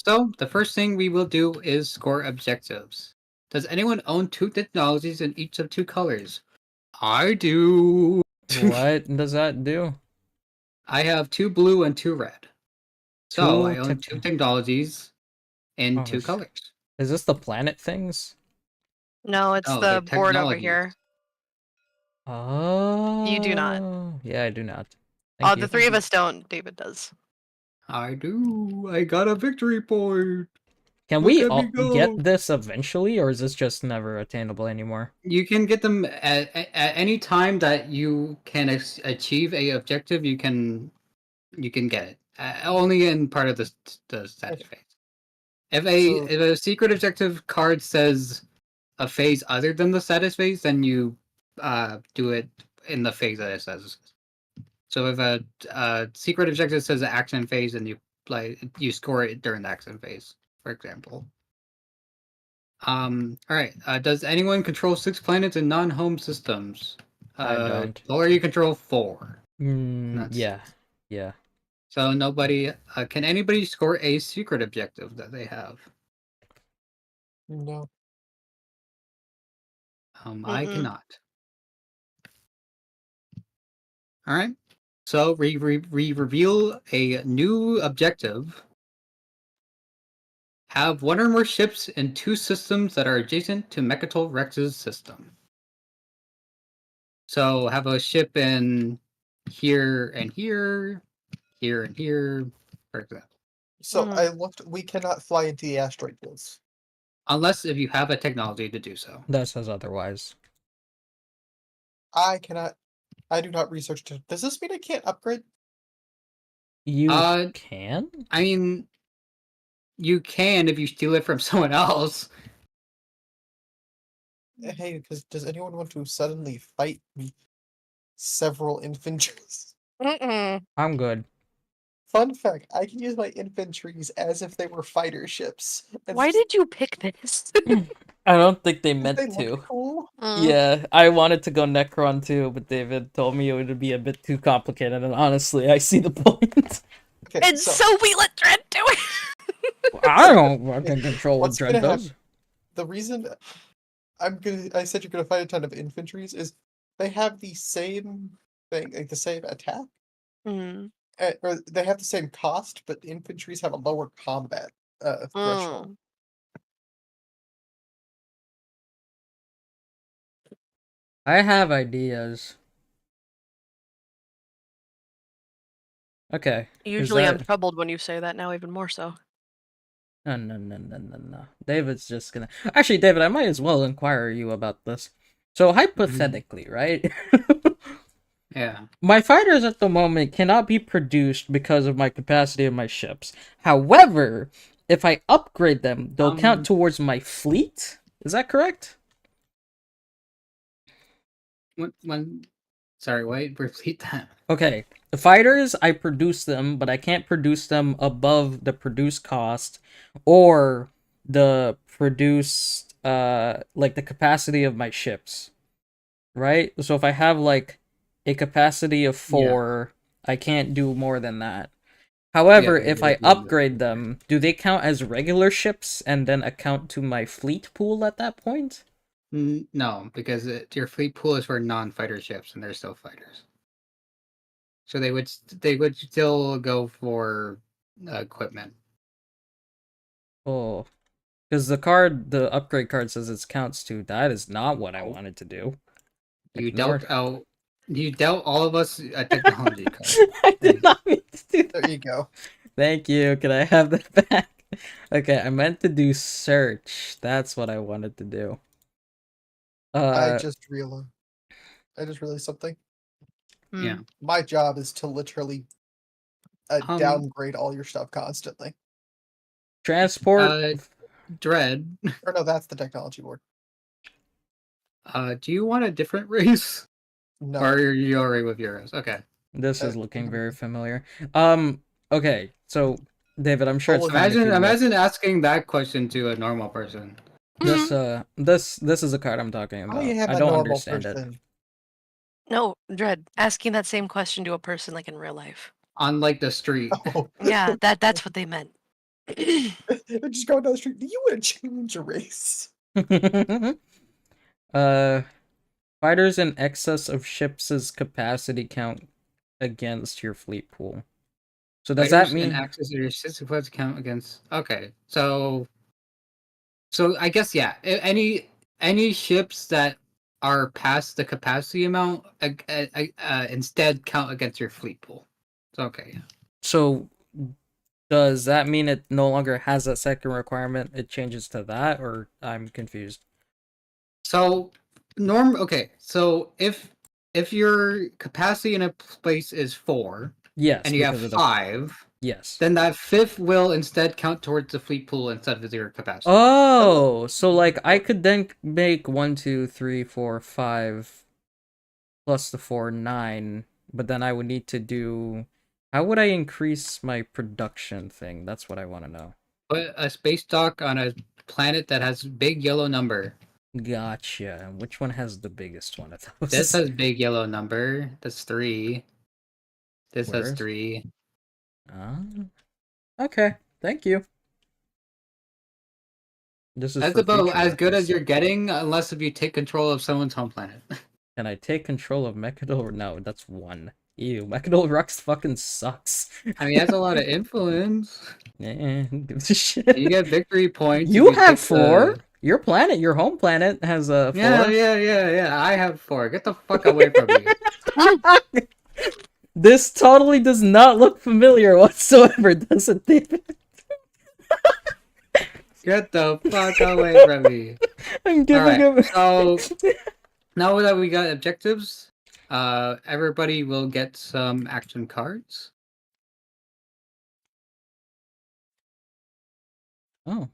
So the first thing we will do is score objectives. Does anyone own 2 technologies in each of 2 colors? I do. What does that do? I have 2 blue and 2 red. So I own 2 tech- technologies in Oh, 2 colors. Is this the planet things? no, it's No, they're the board over technologies. here. Oh. You do not. Yeah, I do not. Thank you. The 3 of us don't. David does. I do. I got a victory point. Can Look we at me all get go. this eventually, or is this just never attainable anymore? You can get them at any time that you can achieve a objective. You can get it. Only in part of the status phase. If a secret objective card says a phase other than the status phase, then you do it in the phase that it says. So if a secret objective says an action phase, and you score it during the action phase, for example. All right. Does anyone control 6 planets in non-home systems? I don't. Or you control 4. Yeah. Yeah. So nobody. Can anybody score a secret objective that they have? No. I cannot. All right. So we reveal a new objective. Have 1 or more ships in 2 systems that are adjacent to Mechatol Rex's system. So have a ship in here and here, here and here, for example. So I looked. We cannot fly into the asteroid fields. Unless if you have a technology to do so. That says otherwise. I cannot. I do not research. Does this mean I can't upgrade? You can? I mean, you can if you steal it from someone else. Hey, because does anyone want to suddenly fight me? Several infantries. I'm good. Fun fact: I can use my infantries as if they were fighter ships. Why did you pick this? I don't think they meant they to. look cool? Yeah, I wanted to go Necron too, but David told me it would be a bit too complicated, and honestly, I see the point. Okay, And so we let Dread do it. I don't fucking control what what's Dread gonna does. the reason I said you're gonna fight a ton of infantries is they have the same thing, like the same attack, or they have the same cost, but infantries have a lower combat threshold. I have ideas. Okay. Usually I'm troubled when you say that, now even more so. No. David's just gonna... Actually, David, I might as well inquire you about this. So, hypothetically, right? Yeah. My fighters at the moment cannot be produced because of my capacity of my ships. However, if I upgrade them, they'll count towards my fleet? Is that correct? Sorry, wait, repeat that. Okay, the fighters, I produce them, but I can't produce them above the produce cost or the produced, like the capacity of my ships, right? So if I have like a capacity of Yeah. 4, I can't do more than that. Yeah, However, you're if I doing that. upgrade them, do they count as regular ships and then account to my fleet pool at that point? No, because your fleet pool is for non-fighter ships, and they're still fighters. So they would still go for equipment. Oh, because the upgrade card says it counts to. That is not what I Oh. wanted to do. You Ignore. dealt all of us a technology card. I did Thanks. not mean to do There that. you go. Thank you. Can I have that back? Okay, I meant to do search. That's what I wanted to do. I Uh, just realized something. Yeah. My job is to literally downgrade all your stuff constantly. transport. Dread, Or no, that's the technology board. do you want a different race? No. Or are you alright with yours? Okay. This is Uh, looking very familiar. Okay, so David, I'm sure it's Well, fine if you look. Imagine asking that question to a normal person. This this is a card I'm talking how do you about. have I a don't normal understand it. person? No, Dread, asking that same question to a person like in real life. On like the street. Oh. Yeah, that's what they meant. Just going down the street. Do you want to change your race? uh, fighters in excess of ships' capacity count against your fleet pool. So does that Fighters in mean access to your system points count against. Okay, so I guess yeah. Any ships that are past the capacity amount instead count against your fleet pool. So, okay, yeah. so? Does that mean it no longer has that second requirement? It changes to that, or I'm confused. So okay. So if your capacity in a place is 4 Yes, and you have because of the 5, yes. then that 5th will instead count towards the fleet pool instead of your capacity. Oh, so like I could then make 1, 2, 3, 4, 5 plus the 4, 9, but then I would need to do. How would I increase my production thing? That's what I want to know. Put a space dock on a planet that has big yellow number. Gotcha. Which one has the biggest one of those? This has big yellow number. That's 3. This has Where's 3. Okay. Thank you. This is That's for about future as good as reference. you're getting, unless if you take control of someone's home planet. Can I take control of Mechadol? No, that's 1. Ew, Mechadol Rux fucking sucks. I mean, that's a lot of influence. Who gives a shit? You get victory points. You if have take 4. Your planet, your home planet, has a 4. Yeah. I have 4. Get the fuck away from me. This totally does not look familiar whatsoever, does it, David? Get the fuck away from me. I'm giving Alright, him. so now that we got objectives, everybody will get some action cards. Oh.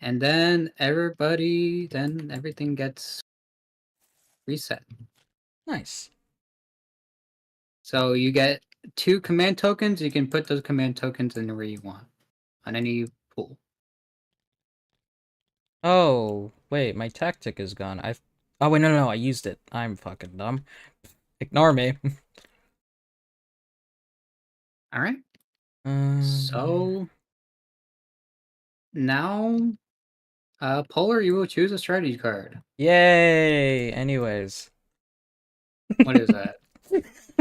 And then everything gets reset. Nice. So you get 2 command tokens. You can put those command tokens anywhere you want on any pool. Oh, wait, my tactic is gone. Oh, wait, no, I used it. I'm fucking dumb. Ignore me. All right. So now, Polar, you will choose a strategy card. Yay! Anyways. What is that?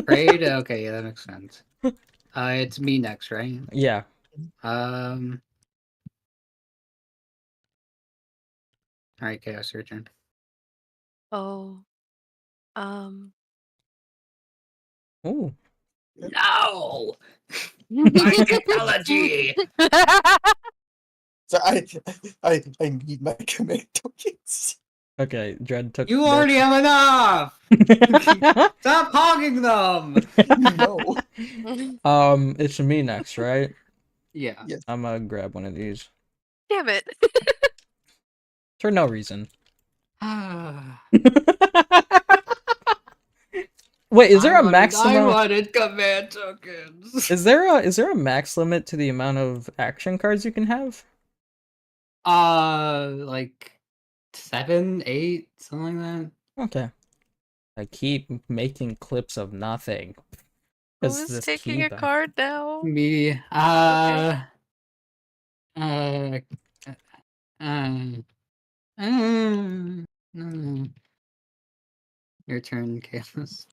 Trade? Okay, yeah, that makes sense. It's me next, right? Yeah. All right, Chaos, your turn. Oh. Um. Ooh. No! My technology! So I need my command tokens. Okay, Dread took. You already have enough! Stop hogging them! No. It's me next, right? Yeah. Yes. I'm gonna grab one of these. Damn it. For no reason. Ah, Wait, is there I a maximum? wanted command tokens. Is there a max limit to the amount of action cards you can have? Like 7, 8, something like that. Okay. I keep making clips of nothing. Who Because is this taking a keyboard. card now? Me. Okay. Uh, uh, uh, Your turn, Chaos.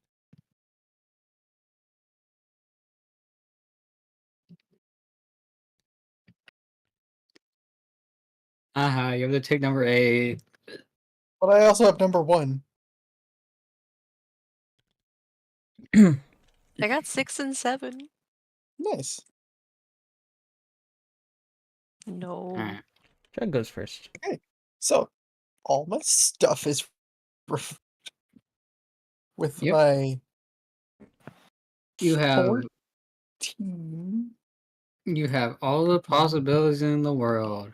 You have to take number 8. But I also have number 1. I got 6 and 7. Nice. No. Alright. Chad goes first. Okay. So, all my stuff is with Yep. my You have 14. all the possibilities in the world.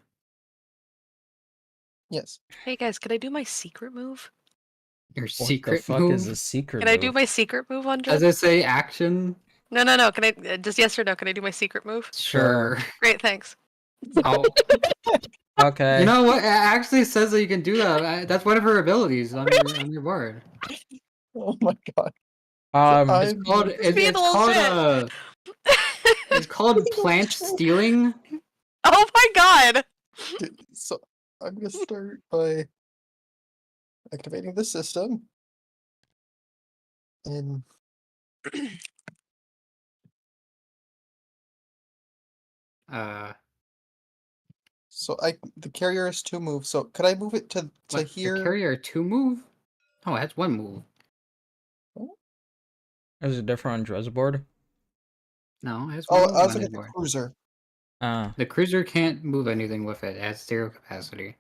Yes. Hey guys, can I do my secret move? Your What the secret fuck is move? a secret Can I do move? my secret move on Does Jen? it say action? No, no, no. Can I just yes or no? Can I do my secret move? Sure. Great, thanks. Oh, Okay. you know what? It actually says that you can do that. That's one of her abilities on your board. Oh my god. So Um, I'm Just being a little shit. It's called plant stealing. Oh my god! so I'm gonna start by activating the system. And Uh, so the carrier has 2 moves. So could I move it to what? The here? carrier 2 move? Oh, that's 1 move. is it different on Drez's board? No, it has Oh, 1 I move was on looking his at the board. cruiser. The cruiser can't move anything with it. It has 0 capacity.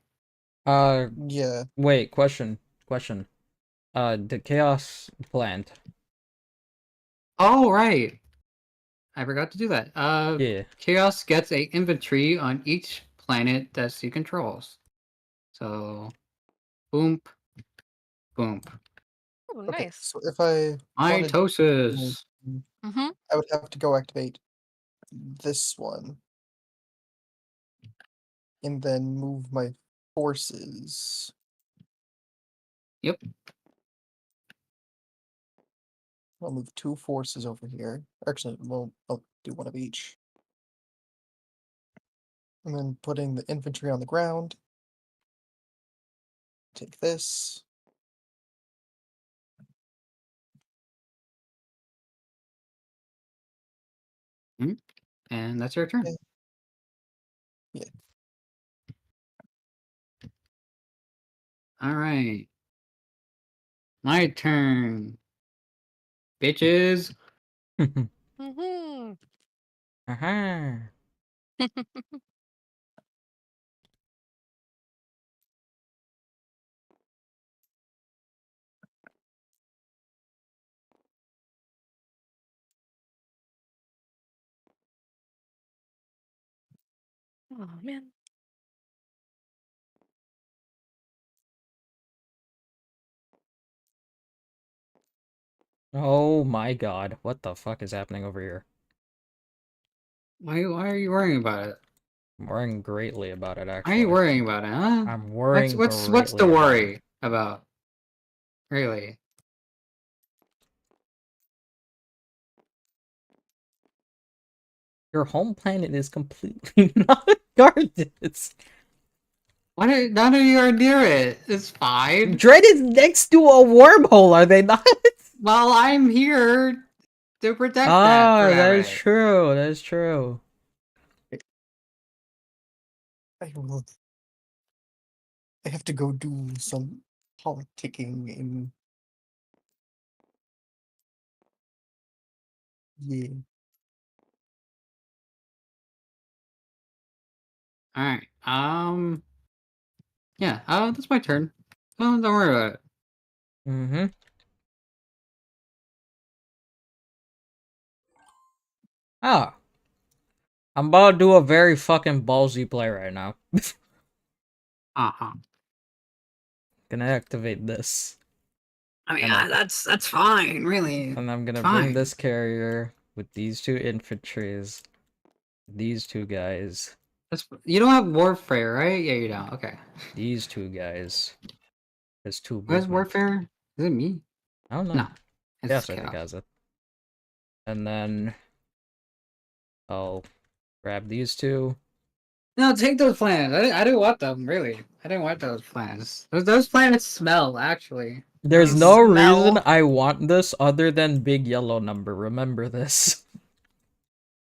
Yeah. Wait, question. The Chaos plant. Oh, right. I forgot to do that. Yeah. Chaos gets a inventory on each planet that she controls. So, boom, boom. Oh, Okay. nice. So if I wanted to, Mitosis. Mm-hmm. I would have to go activate this one. And then move my forces. Yep. I'll move 2 forces over here. Actually, well, I'll do 1 of each. And then putting the infantry on the ground. Take this. And that's your turn. Okay. Yeah. All right. My turn. Bitches. Mm-hmm. Uh-huh. Oh man. Oh my god. What the fuck is happening over here? Why are you worrying about it? I'm worrying greatly about it, Why are actually. you worrying about it, huh? I'm worrying What's greatly the about it. worry about? Really? Your home planet is completely not guarded. None of you are near it. It's fine. Dread is next to a wormhole, are they not? Well, I'm here to protect that. Ah, that is Forever. true. That is true. I will. I have to go do some politicking in. Yeah. All right. Yeah. That's my turn. Don't worry about it. Mm-hmm. Ah. I'm about to do a very fucking ballsy play right now. Uh huh. gonna activate this. I mean, And that's fine, really. And I'm gonna Fine. bring this carrier with these two infantries. These two guys. You don't have warfare, right? Yeah, you don't. Okay. These two guys. There's two Where's movements. warfare? Is it me? I don't know. No. It's Yes, I chaos. think has it. And then I'll grab these two. No, take those plans. I didn't want them, really. I didn't want those plans. Those planets smell, actually. There's They no smell. reason I want this other than big yellow number. Remember this.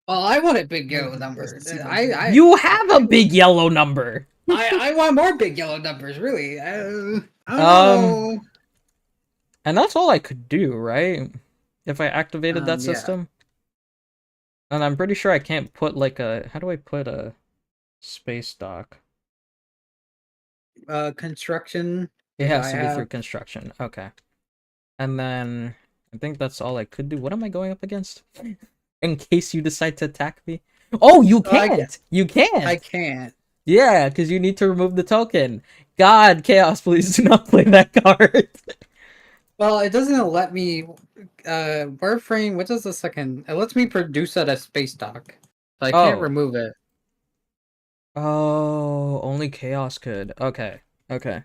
Well, I want a big Yeah, yellow he number. doesn't see I You have a big yellow number. I want more big yellow numbers, really. I don't know. And that's all I could do, right? If I activated that Yeah. system. And I'm pretty sure I can't put like a... How do I put a space dock? Construction. It Which has I to be through have. construction. Okay. And then I think that's all I could do. What am I going up against? In case you decide to attack me. Oh, you can't! You can't! I can't. Yeah, because you need to remove the token. God, Chaos, please do not play that card. Well, it doesn't let me. Warframe. What does the second? It lets me produce at a space dock, so I can't Oh. remove it. Oh, only Chaos could. Okay. Okay.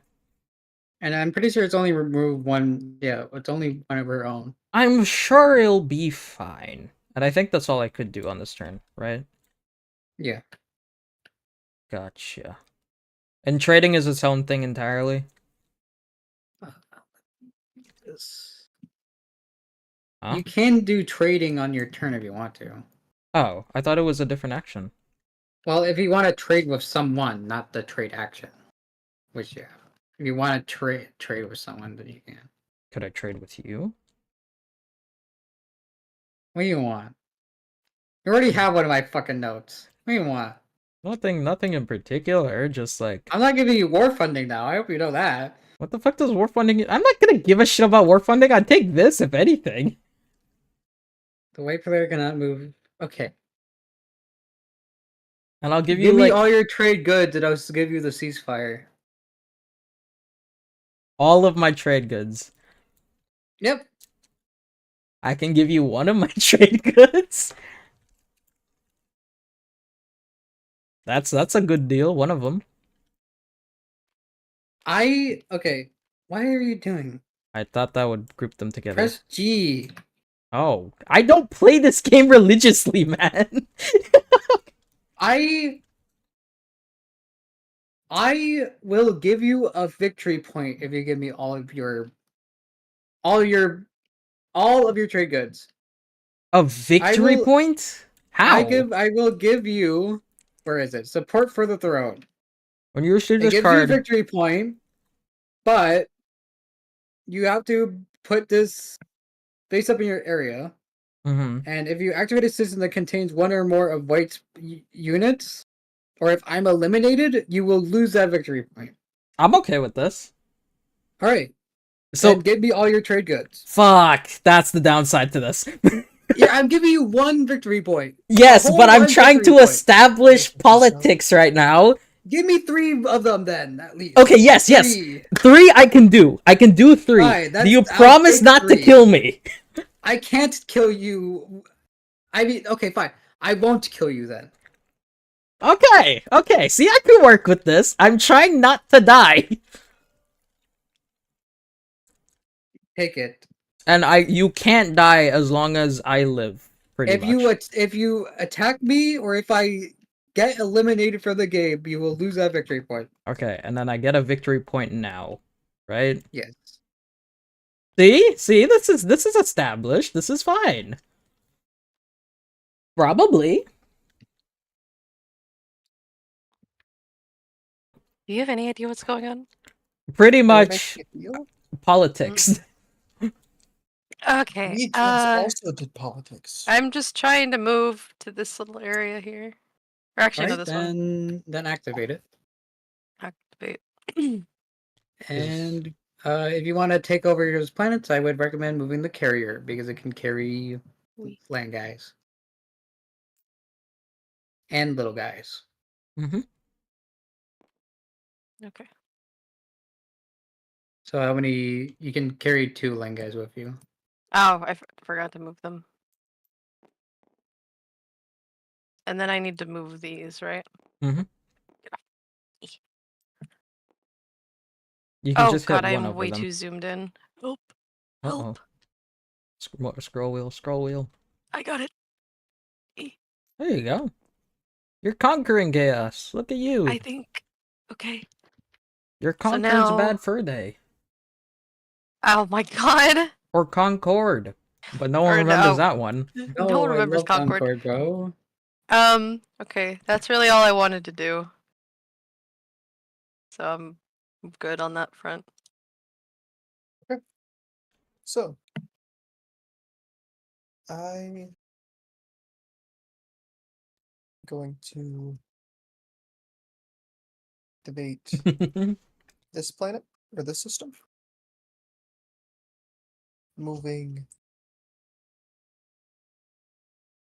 And I'm pretty sure it's only remove one. Yeah, it's only one of her own. I'm sure it'll be fine. And I think that's all I could do on this turn, right? Yeah. Gotcha. And trading is its own thing entirely? Huh? You can do trading on your turn if you want to. Oh, I thought it was a different action. Well, if you want to trade with someone, not the trade action. Which, yeah. If you want to trade with someone, then you can. Could I trade with you? What do you want? You already have one of my fucking notes. What do you want? Nothing in particular, just like... I'm not giving you war funding now. I hope you know that. What the fuck does war funding... I'm not gonna give a shit about war funding. I'd take this, if anything. The white player cannot move. Okay. And I'll give Give you, me like... all your trade goods and I'll give you the ceasefire. all of my trade goods. Yep. I can give you one of my trade goods. That's a good deal, one of them. Okay. Why are you doing? I thought that would group them together. Press G. Oh, I don't play this game religiously, man. I will give you a victory point if you give me all of your trade goods. A victory point? How? I will give you, where is it? Support for the throne. When you receive It this gives you a card, victory point, but you have to put this face up in your area. And if you activate a system that contains one or more of White's units, or if I'm eliminated, you will lose that victory point. I'm okay with this. All right. So then give me all your trade goods. Fuck, that's the downside to this. Yeah, I'm giving you one victory point. Yes, but I'm trying to establish politics right now. Give me 3 of them then, at least. Okay, yes. 3 I can do. I can do 3. Right, do you promise not 3. to kill me? I can't kill you. I mean, okay, fine. I won't kill you then. Okay. See, I can work with this. I'm trying not to die. Take it. And you can't die as long as I live. Pretty much. If you attack me or if I get eliminated from the game, you will lose that victory point. Okay, and then I get a victory point now, right? Yes. See, this is established. This is fine. Probably. Do you have any idea what's going on? Pretty much politics. Okay. We also did politics. I'm just trying to move to this little area here. Or actually, no, this one. Then activate it. Activate. And if you want to take over your planets, I would recommend moving the carrier because it can carry land guys and little guys. Okay. So how many? You can carry 2 Lengas with you. Oh, I forgot to move them. And then I need to move these, right? Mm-hmm. You can Oh just hit god, one I'm over way them. too zoomed in. Help! Uh-oh. Help! Scroll wheel, scroll wheel. I got it. There you go. You're conquering chaos. Look at you. I think. Okay. You're So Conqueror's now. Bad Fur Day. Oh my god! Or Concord. But no one Or remembers no. that one. No one I remembers love Concord. Concord, bro. Okay. That's really all I wanted to do. So I'm good on that front. So, I'm going to debate this planet or this system, moving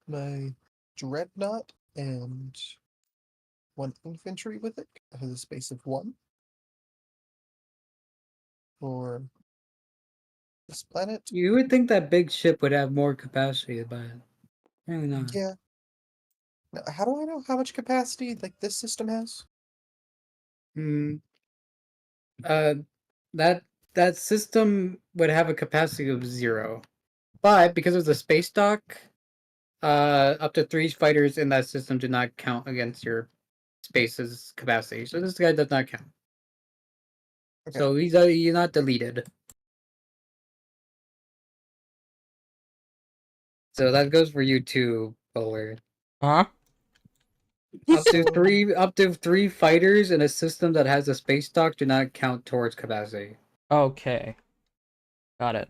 my dreadnought and 1 infantry with it. It has a space of 1 for this planet. You would think that big ship would have more capacity, but maybe not. Yeah. Now, how do I know how much capacity like this system has? Hmm. Uh, that system would have a capacity of 0, but because of the space dock, up to 3 fighters in that system do not count against your space's capacity. So this guy does not count. Okay. So he's not deleted. So that goes for you too, Bowler. Huh? Up to 3 fighters in a system that has a space dock do not count towards capacity. Okay. Got it.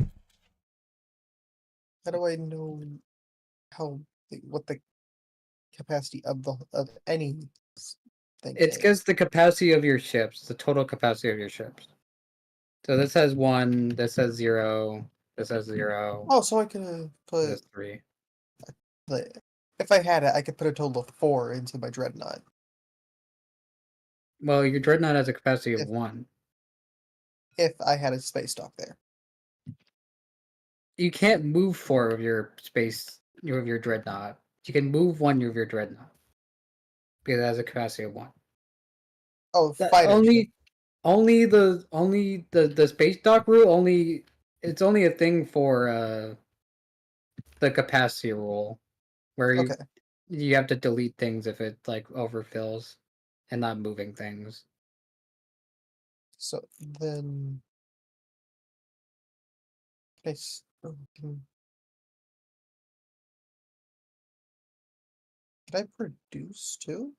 How do I know what the capacity of any thing It's is? because the capacity of your ships, the total capacity of your ships. So this has 1, this has 0, this has 0, Oh, so I could this put has 3. if I had it, I could put a total of 4 into my dreadnought. Well, your dreadnought has a capacity of If 1. if I had a space dock there. You can't move 4 of your dreadnought. You can move 1 of your dreadnought because it has a capacity of 1. Oh, That fighters. only the space dock rule only it's only a thing for the capacity rule where Okay. you have to delete things if it like overfills and not moving things. So then can I produce too?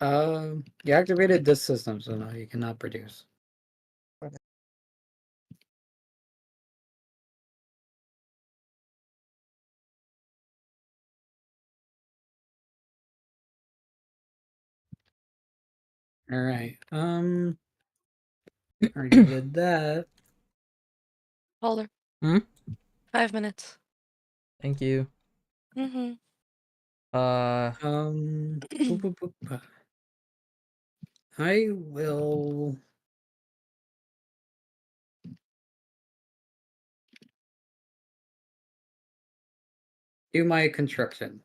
You activated this system, so no, you cannot produce. Okay. All right. Already did that. Holder. Hmm? 5 minutes. Thank you. Mm-hmm. Boop, boop, boop. I will. Do my construction.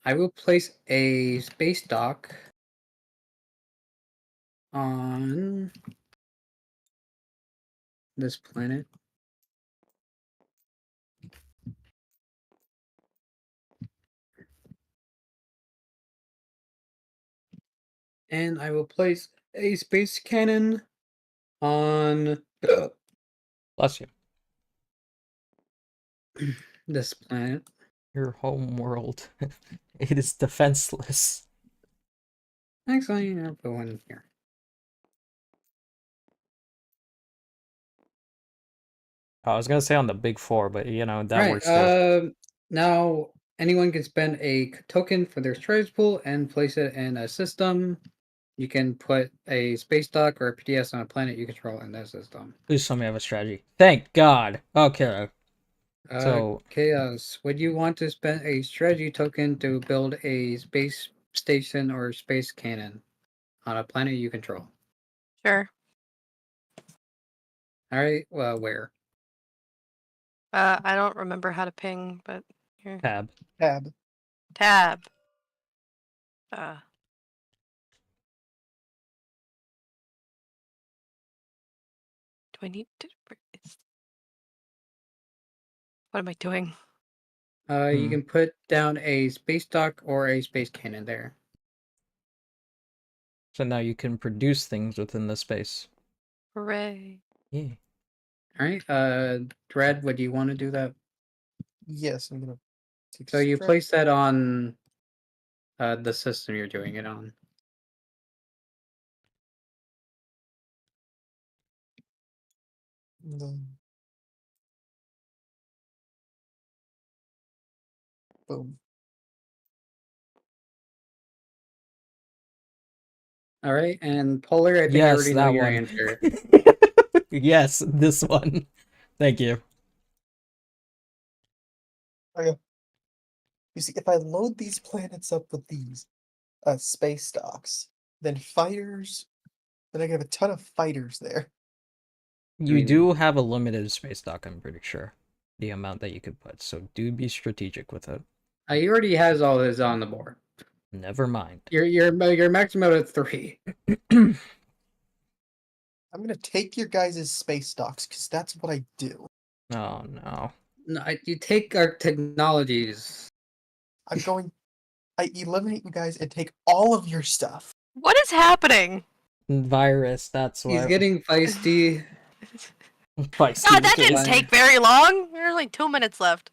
I will place a space dock on this planet. And I will place a space cannon on Bless you. this planet. Your home world. It is defenseless. Actually, I'll put one here. I was gonna say on the big 4, but you know, that Right. works too. Now anyone can spend a token for their strategy pool and place it in a system. You can put a space dock or a PDS on a planet you control in that system. Please tell me I have a strategy. Thank God. Okay. So, Chaos. Would you want to spend a strategy token to build a space station or space cannon on a planet you control? Sure. All right. Well, where? I don't remember how to ping, but here. Tab. Tab. Tab. Do I need to? What am I doing? You can put down a space dock or a space cannon there. So now you can produce things within the space. Hooray! Yeah. All right. Dread, would you want to do that? Yes, I'm gonna take So you strike. place that on the system you're doing it on. And then boom. All right. And Polar, I think I Yes, already know that your one. answer. Yes, this one. Thank you. Okay. You see, if I load these planets up with these space docks, then fighters, then I can have a ton of fighters there. You mean- do have a limited space dock, I'm pretty sure. The amount that you could put, so do be strategic with it. He already has all his on the board. Never mind. Your maximum out of 3. I'm gonna take your guys' space docks because that's what I do. Oh no. No, you take our technologies. I'm going. I eliminate you guys and take all of your stuff. What is happening? Virus, that's why. He's getting feisty. Feisty God, that with didn't it. take very long. There's only 2 minutes left.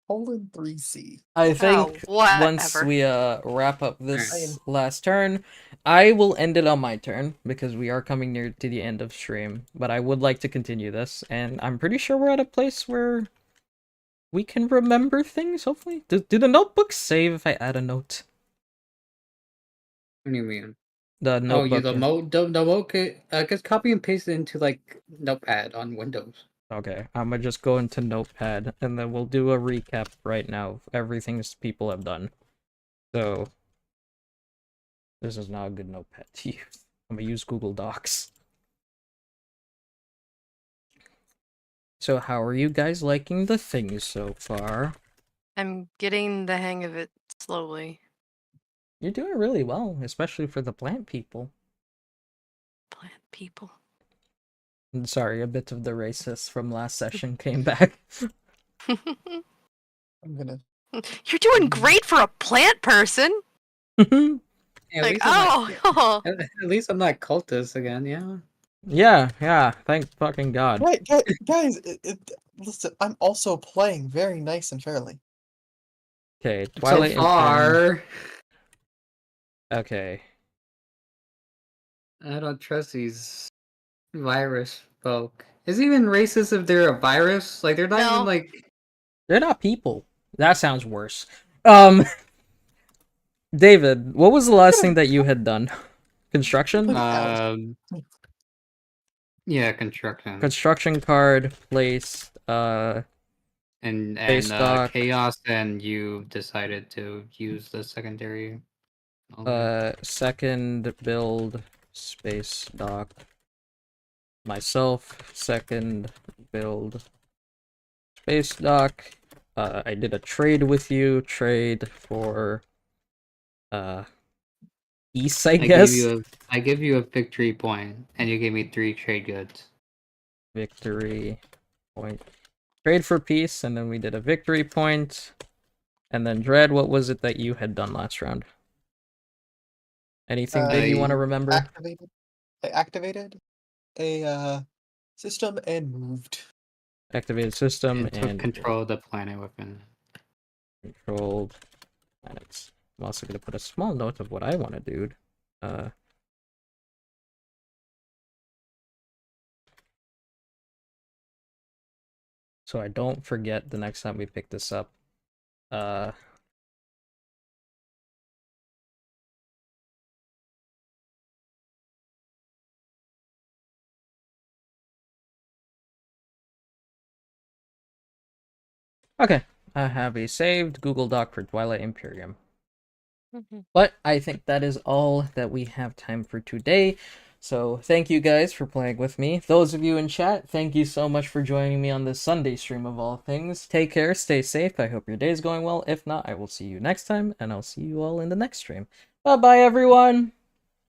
Poland 3C. I think whatever. once we wrap up this Alright. last turn, I will end it on my turn because we are coming near to the end of stream. But I would like to continue this, and I'm pretty sure we're at a place where we can remember things. Hopefully, do the notebooks save if I add a note? What do you mean? The Oh, you notebook. the mode. Just copy and paste it into like Notepad on Windows. Okay, I'm gonna just go into Notepad, and then we'll do a recap right now of everything people have done. So, this is not a good Notepad to use. I'm gonna use Google Docs. So, how are you guys liking the things so far? I'm getting the hang of it slowly. You're doing really well, especially for the plant people. Plant people. I'm sorry, a bit of the racist from last session came back. I'm gonna. You're doing great for a plant person. Yeah, Like, oh, at least I'm not cultist again. Yeah. yeah, thank fucking God. Right, guys. Listen, I'm also playing very nice and fairly. Okay, So Twilight Imperium. far, Okay. I don't trust these virus folk. Is it even racist if they're a virus? Like they're not No. even like. They're not people. That sounds worse. Um, David, what was the last thing that you had done? Construction? Yeah, construction Construction card placed, and Space dock. chaos, and you decided to use the secondary. second build space dock. Myself, second build space dock. I did a trade with you, trade for, peace, I guess. I give you a victory point, and you gave me 3 trade goods. Victory point. Trade for peace, and then we did a victory point. And then Dread, what was it that you had done last round? Anything big you want to remember? I activated a system and moved. Activated system And took and control of the planet within. controlled planets. I'm also gonna put a small note of what I want to do. So I don't forget the next time we pick this up. Okay, I have a saved Google Doc for Twilight Imperium. But I think that is all that we have time for today. So thank you guys for playing with me. Those of you in chat, thank you so much for joining me on this Sunday stream of all things. Take care, stay safe. I hope your day is going well. If not, I will see you next time, and I'll see you all in the next stream. Bye bye, everyone.